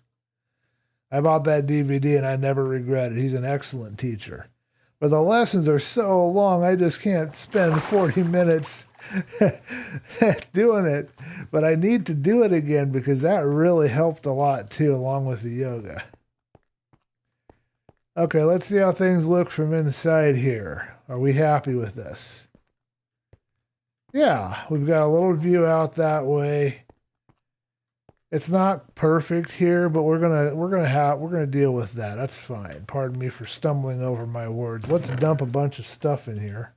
I bought that DVD and I never regret it. He's an excellent teacher. But the lessons are so long, I just can't spend 40 minutes doing it. But I need to do it again because that really helped a lot too, along with the yoga. Okay, let's see how things look from inside here. Are we happy with this? Yeah, we've got a little view out that way. It's not perfect here, but we're gonna deal with that. That's fine. Pardon me for stumbling over my words. Let's dump a bunch of stuff in here.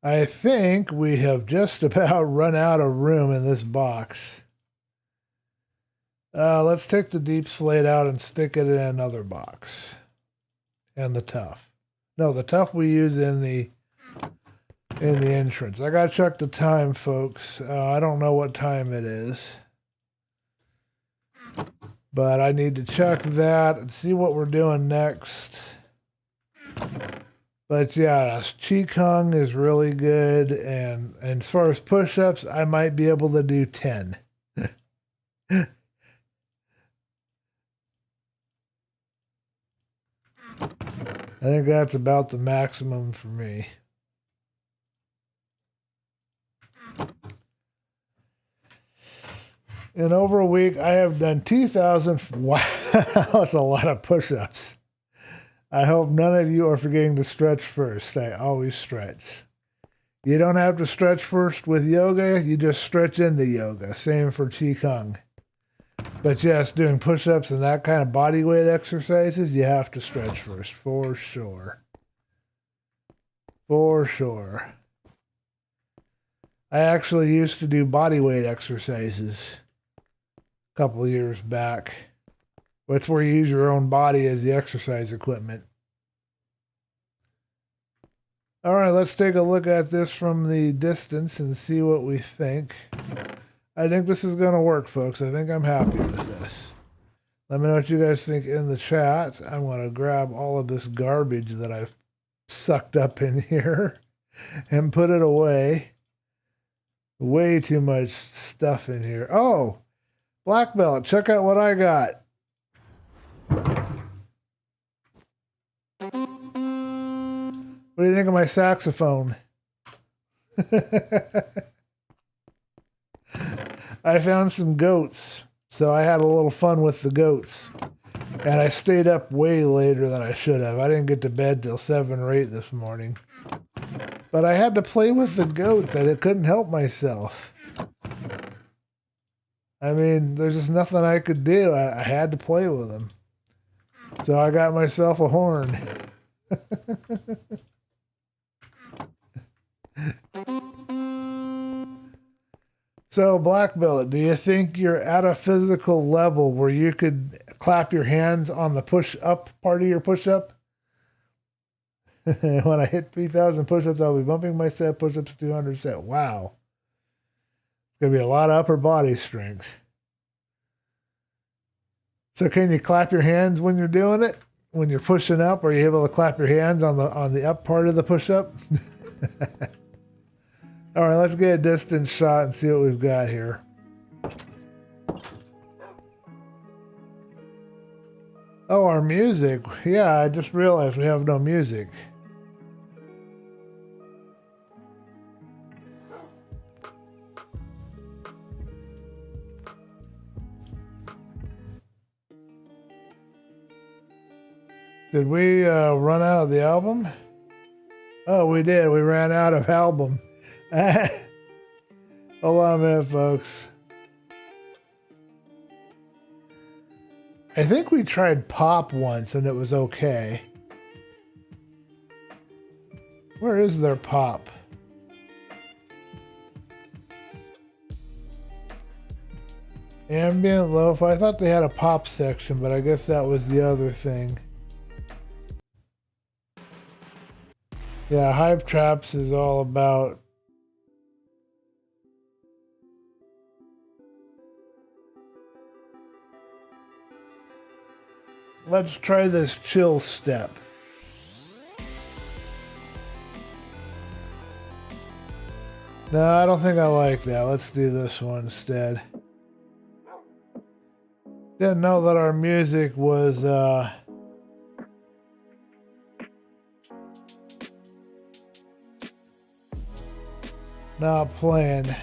I think we have just about run out of room in this box. Let's take the deep slate out and stick it in another box. And the tough. No, the tough we use in the entrance. I gotta check the time, folks. I don't know what time it is. But I need to check that and see what we're doing next. But yeah, Qigong is really good. And as far as push-ups, I might be able to do 10. I think that's about the maximum for me. In over a week, I have done 2,000. Wow, that's a lot of push-ups. I hope none of you are forgetting to stretch first. I always stretch. You don't have to stretch first with yoga. You just stretch into yoga. Same for Qigong. But yes, doing push-ups and that kind of body weight exercises, you have to stretch first, for sure. For sure. I actually used to do body weight exercises a couple of years back. It's where you use your own body as the exercise equipment. All right, let's take a look at this from the distance and see what we think. I think this is going to work, folks. I think I'm happy with this. Let me know what you guys think in the chat. I'm going to grab all of this garbage that I've sucked up in here and put it away. Way too much stuff in here. Oh, black belt. Check out what I got. What do you think of my saxophone? I found some goats, so I had a little fun with the goats. And I stayed up way later than I should have. I didn't get to bed till 7 or 8 this morning. But I had to play with the goats. I couldn't help myself. I mean, there's just nothing I could do. I had to play with them. So I got myself a horn. So, black belt, do you think you're at a physical level where you could clap your hands on the push-up part of your push-up? When I hit 3,000 push-ups, I'll be bumping my set, push-ups 200 set. Wow. It's going to be a lot of upper body strength. So can you clap your hands when you're doing it? When you're pushing up, are you able to clap your hands on the up part of the push-up? All right, let's get a distance shot and see what we've got here. Oh, our music. Yeah, I just realized we have no music. Did we run out of the album? Oh, we did. We ran out of album. Hold on a minute, folks. I think we tried pop once and it was okay. Where is their pop? Ambient, lo-fi. I thought they had a pop section, but I guess that was the other thing. Yeah, Hype Traps is all about let's try this chill step. No, I don't think I like that. Let's do this one instead. Didn't know that our music was not playing.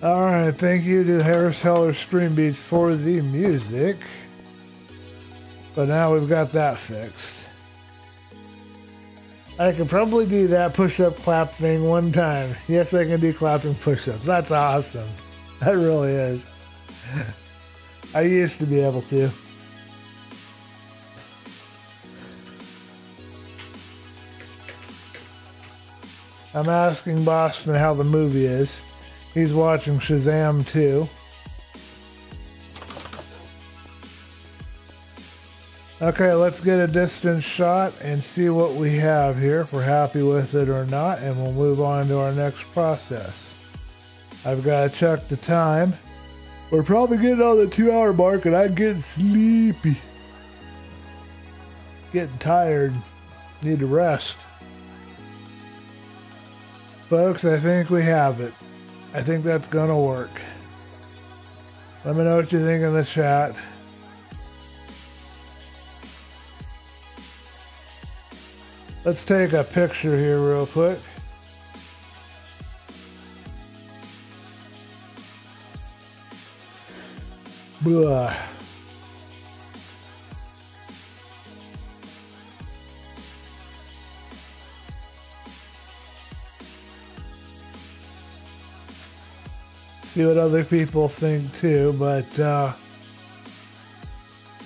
All right, thank you to Harris Heller StreamBeats for the music. But now we've got that fixed. I can probably do that push-up clap thing one time. Yes, I can do clapping push-ups. That's awesome. That really is. I used to be able to. I'm asking Boston how the movie is. He's watching Shazam 2. Okay, let's get a distance shot and see what we have here, if we're happy with it or not, and we'll move on to our next process. I've got to check the time. We're probably getting on the 2-hour mark and I'm getting sleepy. Getting tired. Need to rest. Folks, I think we have it. I think that's gonna work. Let me know what you think in the chat. Let's take a picture here real quick. Blah. See what other people think too, but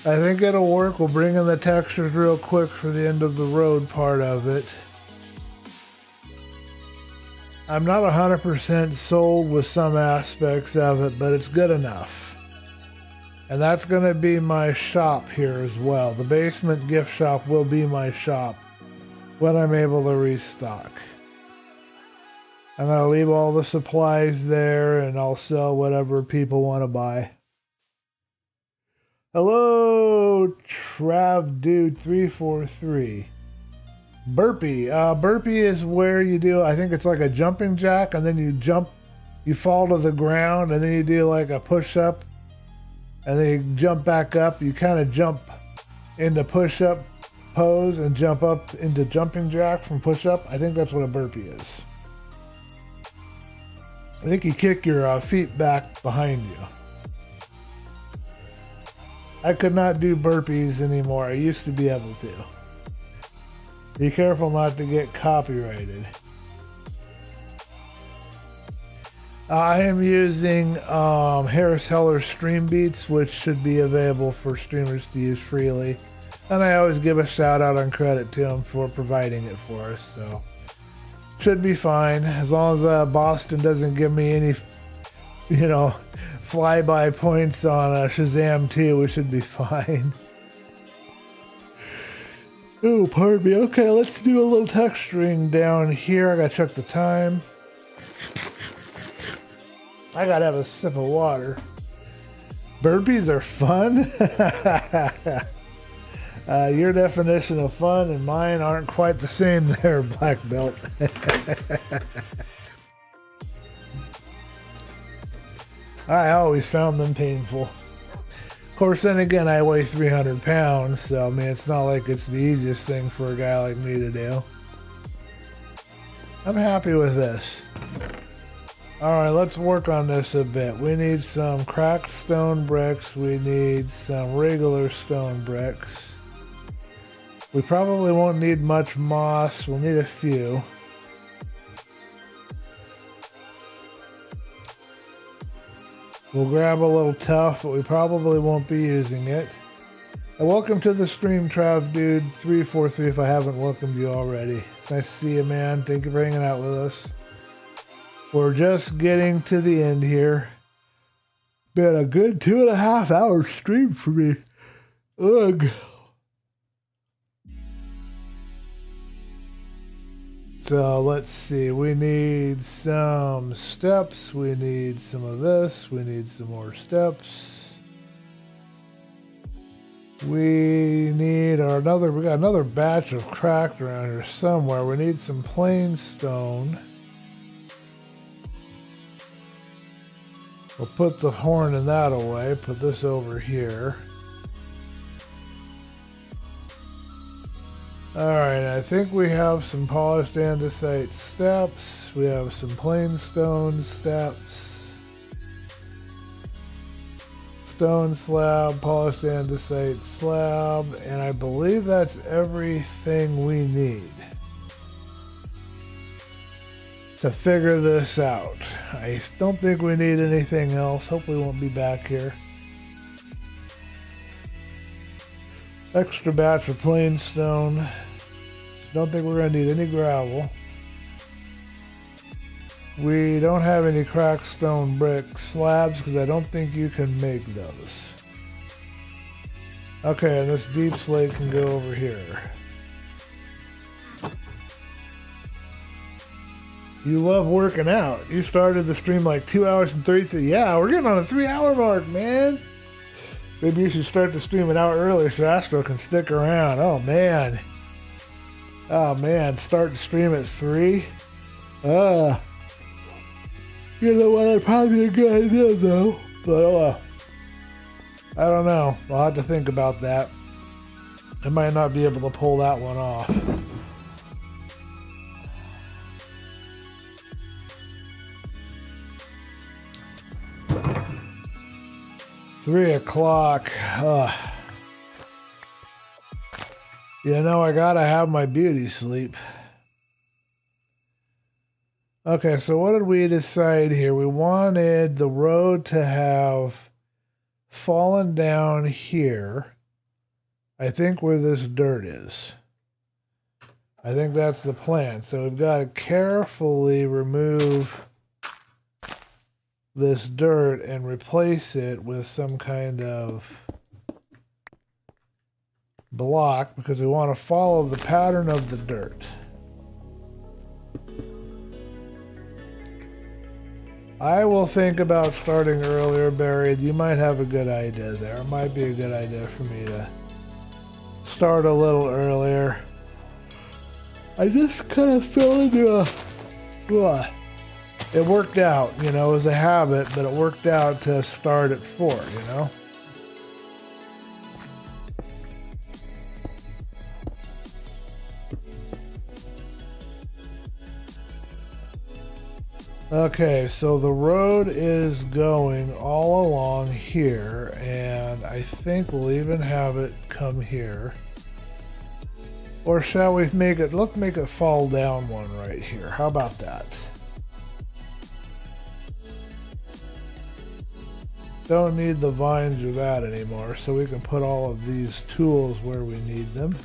I think it'll work. We'll bring in the textures real quick for the end of the road part of it. I'm not 100% sold with some aspects of it, but it's good enough. And that's going to be my shop here as well. The basement gift shop will be my shop when I'm able to restock. I'm going to leave all the supplies there and I'll sell whatever people want to buy. Hello, TravDude343. Burpee. Burpee is where you do, I think it's like a jumping jack, and then you jump, you fall to the ground, and then you do like a push-up, and then you jump back up. You kind of jump into push-up pose and jump up into jumping jack from push-up. I think that's what a burpee is. I think you kick your feet back behind you. I could not do burpees anymore. I used to be able to. Be careful not to get copyrighted. I am using Harris Heller's StreamBeats, which should be available for streamers to use freely. And I always give a shout out on credit to him for providing it for us. So should be fine as long as Boston doesn't give me any, flyby points on Shazam 2. We should be fine. Oh, pardon me. Okay, let's do a little texturing down here. I gotta check the time. I gotta have a sip of water. Burpees are fun? Your definition of fun and mine aren't quite the same there, Black Belt. I always found them painful. Of course, then again, I weigh 300 pounds, so I mean, it's not like it's the easiest thing for a guy like me to do. I'm happy with this. Alright, let's work on this a bit. We need some cracked stone bricks. We need some regular stone bricks. We probably won't need much moss. We'll need a few. We'll grab a little tough, but we probably won't be using it. And welcome to the stream, TravDude343, if I haven't welcomed you already. It's nice to see you, man. Thank you for hanging out with us. We're just getting to the end here. Been a good 2.5 hour stream for me. Ugh. So let's see, we need some steps, we need some of this, we need some more steps. We got another batch of cracked around here somewhere. We need some plain stone. We'll put the horn in that away, put this over here. Alright, I think we have some polished andesite steps. We have some plain stone steps. Stone slab, polished andesite slab, and I believe that's everything we need. to figure this out. I don't think we need anything else. Hopefully we won't be back here. Extra batch of plain stone. Don't think we're going to need any gravel. We don't have any cracked stone brick slabs because I don't think you can make those. Okay, and this deep slate can go over here. You love working out. You started the stream like 2 hours and 33. Yeah, we're getting on a 3-hour mark, man. Maybe you should start the stream an hour earlier so Astro can stick around. Oh, man. Oh, man. Start the stream at 3. You know what? That'd probably be a good idea, though. But, I don't know. I'll have to think about that. I might not be able to pull that one off. Three o'clock. You know, I gotta have my beauty sleep. Okay, so what did we decide here? We wanted the road to have fallen down here. I think where this dirt is. I think that's the plan. So we've got to carefully remove this dirt and replace it with some kind of block because we want to follow the pattern of the dirt. I will think about starting earlier, Barry. You might have a good idea there. It might be a good idea for me to start a little earlier. I just kind of fell into a... It worked out, you know, it was a habit, but it worked out to start at 4, you know? Okay, so the road is going all along here, and I think we'll even have it come here. Or shall we make it, let's make it fall down one right here. How about that? Don't need the vines or that anymore, so we can put all of these tools where we need them.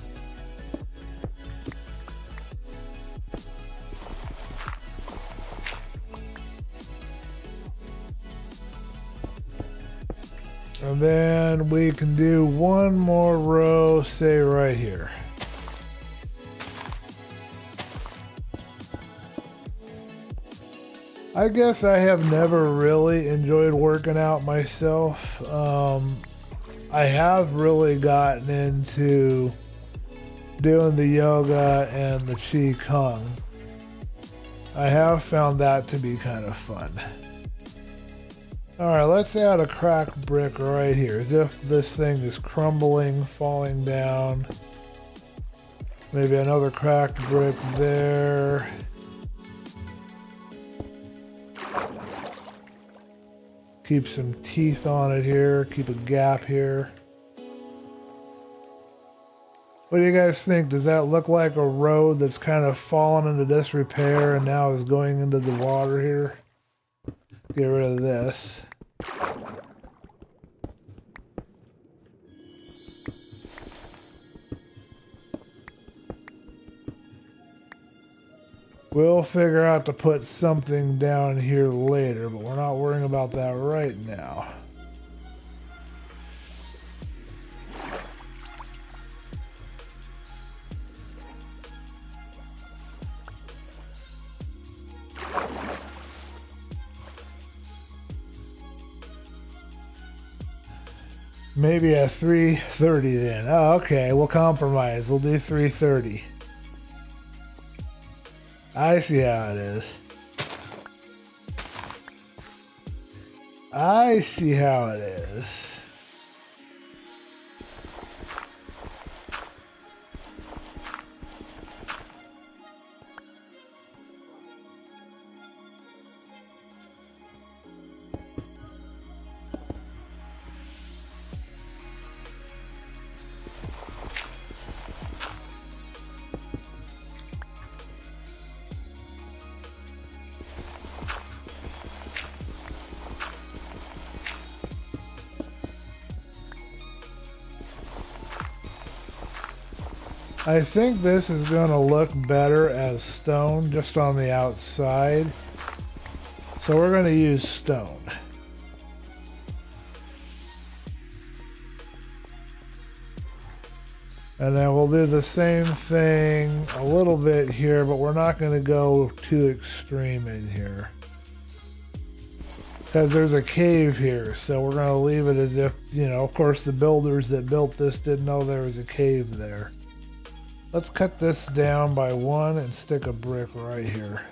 And then we can do one more row, say right here. I guess I have never really enjoyed working out myself. I have really gotten into doing the yoga and the Qi Kong. I have found that to be kind of fun. Alright, let's add a cracked brick right here, as if this thing is crumbling, falling down. Maybe another cracked brick there. Keep some teeth on it here, keep a gap here. What do you guys think? Does that look like a road that's kind of fallen into disrepair and now is going into the water here? Get rid of this. We'll figure out to put something down here later, but we're not worrying about that right now. Maybe at 3:30 then. Oh, okay, we'll compromise. We'll do 3:30. I see how it is. I see how it is. I think this is going to look better as stone just on the outside. So we're going to use stone. And then we'll do the same thing a little bit here, but we're not going to go too extreme in here. Because there's a cave here, so we're going to leave it as if, you know, of course the builders that built this didn't know there was a cave there. Let's cut this down by 1 and stick a brick right here.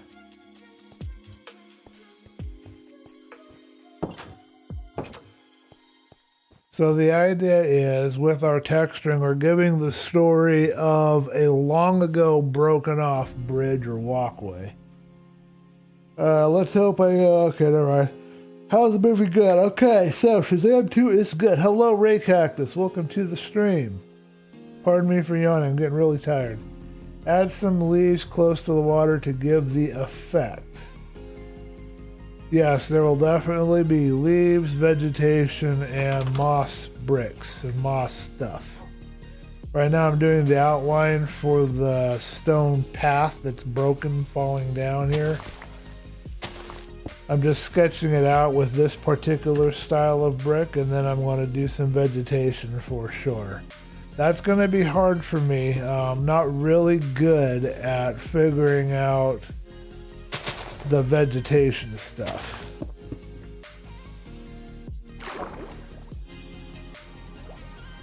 So the idea is, with our texturing, we're giving the story of a long ago broken off bridge or walkway. Let's hope okay, never mind. How's the movie good? Okay, so Shazam 2 is good. Hello, Ray Cactus. Welcome to the stream. Pardon me for yawning. I'm getting really tired. Add some leaves close to the water to give the effect. Yes, there will definitely be leaves, vegetation, and moss bricks and moss stuff. Right now I'm doing the outline for the stone path that's broken falling down here. I'm just sketching it out with this particular style of brick, and then I'm going to do some vegetation for sure. That's going to be hard for me. I'm not really good at figuring out the vegetation stuff.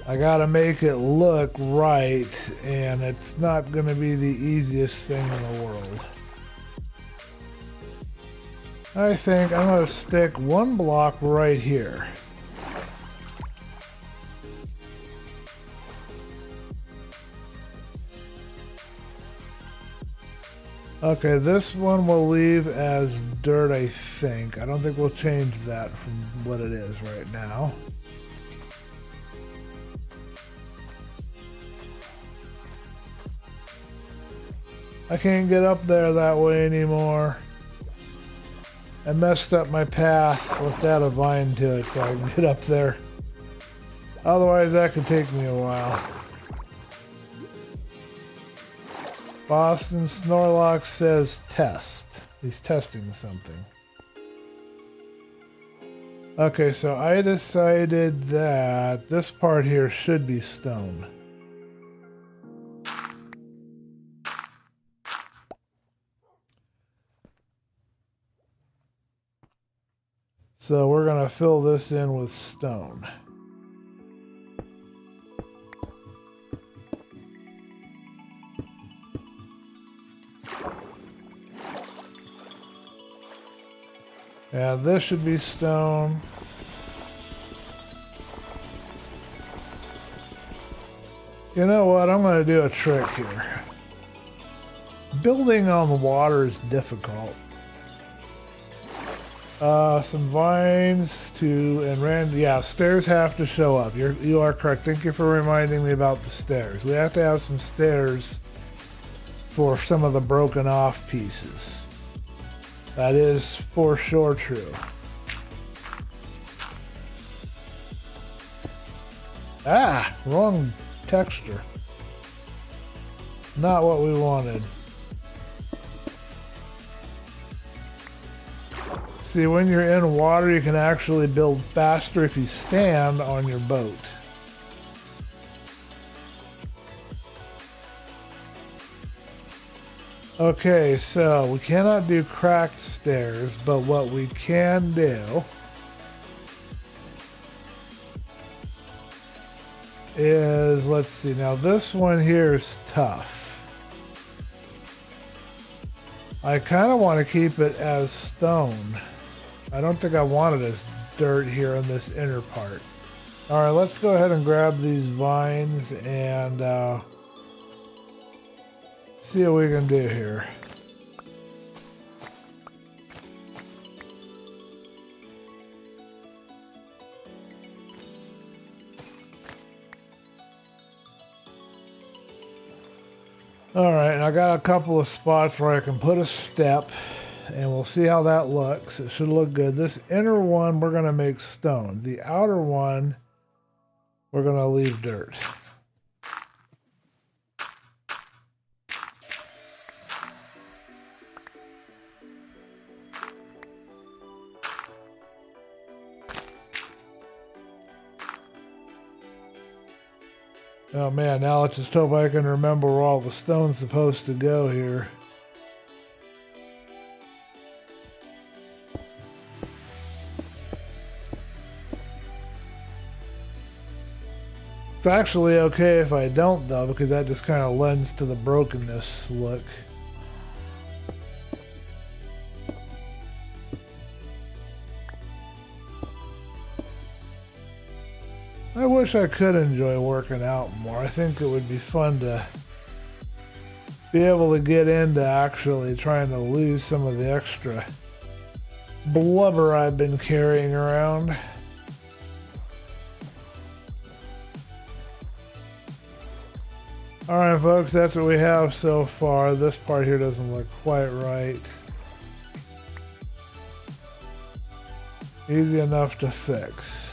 I gotta make it look right, and it's not gonna be the easiest thing in the world. I think I'm gonna stick 1 block right here. Okay, this one we'll leave as dirt, I think. I don't think we'll change that from what it is right now. I can't get up there that way anymore. I messed up my path. Let's add a vine to it so I can get up there. Otherwise, that could take me a while. Boston Snorlock says test. He's testing something. Okay, so I decided that this part here should be stone. So we're going to fill this in with stone. Yeah, this should be stone. You know what? I'm going to do a trick here. Building on the water is difficult. Some vines yeah, stairs have to show up. You are correct. Thank you for reminding me about the stairs. We have to have some stairs for some of the broken off pieces. That is for sure true. Ah, wrong texture. Not what we wanted. See, when you're in water, you can actually build faster if you stand on your boat. Okay, so we cannot do cracked stairs, but what we can do is, let's see, now this one here is tough. I kind of want to keep it as stone. I don't think I want it as dirt here in this inner part. All right, let's go ahead and grab these vines and see what we can do here. All right, and I got a couple of spots where I can put a step, and we'll see how that looks. It should look good. This inner one, we're going to make stone. The outer one, we're going to leave dirt. Oh man, now let's just hope I can remember where all the stone's supposed to go here. It's actually okay if I don't though, because that just kind of lends to the brokenness look. I wish I could enjoy working out more. I think it would be fun to be able to get into actually trying to lose some of the extra blubber I've been carrying around. Alright folks, that's what we have so far. This part here doesn't look quite right. Easy enough to fix.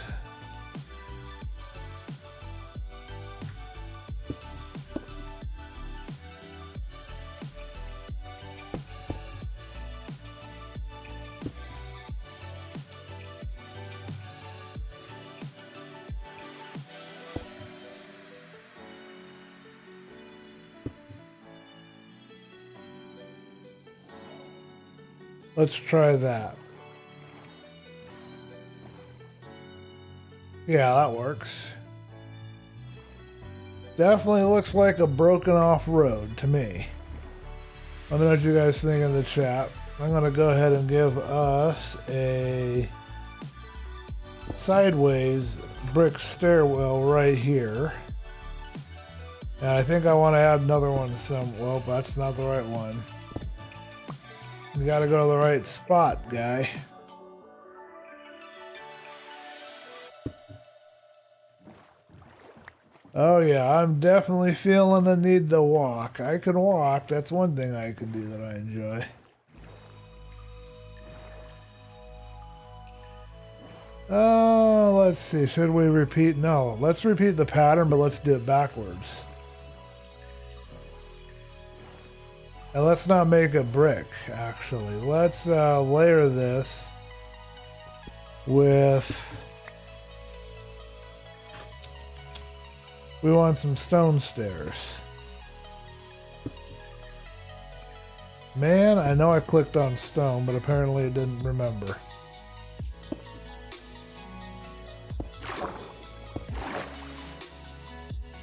Let's try that. Yeah, that works. Definitely looks like a broken off road to me. Let me know what you guys think in the chat. I'm going to go ahead and give us a sideways brick stairwell right here. And I think I want to add another one well, that's not the right one. You gotta go to the right spot, guy. Oh yeah, I'm definitely feeling the need to walk. I can walk, that's one thing I can do that I enjoy. Let's see, should we repeat? No, let's repeat the pattern, but let's do it backwards. And let's not make a brick, actually. Let's layer this with... We want some stone stairs. Man, I know I clicked on stone, but apparently it didn't remember.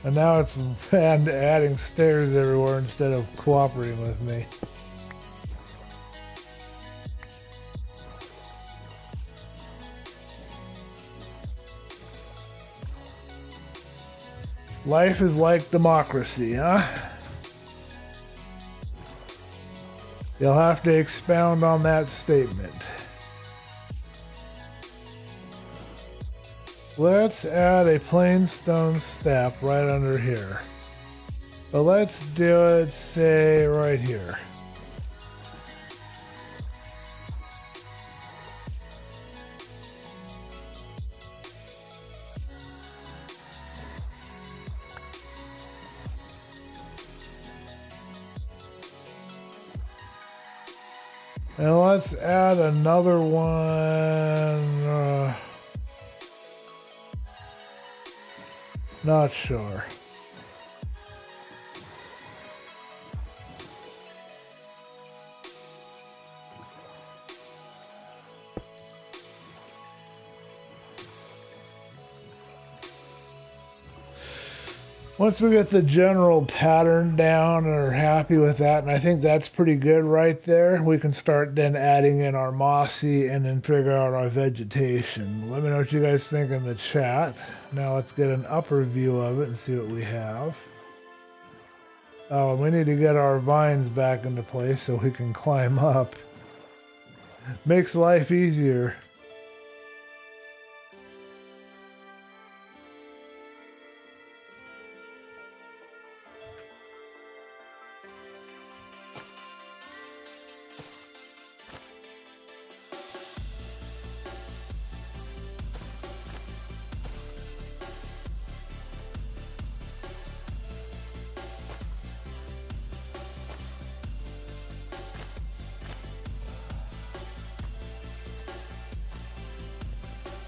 And now it's adding stairs everywhere instead of cooperating with me. Life is like democracy, huh? You'll have to expound on that statement. Let's add a plain stone step right under here. But let's do it, say, right here. And let's add another one. Not sure. Once we get the general pattern down and are happy with that, and I think that's pretty good right there, we can start then adding in our mossy and then figure out our vegetation. Let me know what you guys think in the chat. Now let's get an upper view of it and see what we have. Oh, we need to get our vines back into place so we can climb up. Makes life easier.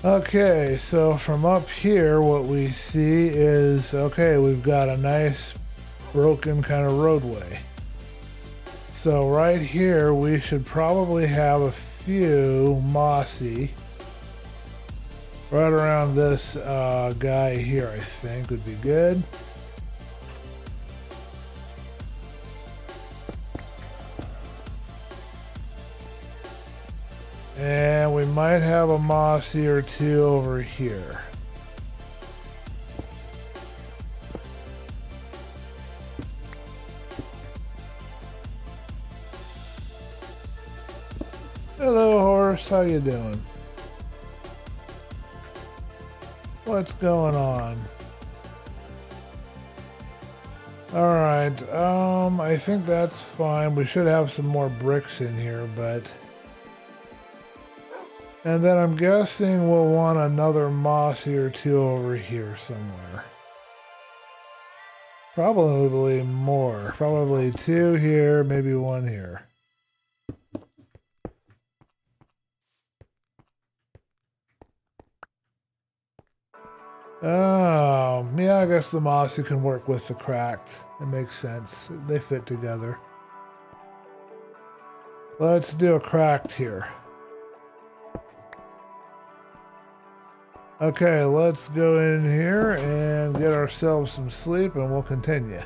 Okay, so from up here, what we see is, okay, we've got a nice broken kind of roadway. So right here, we should probably have a few mossy right around this guy here, I think would be good. And we might have a mossy or two over here. Hello, horse. How you doing? What's going on? All right. I think that's fine. We should have some more bricks in here, but... And then I'm guessing we'll want another mossy or two over here somewhere. Probably more. Probably two here, maybe one here. Oh, yeah, I guess the mossy can work with the cracked. It makes sense. They fit together. Let's do a cracked here. Okay, let's go in here and get ourselves some sleep and we'll continue.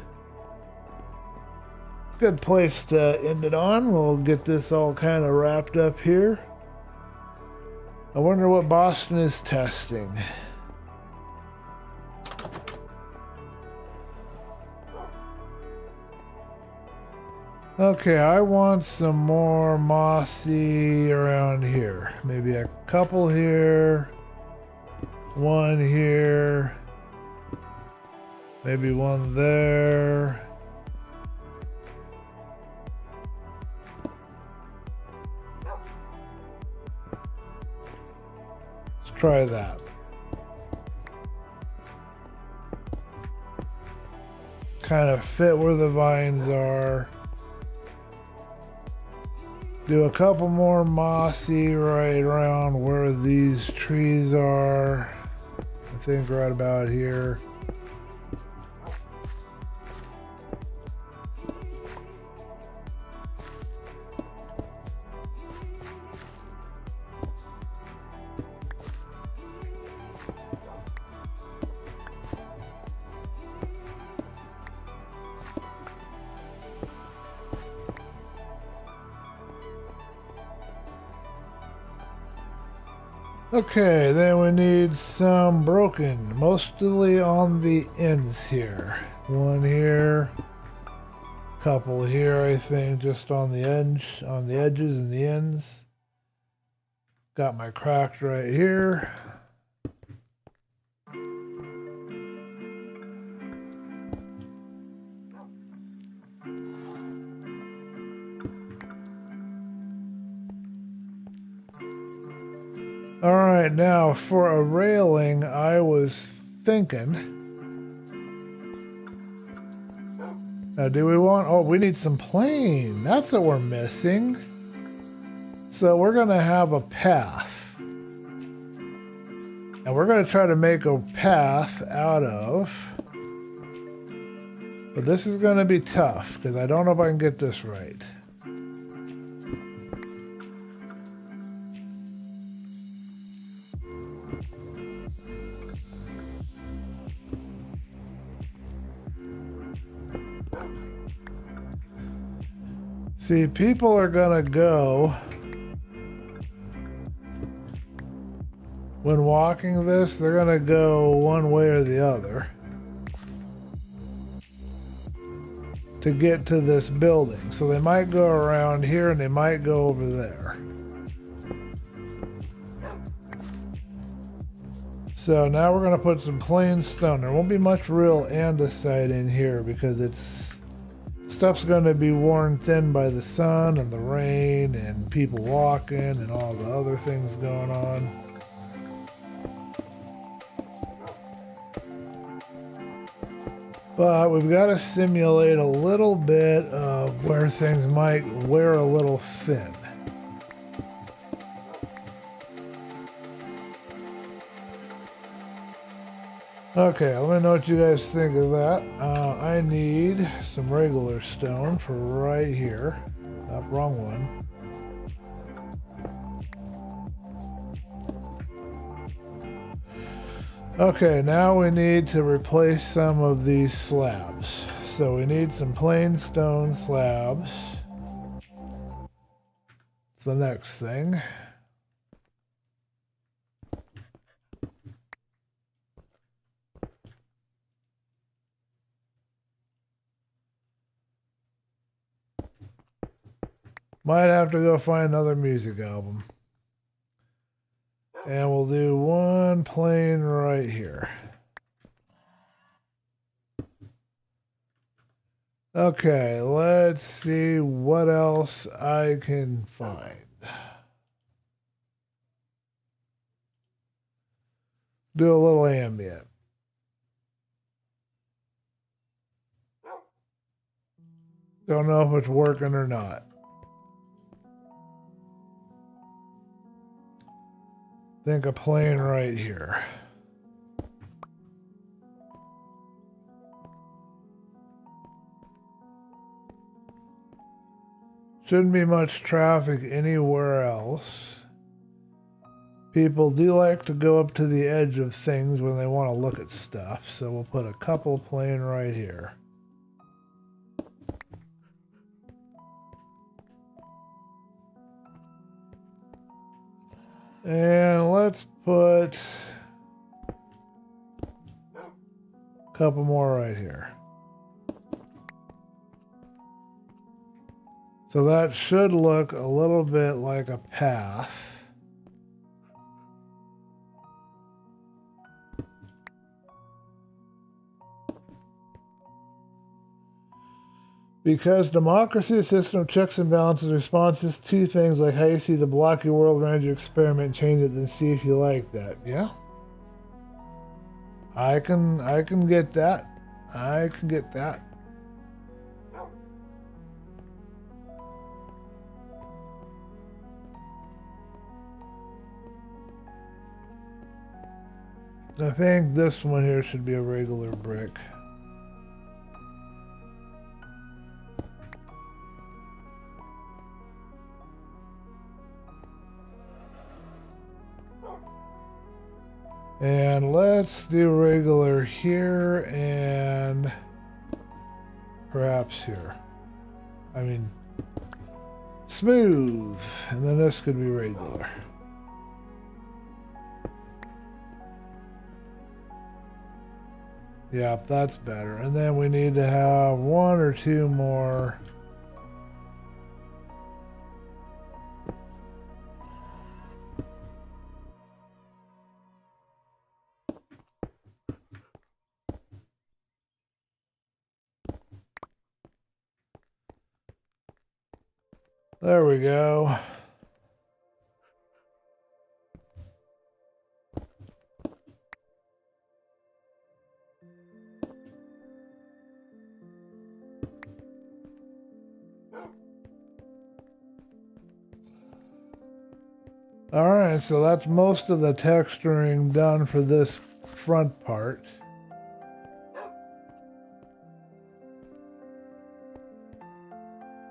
It's a good place to end it on. We'll get this all kind of wrapped up here. I wonder what Boston is testing. Okay, I want some more mossy around here. Maybe a couple here. One here. Maybe one there. Let's try that. Kind of fit where the vines are. Do a couple more mossy right around where these trees are. I think right about here. Okay, then we need some broken, mostly on the ends here. One here, couple here, I think, just on the edge, on the edges and the ends. Got my cracked right here. All right, now for a railing, I was thinking. Now, do we want, oh, we need some plane. That's what we're missing. So we're going to have a path. And we're going to try to make a path out of, but this is going to be tough because I don't know if I can get this right. See, people are gonna go, when walking this, they're gonna go one way or the other to get to this building. So they might go around here and they might go over there. So now we're gonna put some plain stone. There won't be much real andesite in here because stuff's going to be worn thin by the sun and the rain and people walking and all the other things going on. But we've got to simulate a little bit of where things might wear a little thin. Okay, let me know what you guys think of that. I need some regular stone for right here. Wrong one. Okay, now we need to replace some of these slabs. So we need some plain stone slabs. It's the next thing. Might have to go find another music album. And we'll do one plain right here. Okay, let's see what else I can find. Do a little ambient. Don't know if it's working or not. Think a plane right here. Shouldn't be much traffic anywhere else. People do like to go up to the edge of things when they want to look at stuff, so we'll put a couple plane right here. And let's put a couple more right here. So that should look a little bit like a path. Because democracy is a system of checks and balances, responses to things like how you see the blocky world around you, experiment, change it, then see if you like that. Yeah? I can get that. I can get that. I think this one here should be a regular brick. And let's do regular here and perhaps here. I mean, smooth. And then this could be regular. Yep, that's better. And then we need to have one or two more. There we go. All right, so that's most of the texturing done for this front part.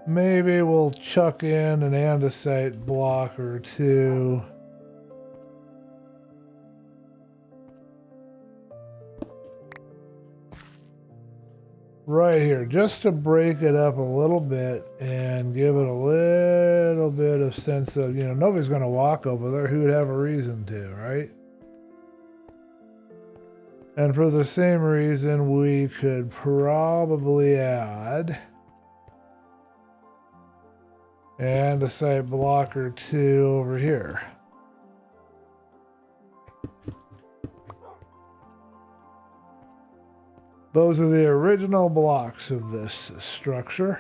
Maybe we'll chuck in an andesite block or two. Right here, just to break it up a little bit and give it a little bit of sense of, you know, nobody's going to walk over there. Who would have a reason to, right? And for the same reason, we could probably add andesite block or two over here. Those are the original blocks of this structure.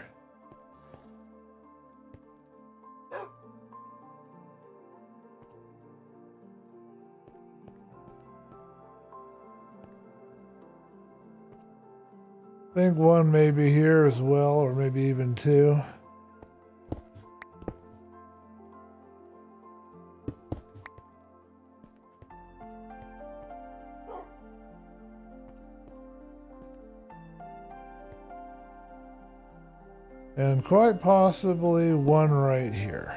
I think one may be here as well, or maybe even two. And quite possibly one right here.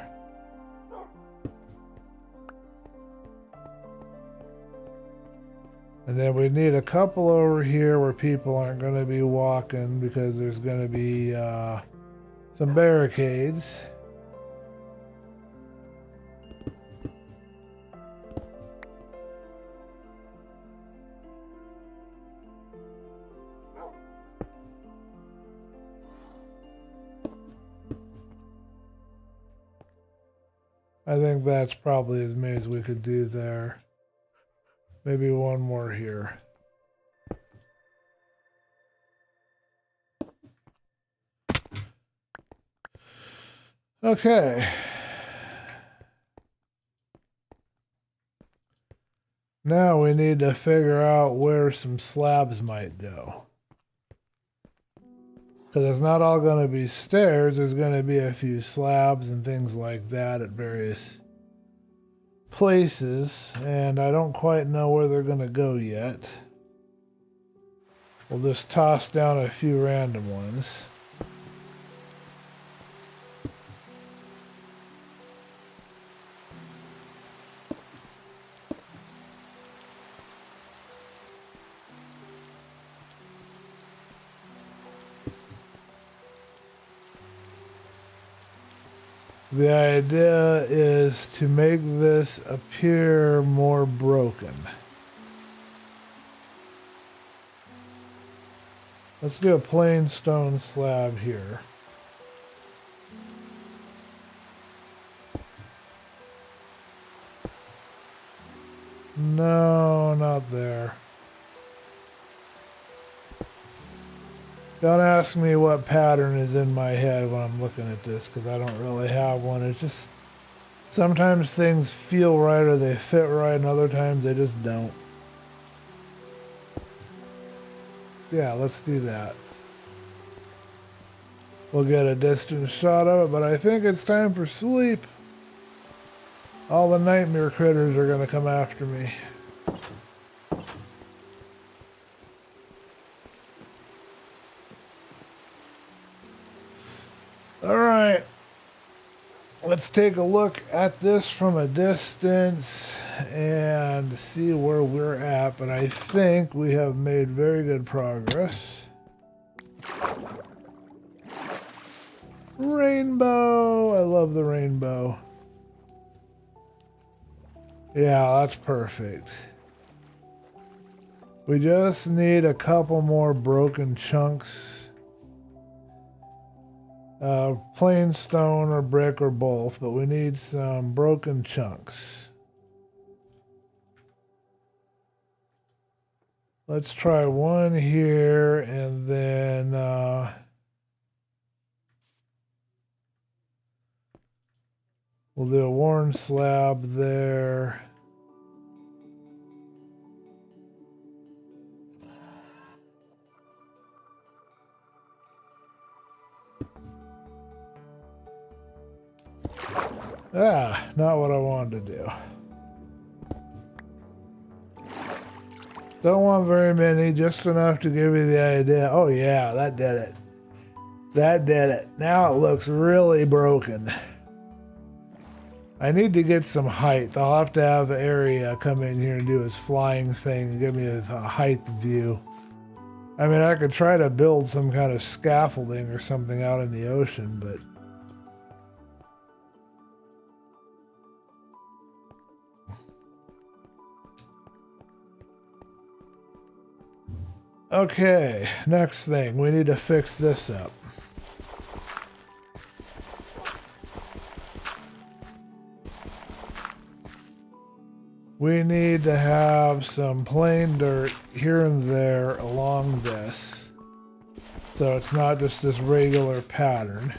And then we need a couple over here where people aren't going to be walking because there's going to be some barricades. I think that's probably as many as we could do there. Maybe one more here. Okay. Now we need to figure out where some slabs might go. Because it's not all going to be stairs. There's going to be a few slabs and things like that at various places. And I don't quite know where they're going to go yet. We'll just toss down a few random ones. The idea is to make this appear more broken. Let's do a plain stone slab here. No, not there. Don't ask me what pattern is in my head when I'm looking at this, because I don't really have one. It's just sometimes things feel right or they fit right, and other times they just don't. Yeah, let's do that. We'll get a distant shot of it, but I think it's time for sleep. All the nightmare critters are going to come after me. Alright, let's take a look at this from a distance and see where we're at, but I think we have made very good progress. Rainbow! I love the rainbow. Yeah, that's perfect. We just need a couple more broken chunks. Plain stone or brick or both, but we need some broken chunks. Let's try one here and then we'll do a worn slab there. Ah, not what I wanted to do. Don't want very many, just enough to give you the idea. Oh yeah, that did it. That did it. Now it looks really broken. I need to get some height. I'll have to have Area come in here and do his flying thing and give me a height view. I mean, I could try to build some kind of scaffolding or something out in the ocean, but okay, next thing, we need to fix this up. We need to have some plain dirt here and there along this, so it's not just this regular pattern.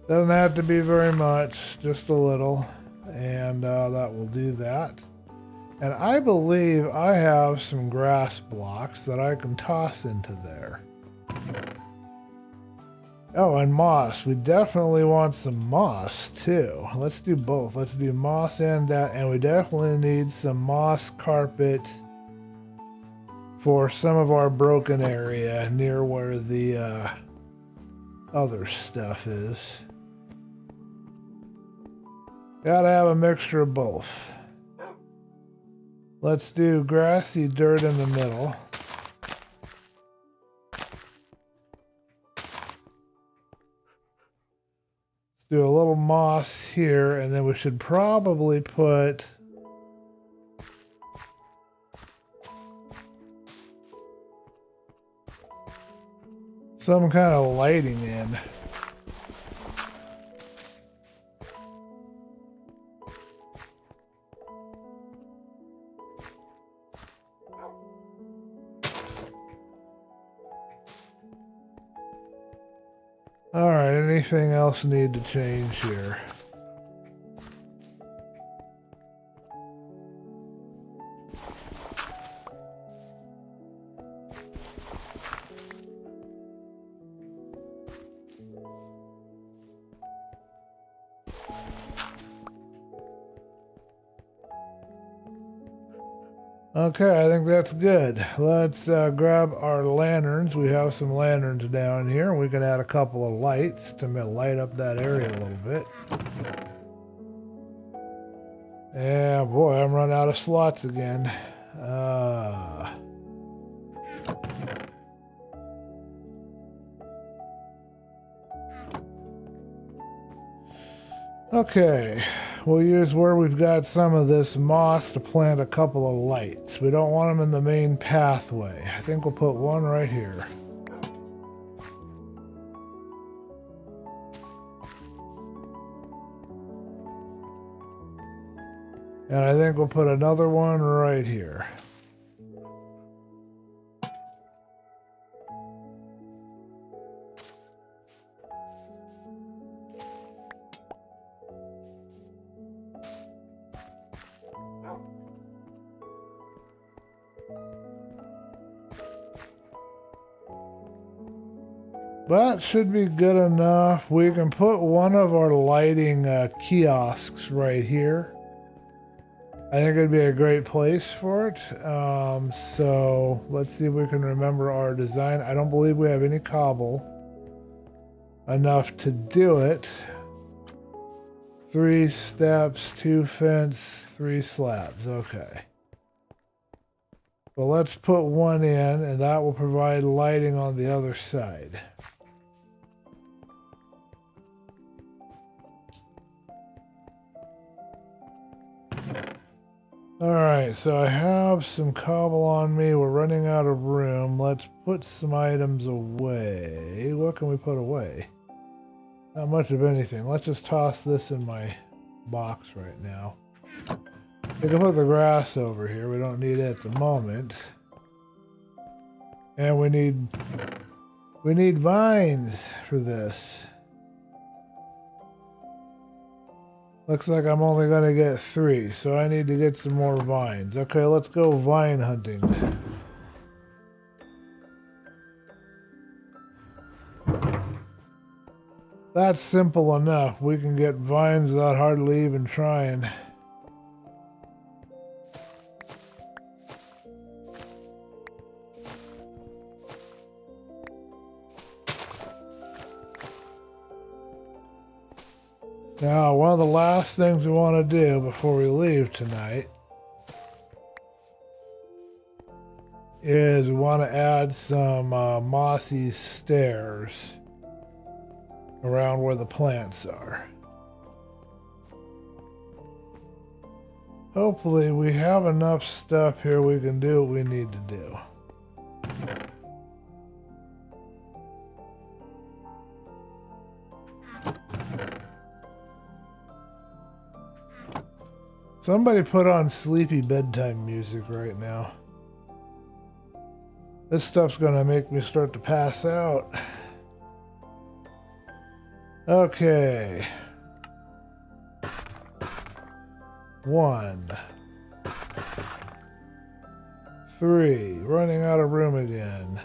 Doesn't have to be very much, just a little. And that will do that. And I believe I have some grass blocks that I can toss into there. Oh, and moss. We definitely want some moss too. Let's do both. Let's do moss and that. And we definitely need some moss carpet for some of our broken area near where the other stuff is. Gotta have a mixture of both. Let's do grassy dirt in the middle. Do a little moss here, and then we should probably put some kind of lighting in. All right, anything else need to change here? Okay, I think that's good. Let's grab our lanterns. We have some lanterns down here. We can add a couple of lights to light up that area a little bit. Yeah, boy, I'm running out of slots again. Okay, we'll use where we've got some of this moss to plant a couple of lights. We don't want them in the main pathway. I think we'll put one right here. And I think we'll put another one right here. That should be good enough. We can put one of our lighting kiosks right here. I think it'd be a great place for it. So let's see if we can remember our design. I don't believe we have any cobble enough to do it. 3 steps, 2 fence, 3 slabs. Okay. Well, let's put one in, and that will provide lighting on the other side. Alright, so I have some cobble on me. We're running out of room. Let's put some items away. What can we put away? Not much of anything. Let's just toss this in my box right now. We can put the grass over here. We don't need it at the moment. And we need vines for this. Looks like I'm only going to get 3, so I need to get some more vines. Okay, let's go vine hunting. That's simple enough. We can get vines without hardly even trying. Now, one of the last things we want to do before we leave tonight is we want to add some mossy stairs around where the plants are. Hopefully we have enough stuff here we can do what we need to do. Somebody put on sleepy bedtime music right now. This stuff's gonna make me start to pass out. Okay. 1. 3. Running out of room again.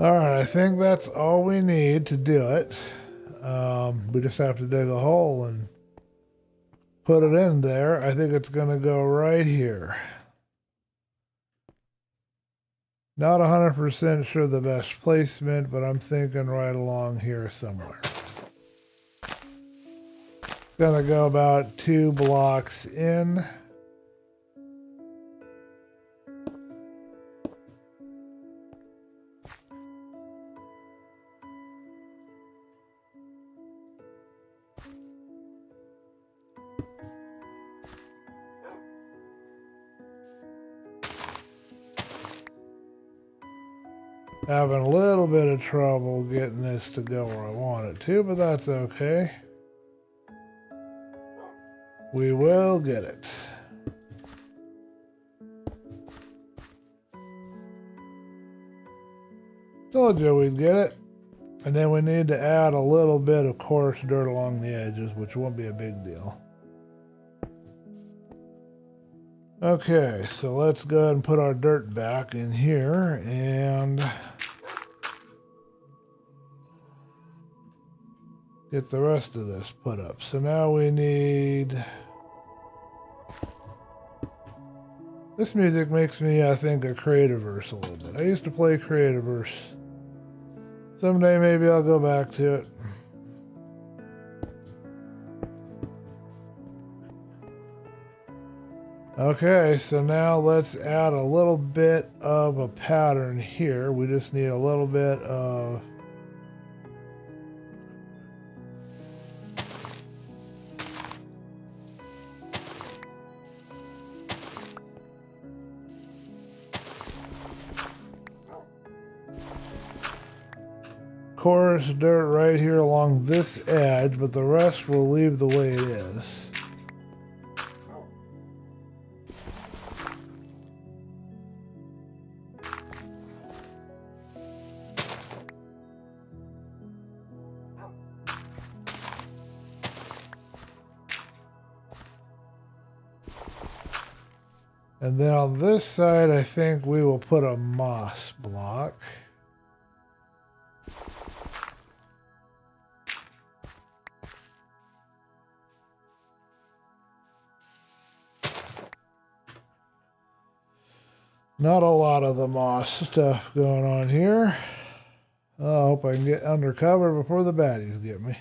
All right, I think that's all we need to do it. We just have to dig a hole and put it in there. I think it's going to go right here. Not 100% sure the best placement, but I'm thinking right along here somewhere. It's going to go about 2 blocks in. Having a little bit of trouble getting this to go where I want it to, but that's okay. We will get it. Told you we'd get it. And then we need to add a little bit of coarse dirt along the edges, which won't be a big deal. Okay, so let's go ahead and put our dirt back in here and get the rest of this put up. So now we need... This music makes me, I think, a Creativerse a little bit. I used to play Creativerse. Someday maybe I'll go back to it. Okay, so now let's add a little bit of a pattern here. We just need a little bit of... coarse dirt right here along this edge, but the rest we'll leave the way it is. And then on this side, I think we will put a moss block. Not a lot of the moss stuff going on here. I hope I can get under cover before the baddies get me.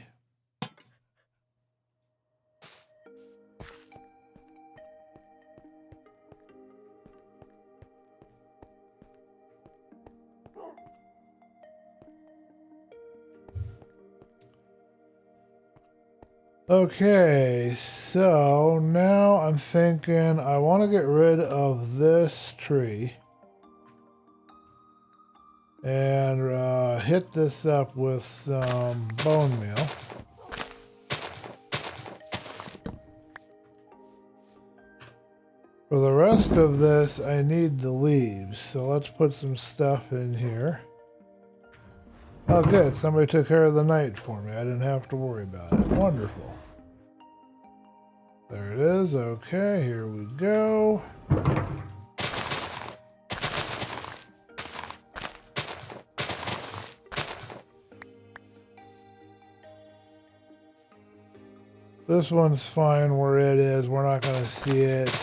Okay, so now I'm thinking I want to get rid of this tree and hit this up with some bone meal. For the rest of this, I need the leaves, so let's put some stuff in here. Oh, good. Somebody took care of the night for me. I didn't have to worry about it. Wonderful. There it is. Okay, here we go. This one's fine where it is. We're not going to see it.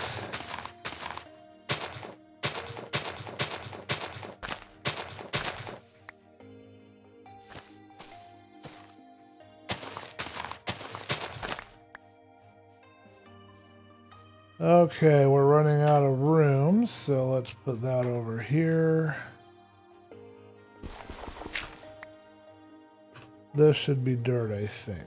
Okay, we're running out of room, so let's put that over here. This should be dirt, I think.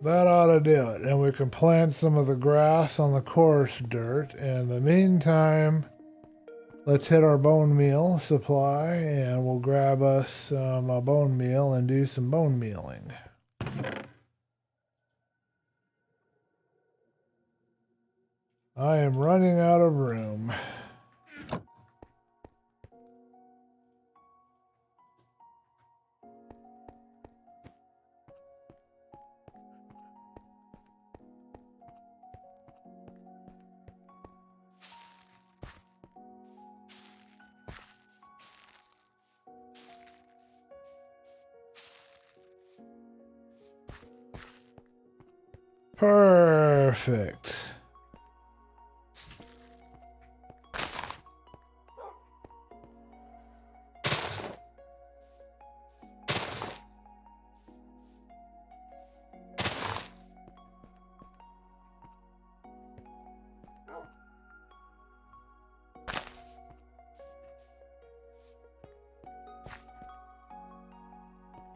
That ought to do it. And we can plant some of the grass on the coarse dirt. In the meantime, let's hit our bone meal supply and we'll grab us some bone meal and do some bone mealing. I am running out of room. Perfect.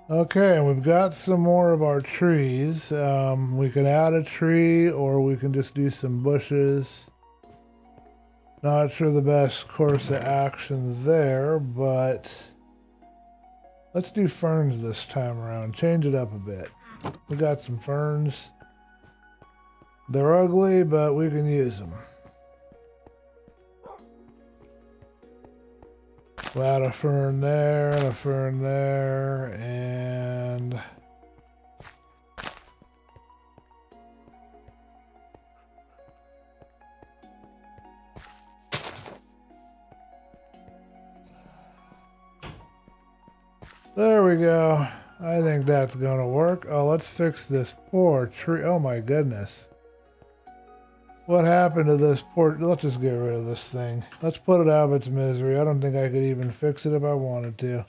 Okay, and we've got some more of our trees. We can add a tree or we can just do some bushes. Not sure the best course of action there, but let's do ferns this time around. Change it up a bit. We got some ferns. They're ugly, but we can use them. Add a fern there, and a fern there, and there we go. I think that's gonna work. Oh, let's fix this poor tree. Oh my goodness. What happened to this poor... Let's just get rid of this thing. Let's put it out of its misery. I don't think I could even fix it if I wanted to.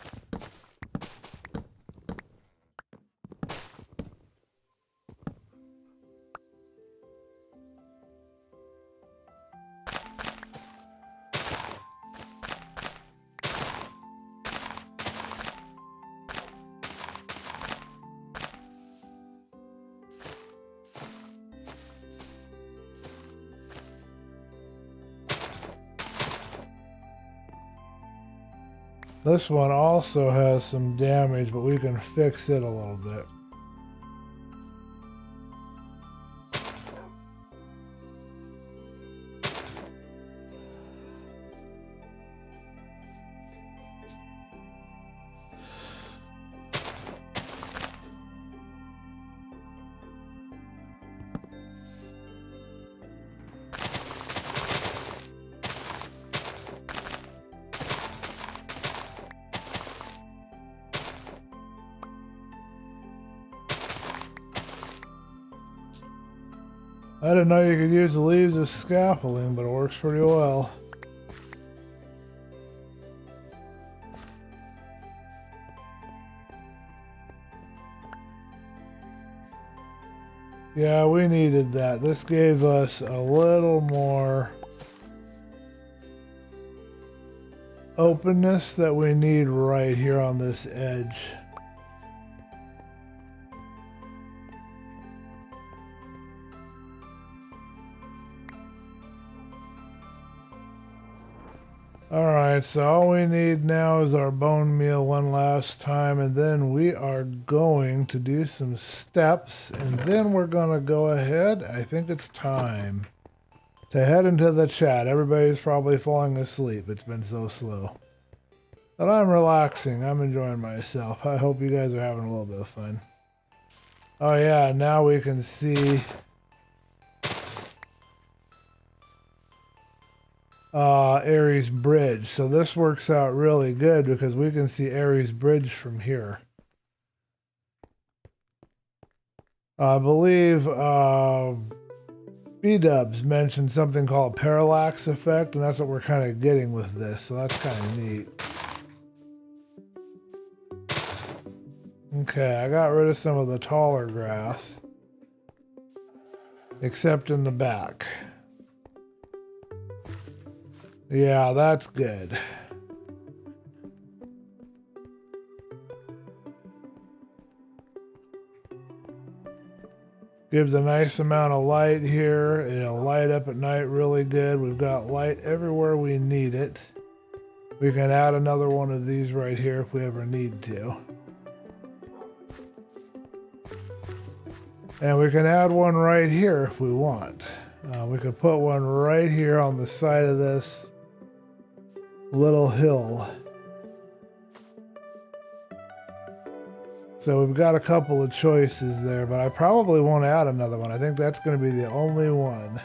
This one also has some damage, but we can fix it a little bit. I didn't know you could use the leaves as scaffolding, but it works pretty well. Yeah, we needed that. This gave us a little more openness that we need right here on this edge. Alright, so all we need now is our bone meal one last time, and then we are going to do some steps, and then we're going to go ahead. I think it's time to head into the chat. Everybody's probably falling asleep. It's been so slow. But I'm relaxing. I'm enjoying myself. I hope you guys are having a little bit of fun. Oh yeah, now we can see... Aries Bridge. So this works out really good because we can see Aries Bridge from here. I believe B-dubs mentioned something called parallax effect, and that's what we're kind of getting with this, so that's kind of neat. Okay, I got rid of some of the taller grass, except in the back. Yeah, that's good. Gives a nice amount of light here. It'll light up at night really good. We've got light everywhere we need it. We can add another one of these right here if we ever need to. And we can add one right here if we want. We could put one right here on the side of this little hill. So we've got a couple of choices there, but I probably won't add another one. I think that's going to be the only one.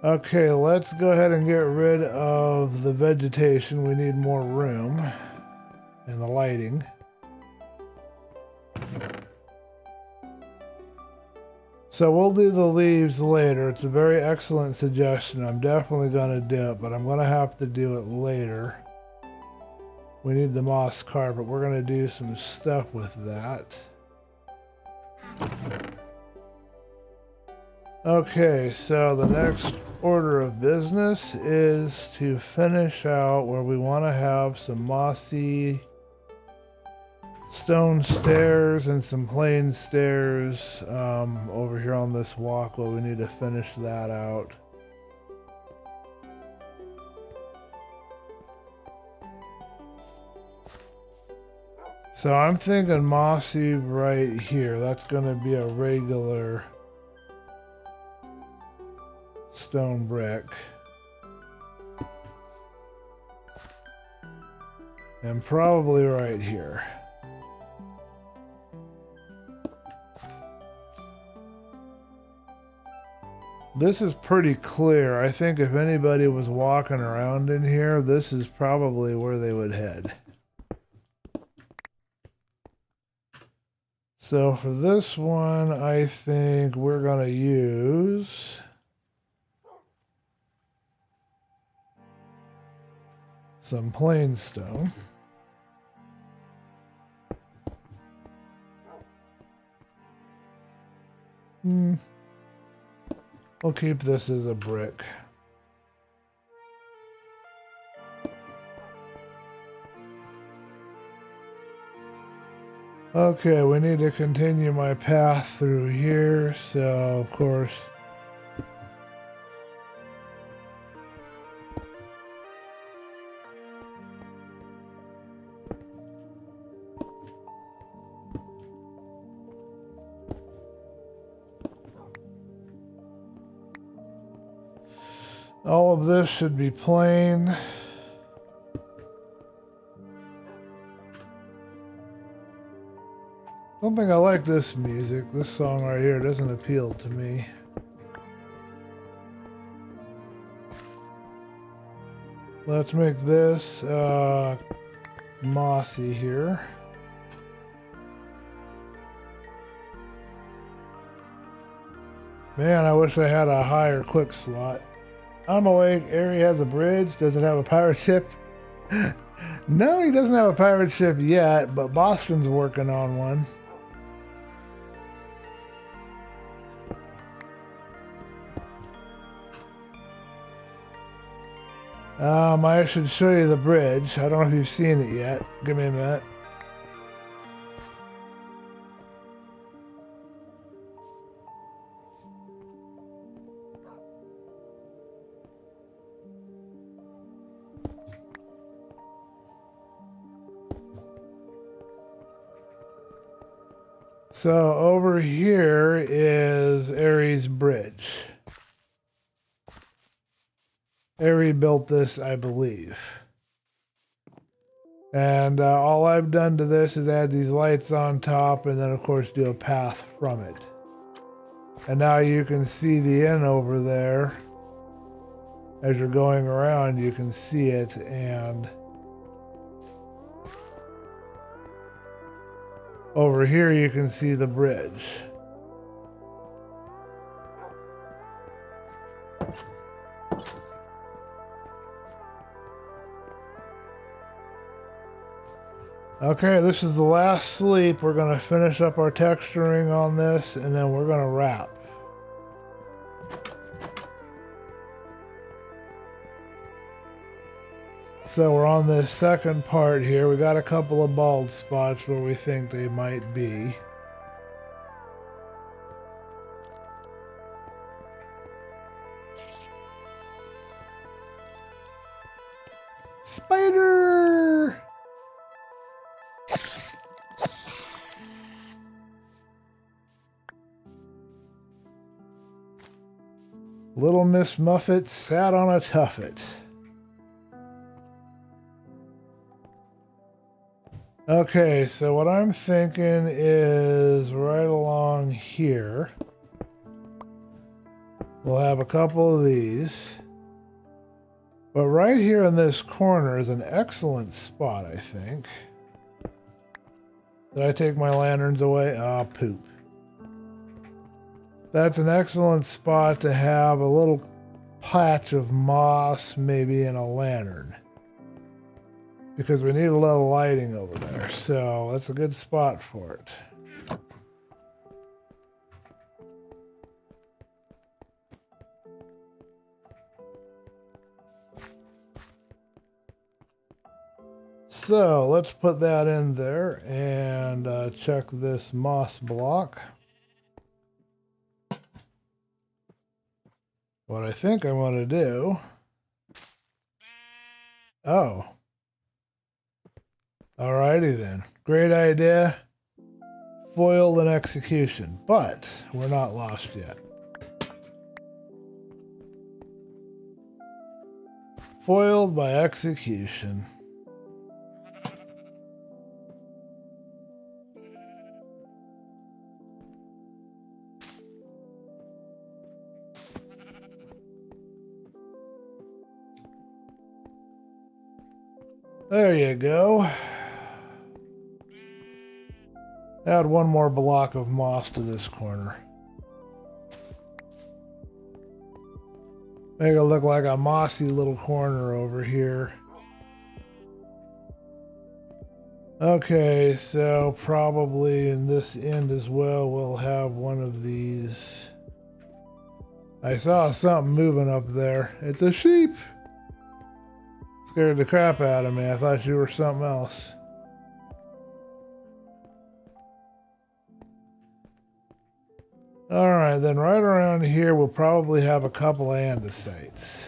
Okay, let's go ahead and get rid of the vegetation. We need more room and the lighting. So we'll do the leaves later. It's a very excellent suggestion. I'm definitely going to do it, but I'm going to have to do it later. We need the moss carpet. We're going to do some stuff with that. Okay, so the next order of business is to finish out where we want to have some mossy stone stairs and some plain stairs over here on this walkway. We need to finish that out. So I'm thinking mossy right here. That's going to be a regular stone brick. And probably right here. This is pretty clear. I think if anybody was walking around in here, this is probably where they would head. So for this one, I think we're going to use some plain stone. We'll keep this as a brick. Okay, we need to continue my path through here, so of course all of this should be plain. I don't think I like this music. This song right here doesn't appeal to me. Let's make this mossy here. Man, I wish I had a higher quick slot. I'm awake. Ari has a bridge. Does it have a pirate ship? No, he doesn't have a pirate ship yet, but Boston's working on one. I should show you the bridge. I don't know if you've seen it yet. Give me a minute. So over here is Ari's bridge. Ari built this, I believe. And all I've done to this is add these lights on top and then of course do a path from it. And now you can see the inn over there. As you're going around, you can see it, and over here you can see the bridge. Okay, this is the last sleep. We're going to finish up our texturing on this, and then we're going to wrap. So we're on this second part here. We got a couple of bald spots where we think they might be. Spider! Little Miss Muffet sat on a tuffet. Okay, so what I'm thinking is right along here, we'll have a couple of these. But right here in this corner is an excellent spot, I think. Did I take my lanterns away? Ah, poop. That's an excellent spot to have a little patch of moss, maybe, and a lantern. Because we need a little lighting over there, so that's a good spot for it. So let's put that in there and check this moss block. What I think I want to do. Oh. Alrighty then. Great idea. Foiled and execution. But we're not lost yet. Foiled by execution. There you go. Add one more block of moss to this corner. Make it look like a mossy little corner over here. Okay, so probably in this end as well, we'll have one of these. I saw something moving up there. It's a sheep. Scared the crap out of me. I thought you were something else. Alright, then right around here we'll probably have a couple of andesites.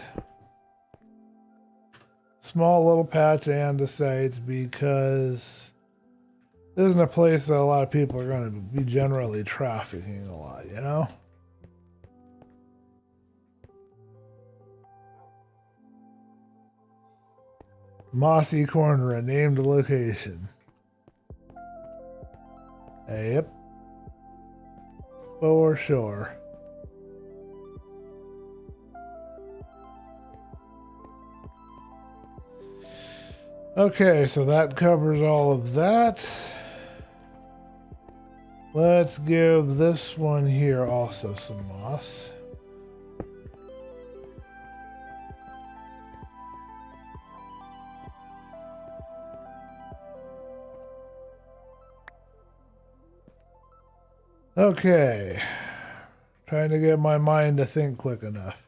Small little patch of andesites because this isn't a place that a lot of people are going to be generally trafficking a lot, you know? Mossy Corner, a named location. Yep. For sure. Okay, so that covers all of that. Let's give this one here also some moss. Okay. Trying to get my mind to think quick enough.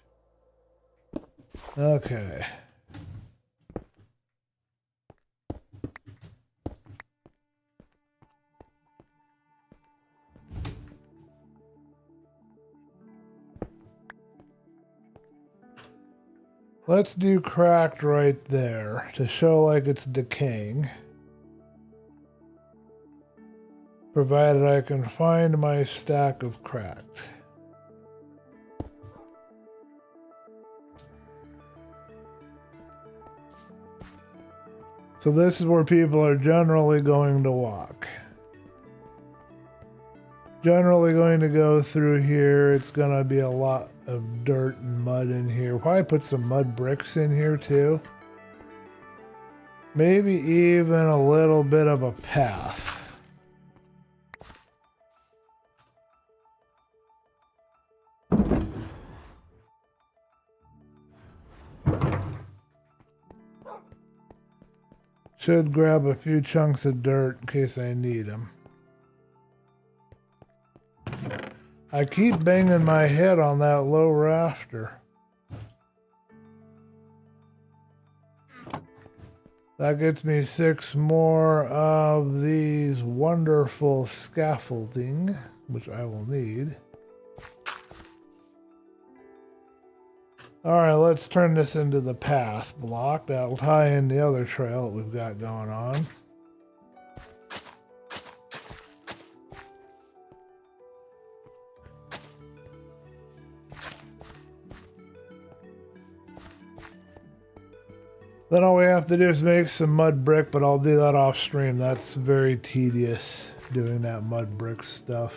Okay. Let's do cracked right there to show like it's decaying. Provided I can find my stack of cracked. So this is where people are generally going to walk. Generally going to go through here. It's going to be a lot of dirt and mud in here. Probably put some mud bricks in here too. Maybe even a little bit of a path. Should grab a few chunks of dirt in case I need them. I keep banging my head on that low rafter. That gets me 6 more of these wonderful scaffolding, which I will need. Alright, let's turn this into the path block. That'll tie in the other trail that we've got going on. Then all we have to do is make some mud brick, but I'll do that off stream. That's very tedious doing that mud brick stuff.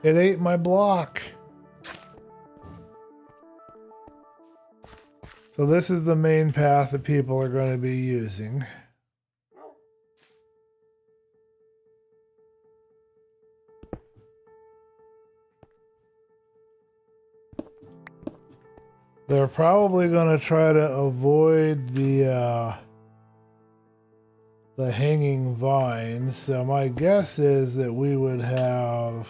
It ate my block. So this is the main path that people are going to be using. They're probably going to try to avoid the hanging vines. So my guess is that we would have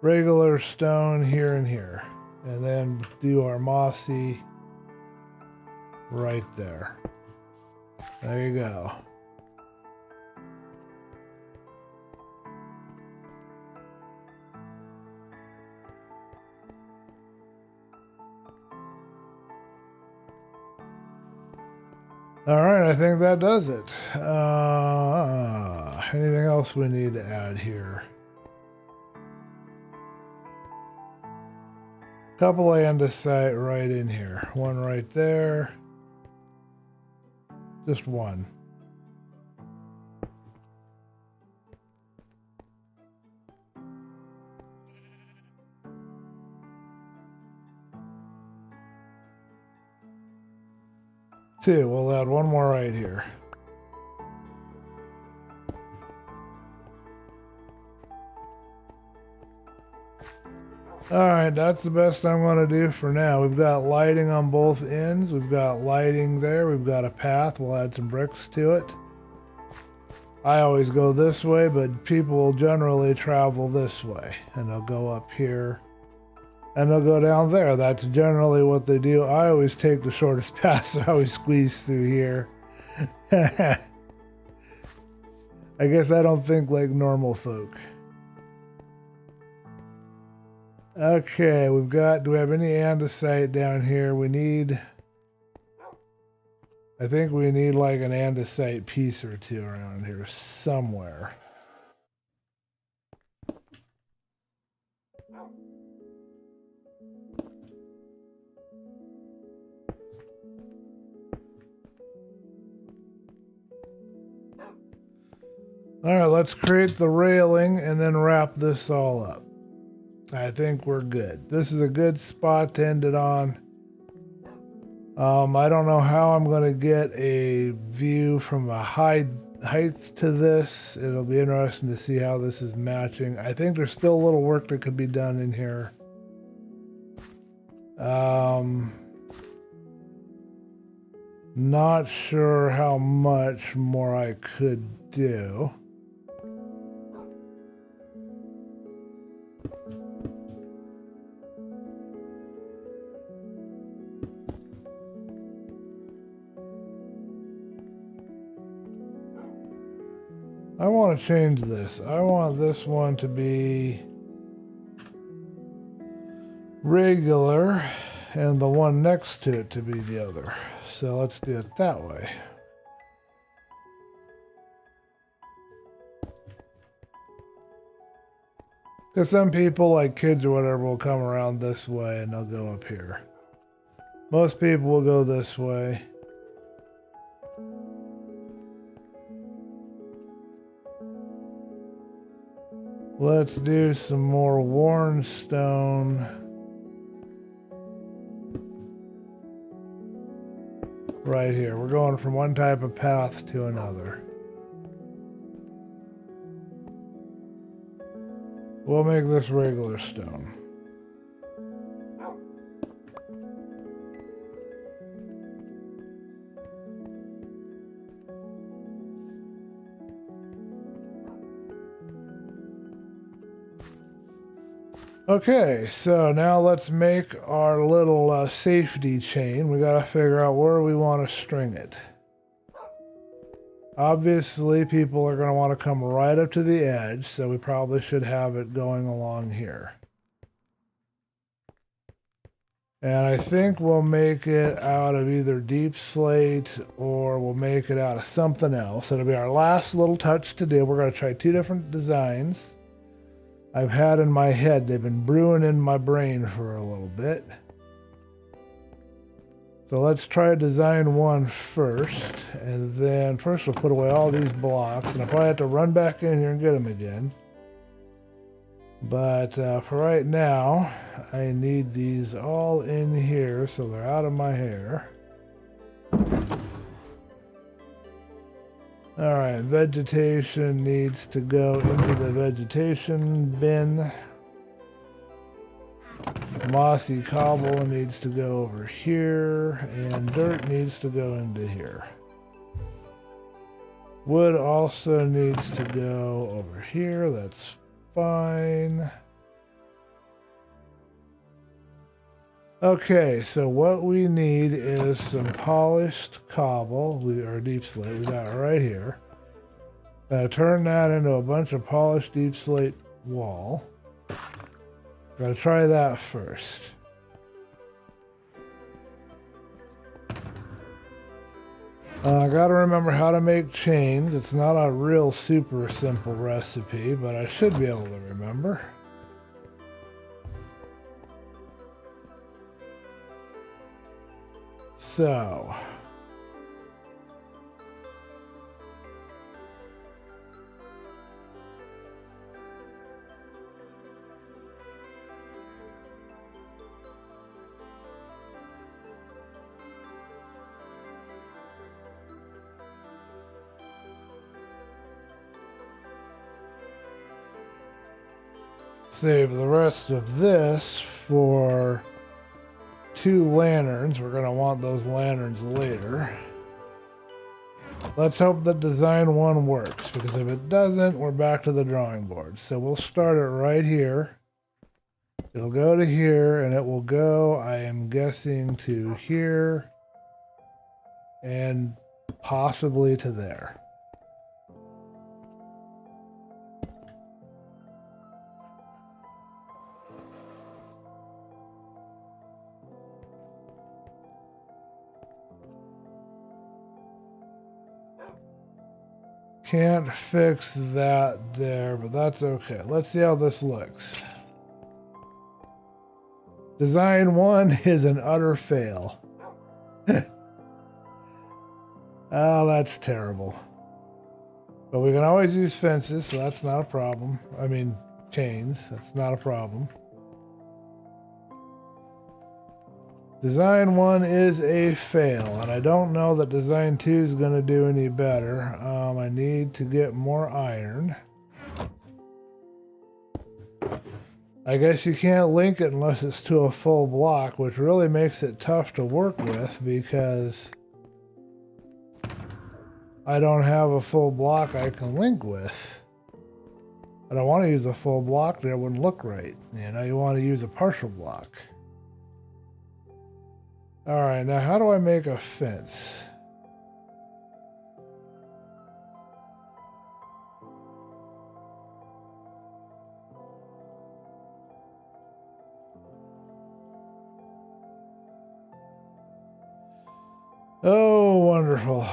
regular stone here and here, and then do our mossy right there. There you go. All right, I think that does it. Anything else we need to add here? Couple andesite right in here. One right there. Just one. Two. We'll add one more right here. Alright, that's the best I'm going to do for now. We've got lighting on both ends. We've got lighting there. We've got a path. We'll add some bricks to it. I always go this way, but people will generally travel this way. And they'll go up here. And they'll go down there. That's generally what they do. I always take the shortest path, so I always squeeze through here. I guess I don't think like normal folk. Okay, we've got, do we have any andesite down here? We need, I think we need like an andesite piece or two around here somewhere. All right, let's create the railing and then wrap this all up. I think we're good. This is a good spot to end it on. I don't know how I'm going to get a view from a height to this. It'll be interesting to see how this is matching. I think there's still a little work that could be done in here. Not sure how much more I could do. I want to change this. I want this one to be regular and the one next to it to be the other. So let's do it that way. Because some people, like kids or whatever, will come around this way and they'll go up here. Most people will go this way. Let's do some more worn stone. Right here. We're going from one type of path to another. We'll make this regular stone. Okay, so now let's make our little safety chain. We gotta figure out where we want to string it. Obviously, people are going to want to come right up to the edge, so we probably should have it going along here. And I think we'll make it out of either deep slate or we'll make it out of something else. It'll be our last little touch to do. We're going to try two different designs. I've had in my head. They've been brewing in my brain for a little bit. So let's try design 1 first, and then first we'll put away all these blocks, and I'll probably have to run back in here and get them again. But for right now, I need these all in here so they're out of my hair. Alright, vegetation needs to go into the vegetation bin. Mossy cobble needs to go over here, and dirt needs to go into here. Wood also needs to go over here, that's fine. Okay, so what we need is some polished cobble, or deep slate, we got it right here. Turn that into a bunch of polished deep slate wall. Gotta try that first. I gotta remember how to make chains. It's not a real super simple recipe, but I should be able to remember. So, save the rest of this for 2 lanterns. We're going to want those lanterns later. Let's hope that design 1 works, because if it doesn't, we're back to the drawing board. So we'll start it right here. It'll go to here, and it will go, I am guessing, to here and possibly to there. Can't fix that there, but that's okay. Let's see how this looks. Design 1 is an utter fail. Oh, that's terrible. But we can always use fences, so that's not a problem. I mean, chains, that's not a problem. Design 1 is a fail, and I don't know that design 2 is going to do any better. I need to get more iron. I guess you can't link it unless it's to a full block, which really makes it tough to work with because I don't have a full block I can link with. I don't want to use a full block there, it wouldn't look right. You know, you want to use a partial block. Alright, now how do I make a fence? Oh, wonderful.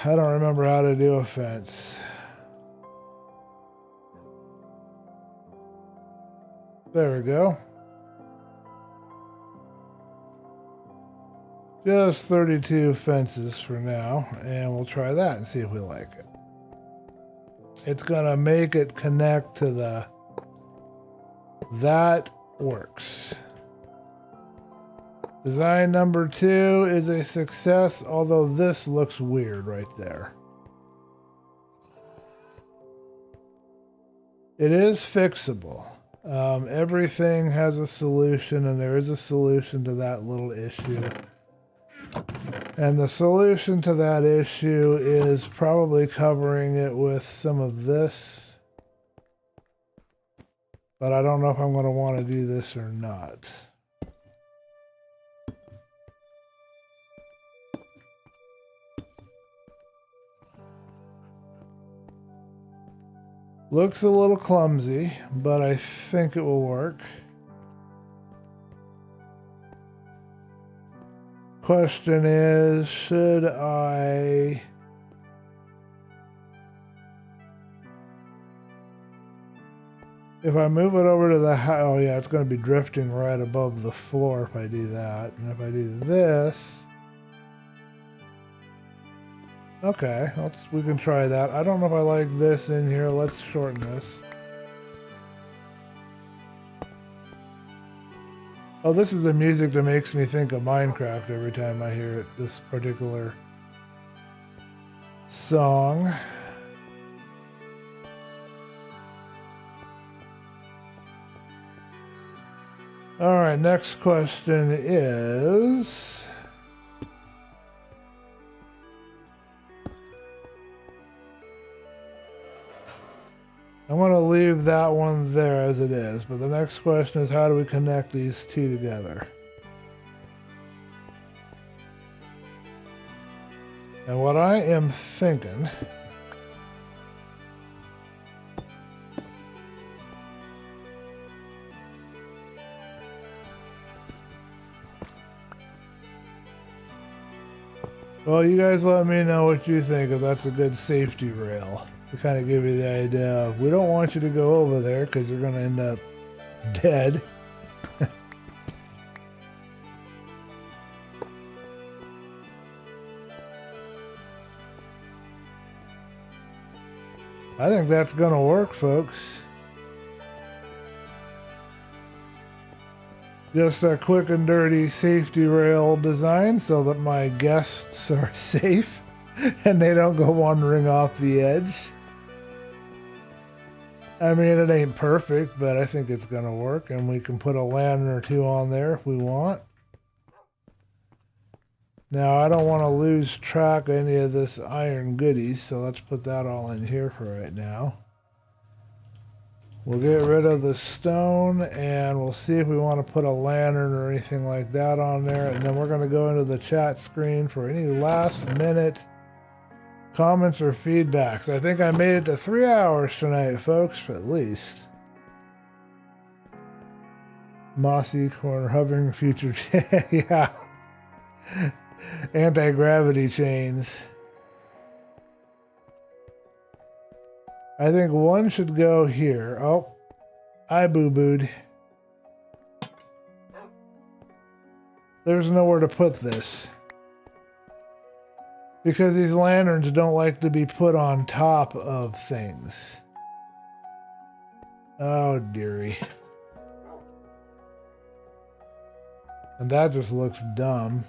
I don't remember how to do a fence. There we go. Just 32 fences for now, and we'll try that and see if we like it. It's gonna make it connect to the... That works. Design number 2 is a success, although this looks weird right there. It is fixable. Everything has a solution, and there is a solution to that little issue. And the solution to that issue is probably covering it with some of this. But I don't know if I'm going to want to do this or not. Looks a little clumsy, but I think it will work. Question is, should I If I move it over to the oh yeah, it's going to be drifting right above the floor if I do that. And if I do this, okay, we can try that. I don't know if I like this in here. Let's shorten this. Oh, this is the music that makes me think of Minecraft every time I hear it, this particular song. All right, next question is... I'm going to leave that one there as it is, but the next question is how do we connect these two together? And what I am thinking... Well, you guys let me know what you think, if that's a good safety rail. To kind of give you the idea of, we don't want you to go over there because you're going to end up dead. I think that's going to work, folks. Just a quick and dirty safety rail design so that my guests are safe and they don't go wandering off the edge. I mean, it ain't perfect, but I think it's going to work, and we can put a lantern or two on there if we want. Now, I don't want to lose track of any of this iron goodies, so let's put that all in here for right now. We'll get rid of the stone, and we'll see if we want to put a lantern or anything like that on there, and then we're going to go into the chat screen for any last-minute comments or feedbacks. I think I made it to 3 hours tonight, folks, at least. Mossy corner, hovering future. Yeah. Anti-gravity chains. I think one should go here. Oh, I boo-booed. There's nowhere to put this. Because these lanterns don't like to be put on top of things. Oh, dearie. And that just looks dumb.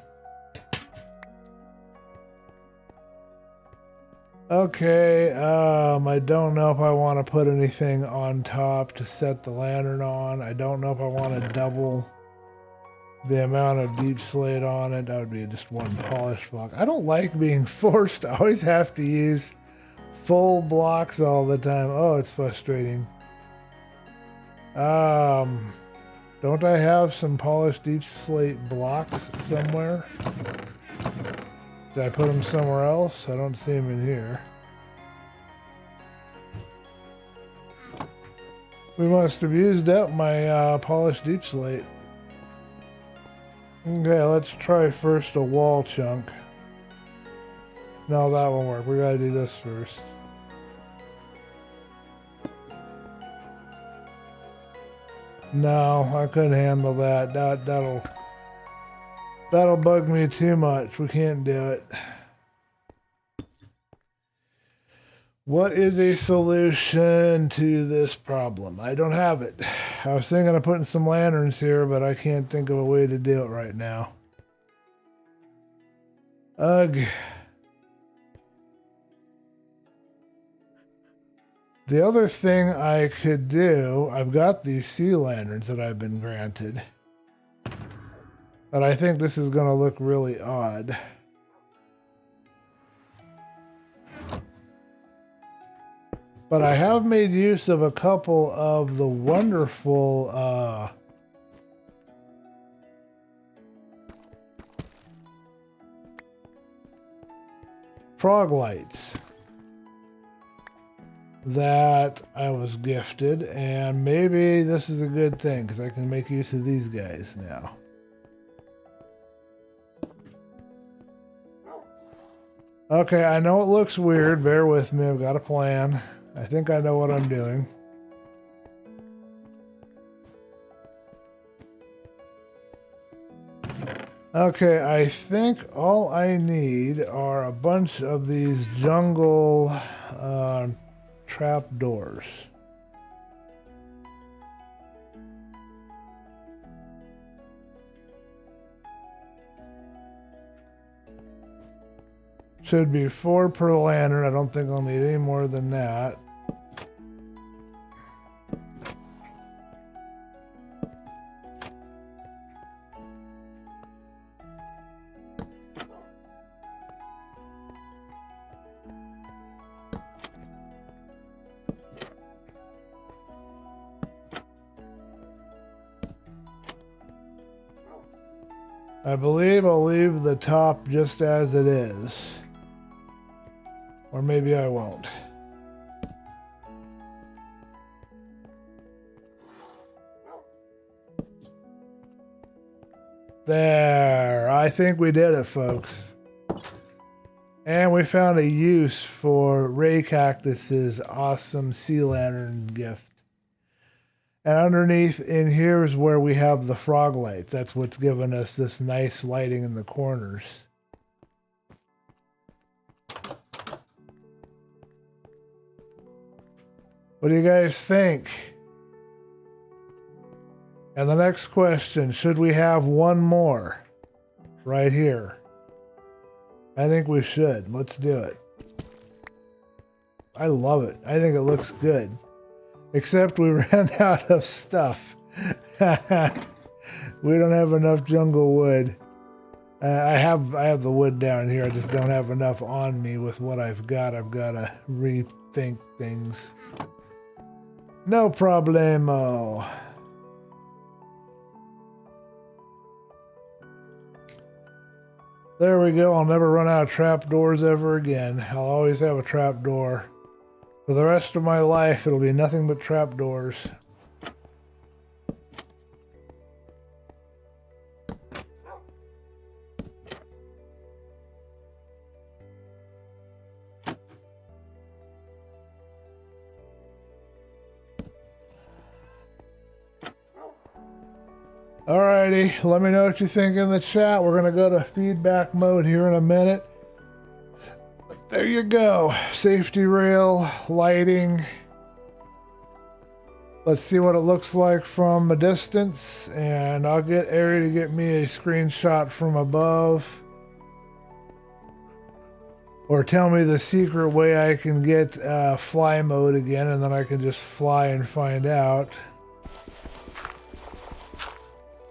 Okay, I don't know if I want to put anything on top to set the lantern on. I don't know if I want to double the amount of deep slate on it. That would be just one polish block. I don't like being forced to always have to use full blocks all the time. Oh, it's frustrating. Don't I have some polished deep slate blocks somewhere? Did I put them somewhere else? I don't see them in here. We must have used up my polished deep slate. Okay, let's try first a wall chunk. No, that won't work. We gotta do this first. No, I couldn't handle that. That'll bug me too much. We can't do it. What is a solution to this problem? I don't have it. I was thinking of putting some lanterns here, but I can't think of a way to do it right now. Ugh. The other thing I could do, I've got these sea lanterns that I've been granted. But I think this is going to look really odd. But I have made use of a couple of the wonderful frog lights that I was gifted, and maybe this is a good thing because I can make use of these guys now. Okay, I know it looks weird. Bear with me. I've got a plan. I think I know what I'm doing. Okay, I think all I need are a bunch of these jungle trap doors. Should be 4 per lantern. I don't think I'll need any more than that. I believe I'll leave the top just as it is. Or maybe I won't. There. I think we did it, folks. And we found a use for Ray Cactus's awesome sea lantern gift. And underneath in here is where we have the frog lights. That's what's given us this nice lighting in the corners. What do you guys think? And the next question, should we have one more? Right here. I think we should. Let's do it. I love it. I think it looks good. Except we ran out of stuff. We don't have enough jungle wood. I have the wood down here. I just don't have enough on me with what I've got. I've got to rethink things. No problemo. There we go. I'll never run out of trapdoors ever again. I'll always have a trapdoor. For the rest of my life, it'll be nothing but trapdoors. Alrighty, let me know what you think in the chat. We're going to go to feedback mode here in a minute. There you go. Safety rail, lighting. Let's see what it looks like from a distance, and I'll get Ari to get me a screenshot from above. Or tell me the secret way I can get fly mode again, and then I can just fly and find out.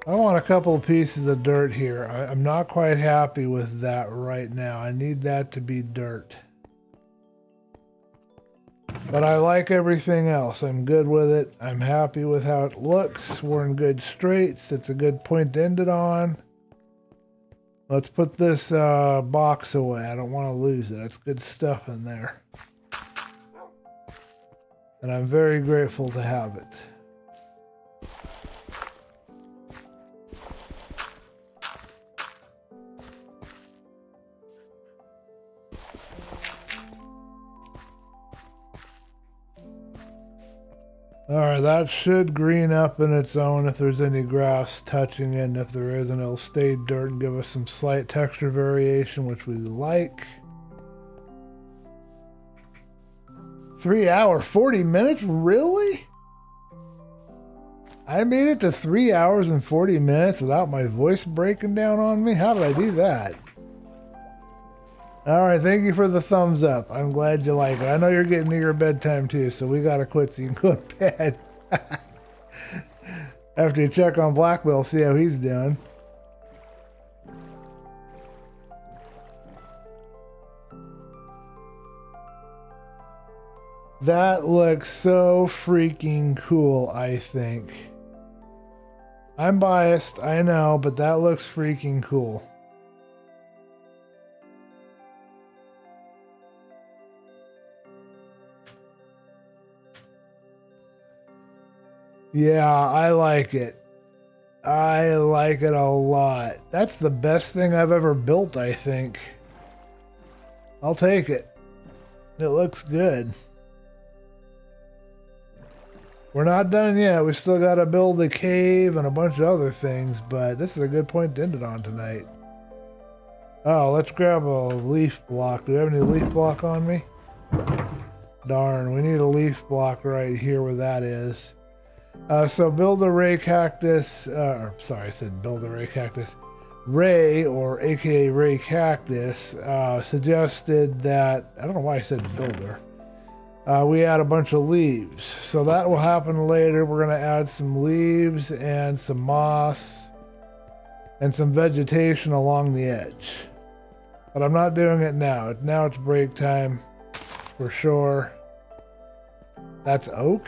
I want a couple of pieces of dirt here. I'm not quite happy with that right now. I need that to be dirt. But I like everything else. I'm good with it. I'm happy with how it looks. We're in good straights. It's a good point to end it on. Let's put this box away. I don't want to lose it. It's good stuff in there. And I'm very grateful to have it. Alright, that should green up in its own if there's any grass touching it, and if there isn't, it'll stay dirt and give us some slight texture variation, which we like. 3 hour, 40 minutes? Really? I made it to 3 hours and 40 minutes without my voice breaking down on me? How did I do that? Alright, thank you for the thumbs up. I'm glad you like it. I know you're getting near your bedtime too, so we gotta quit so you can go to bed. After you check on Black Bill, see how he's doing. That looks so freaking cool, I think. I'm biased, I know, but that looks freaking cool. Yeah, I like it. I like it a lot. That's the best thing I've ever built, I think. I'll take it. It looks good. We're not done yet. We still got to build a cave and a bunch of other things, but this is a good point to end it on tonight. Oh, let's grab a leaf block. Do we have any leaf block on me? Darn, we need a leaf block right here where that is. So build a ray cactus, sorry, I said build a ray cactus. Ray, or aka Ray Cactus, suggested that, I don't know why I said builder, we add a bunch of leaves. So that will happen later. We're going to add some leaves and some moss and some vegetation along the edge. But I'm not doing it now. Now it's break time for sure. That's oak?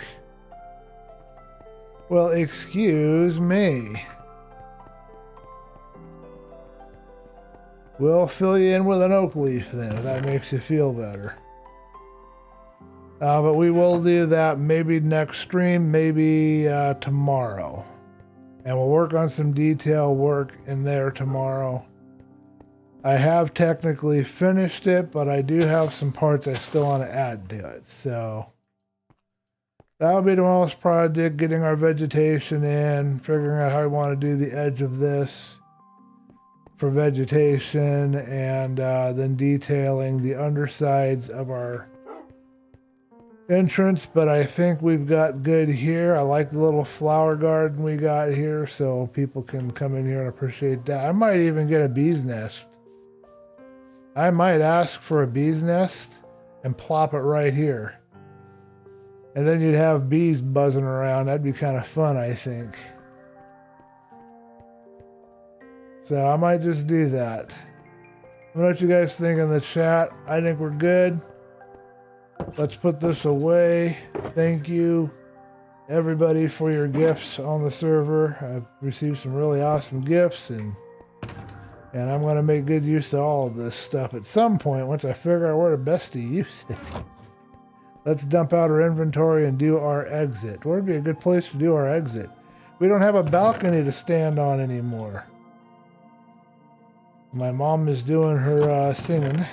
Well, excuse me. We'll fill you in with an oak leaf then, if that makes you feel better. But we will do that maybe next stream, maybe tomorrow. And we'll work on some detail work in there tomorrow. I have technically finished it, but I do have some parts I still want to add to it. So that'll be tomorrow's project, getting our vegetation in, figuring out how we want to do the edge of this for vegetation, and then detailing the undersides of our entrance. But I think we've got good here. I like the little flower garden we got here, so people can come in here and appreciate that. I might even get a bee's nest. I might ask for a bee's nest and plop it right here. And then you'd have bees buzzing around. That'd be kind of fun, I think. So I might just do that. Let me know what you guys think in the chat. I think we're good. Let's put this away. Thank you, everybody, for your gifts on the server. I've received some really awesome gifts, and I'm going to make good use of all of this stuff at some point once I figure out where to best to use it. Let's dump out our inventory and do our exit. Where would be a good place to do our exit? We don't have a balcony to stand on anymore. My mom is doing her singing.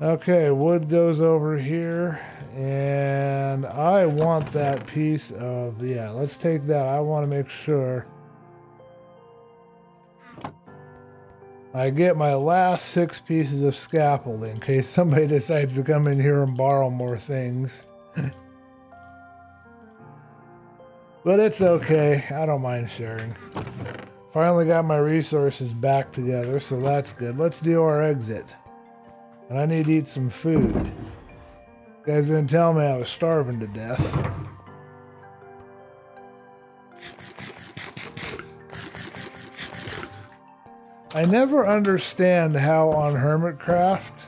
Okay, wood goes over here, and I want that piece of, yeah, let's take that. I want to make sure I get my last 6 pieces of scaffolding in case somebody decides to come in here and borrow more things. But it's okay. I don't mind sharing. Finally got my resources back together, so that's good. Let's do our exit. And I need to eat some food. You guys didn't tell me I was starving to death. I never understand how on Hermitcraft,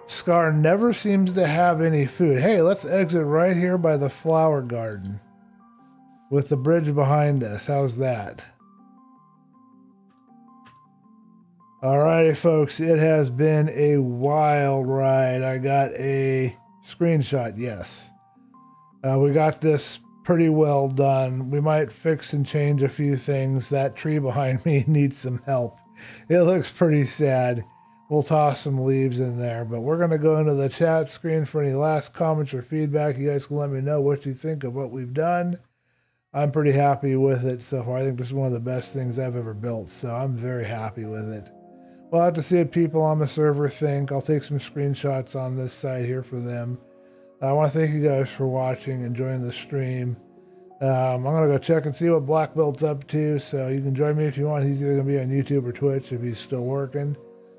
Scar never seems to have any food. Hey, let's exit right here by the flower garden with the bridge behind us. How's that? Alrighty, folks, it has been a wild ride. I got a screenshot, yes. We got this pretty well done. We might fix and change a few things. That tree behind me needs some help. It looks pretty sad. We'll toss some leaves in there, but we're going to go into the chat screen for any last comments or feedback. You guys can let me know what you think of what we've done. I'm pretty happy with it so far. I think this is one of the best things I've ever built, so I'm very happy with it. We'll have to see what people on the server think. I'll take some screenshots on this side here for them. I want to thank you guys for watching and joining the stream. I'm going to go check and see what Black Belt's up to, so you can join me if you want. He's either going to be on YouTube or Twitch if he's still working.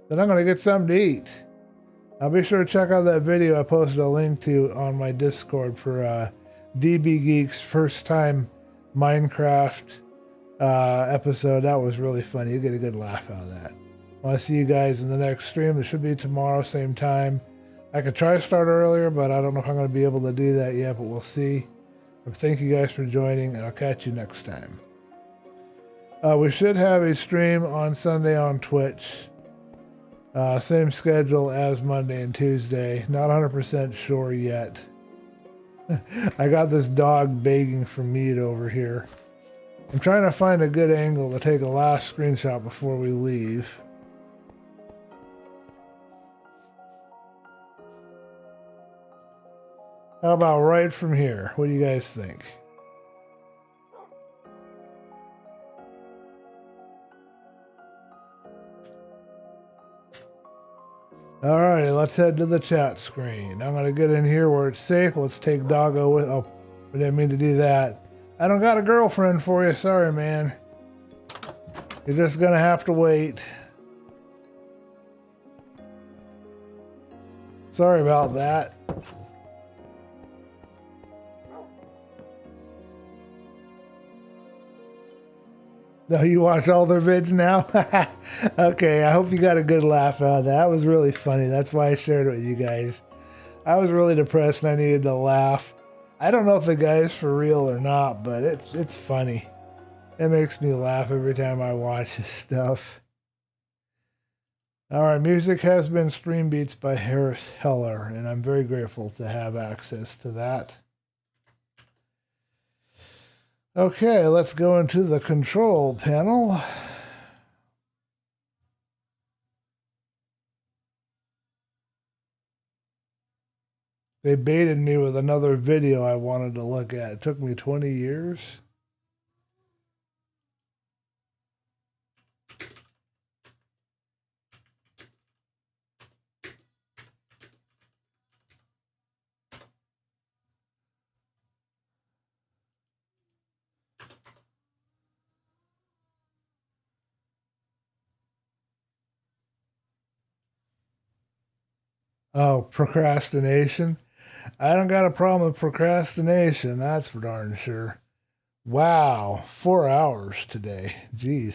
Then I'm going to get something to eat. I'll be sure to check out that video I posted a link to on my Discord for DB Geek's first time Minecraft episode. That was really funny. You get a good laugh out of that. I want to see you guys in the next stream. It should be tomorrow, same time. I could try to start earlier, but I don't know if I'm going to be able to do that yet, but we'll see. Thank you guys for joining, and I'll catch you next time. We should have a stream on Sunday on Twitch. Same schedule as Monday and Tuesday. Not 100% sure yet. I got this dog begging for meat over here. I'm trying to find a good angle to take a last screenshot before we leave. How about right from here? What do you guys think? Alrighty, let's head to the chat screen. I'm gonna get in here where it's safe. Let's take Doggo with. Oh, I didn't mean to do that. I don't got a girlfriend for you. Sorry, man. You're just gonna have to wait. Sorry about that. No, you watch all their vids now? Okay, I hope you got a good laugh out of that. That was really funny. That's why I shared it with you guys. I was really depressed and I needed to laugh. I don't know if the guy's for real or not, but it's funny. It makes me laugh every time I watch his stuff. Alright, music has been StreamBeats by Harris Heller, and I'm very grateful to have access to that. Okay, let's go into the control panel. They baited me with another video I wanted to look at. It took me 20 years. Oh, procrastination. I don't got a problem with procrastination, that's for darn sure. Wow, 4 hours today. Jeez.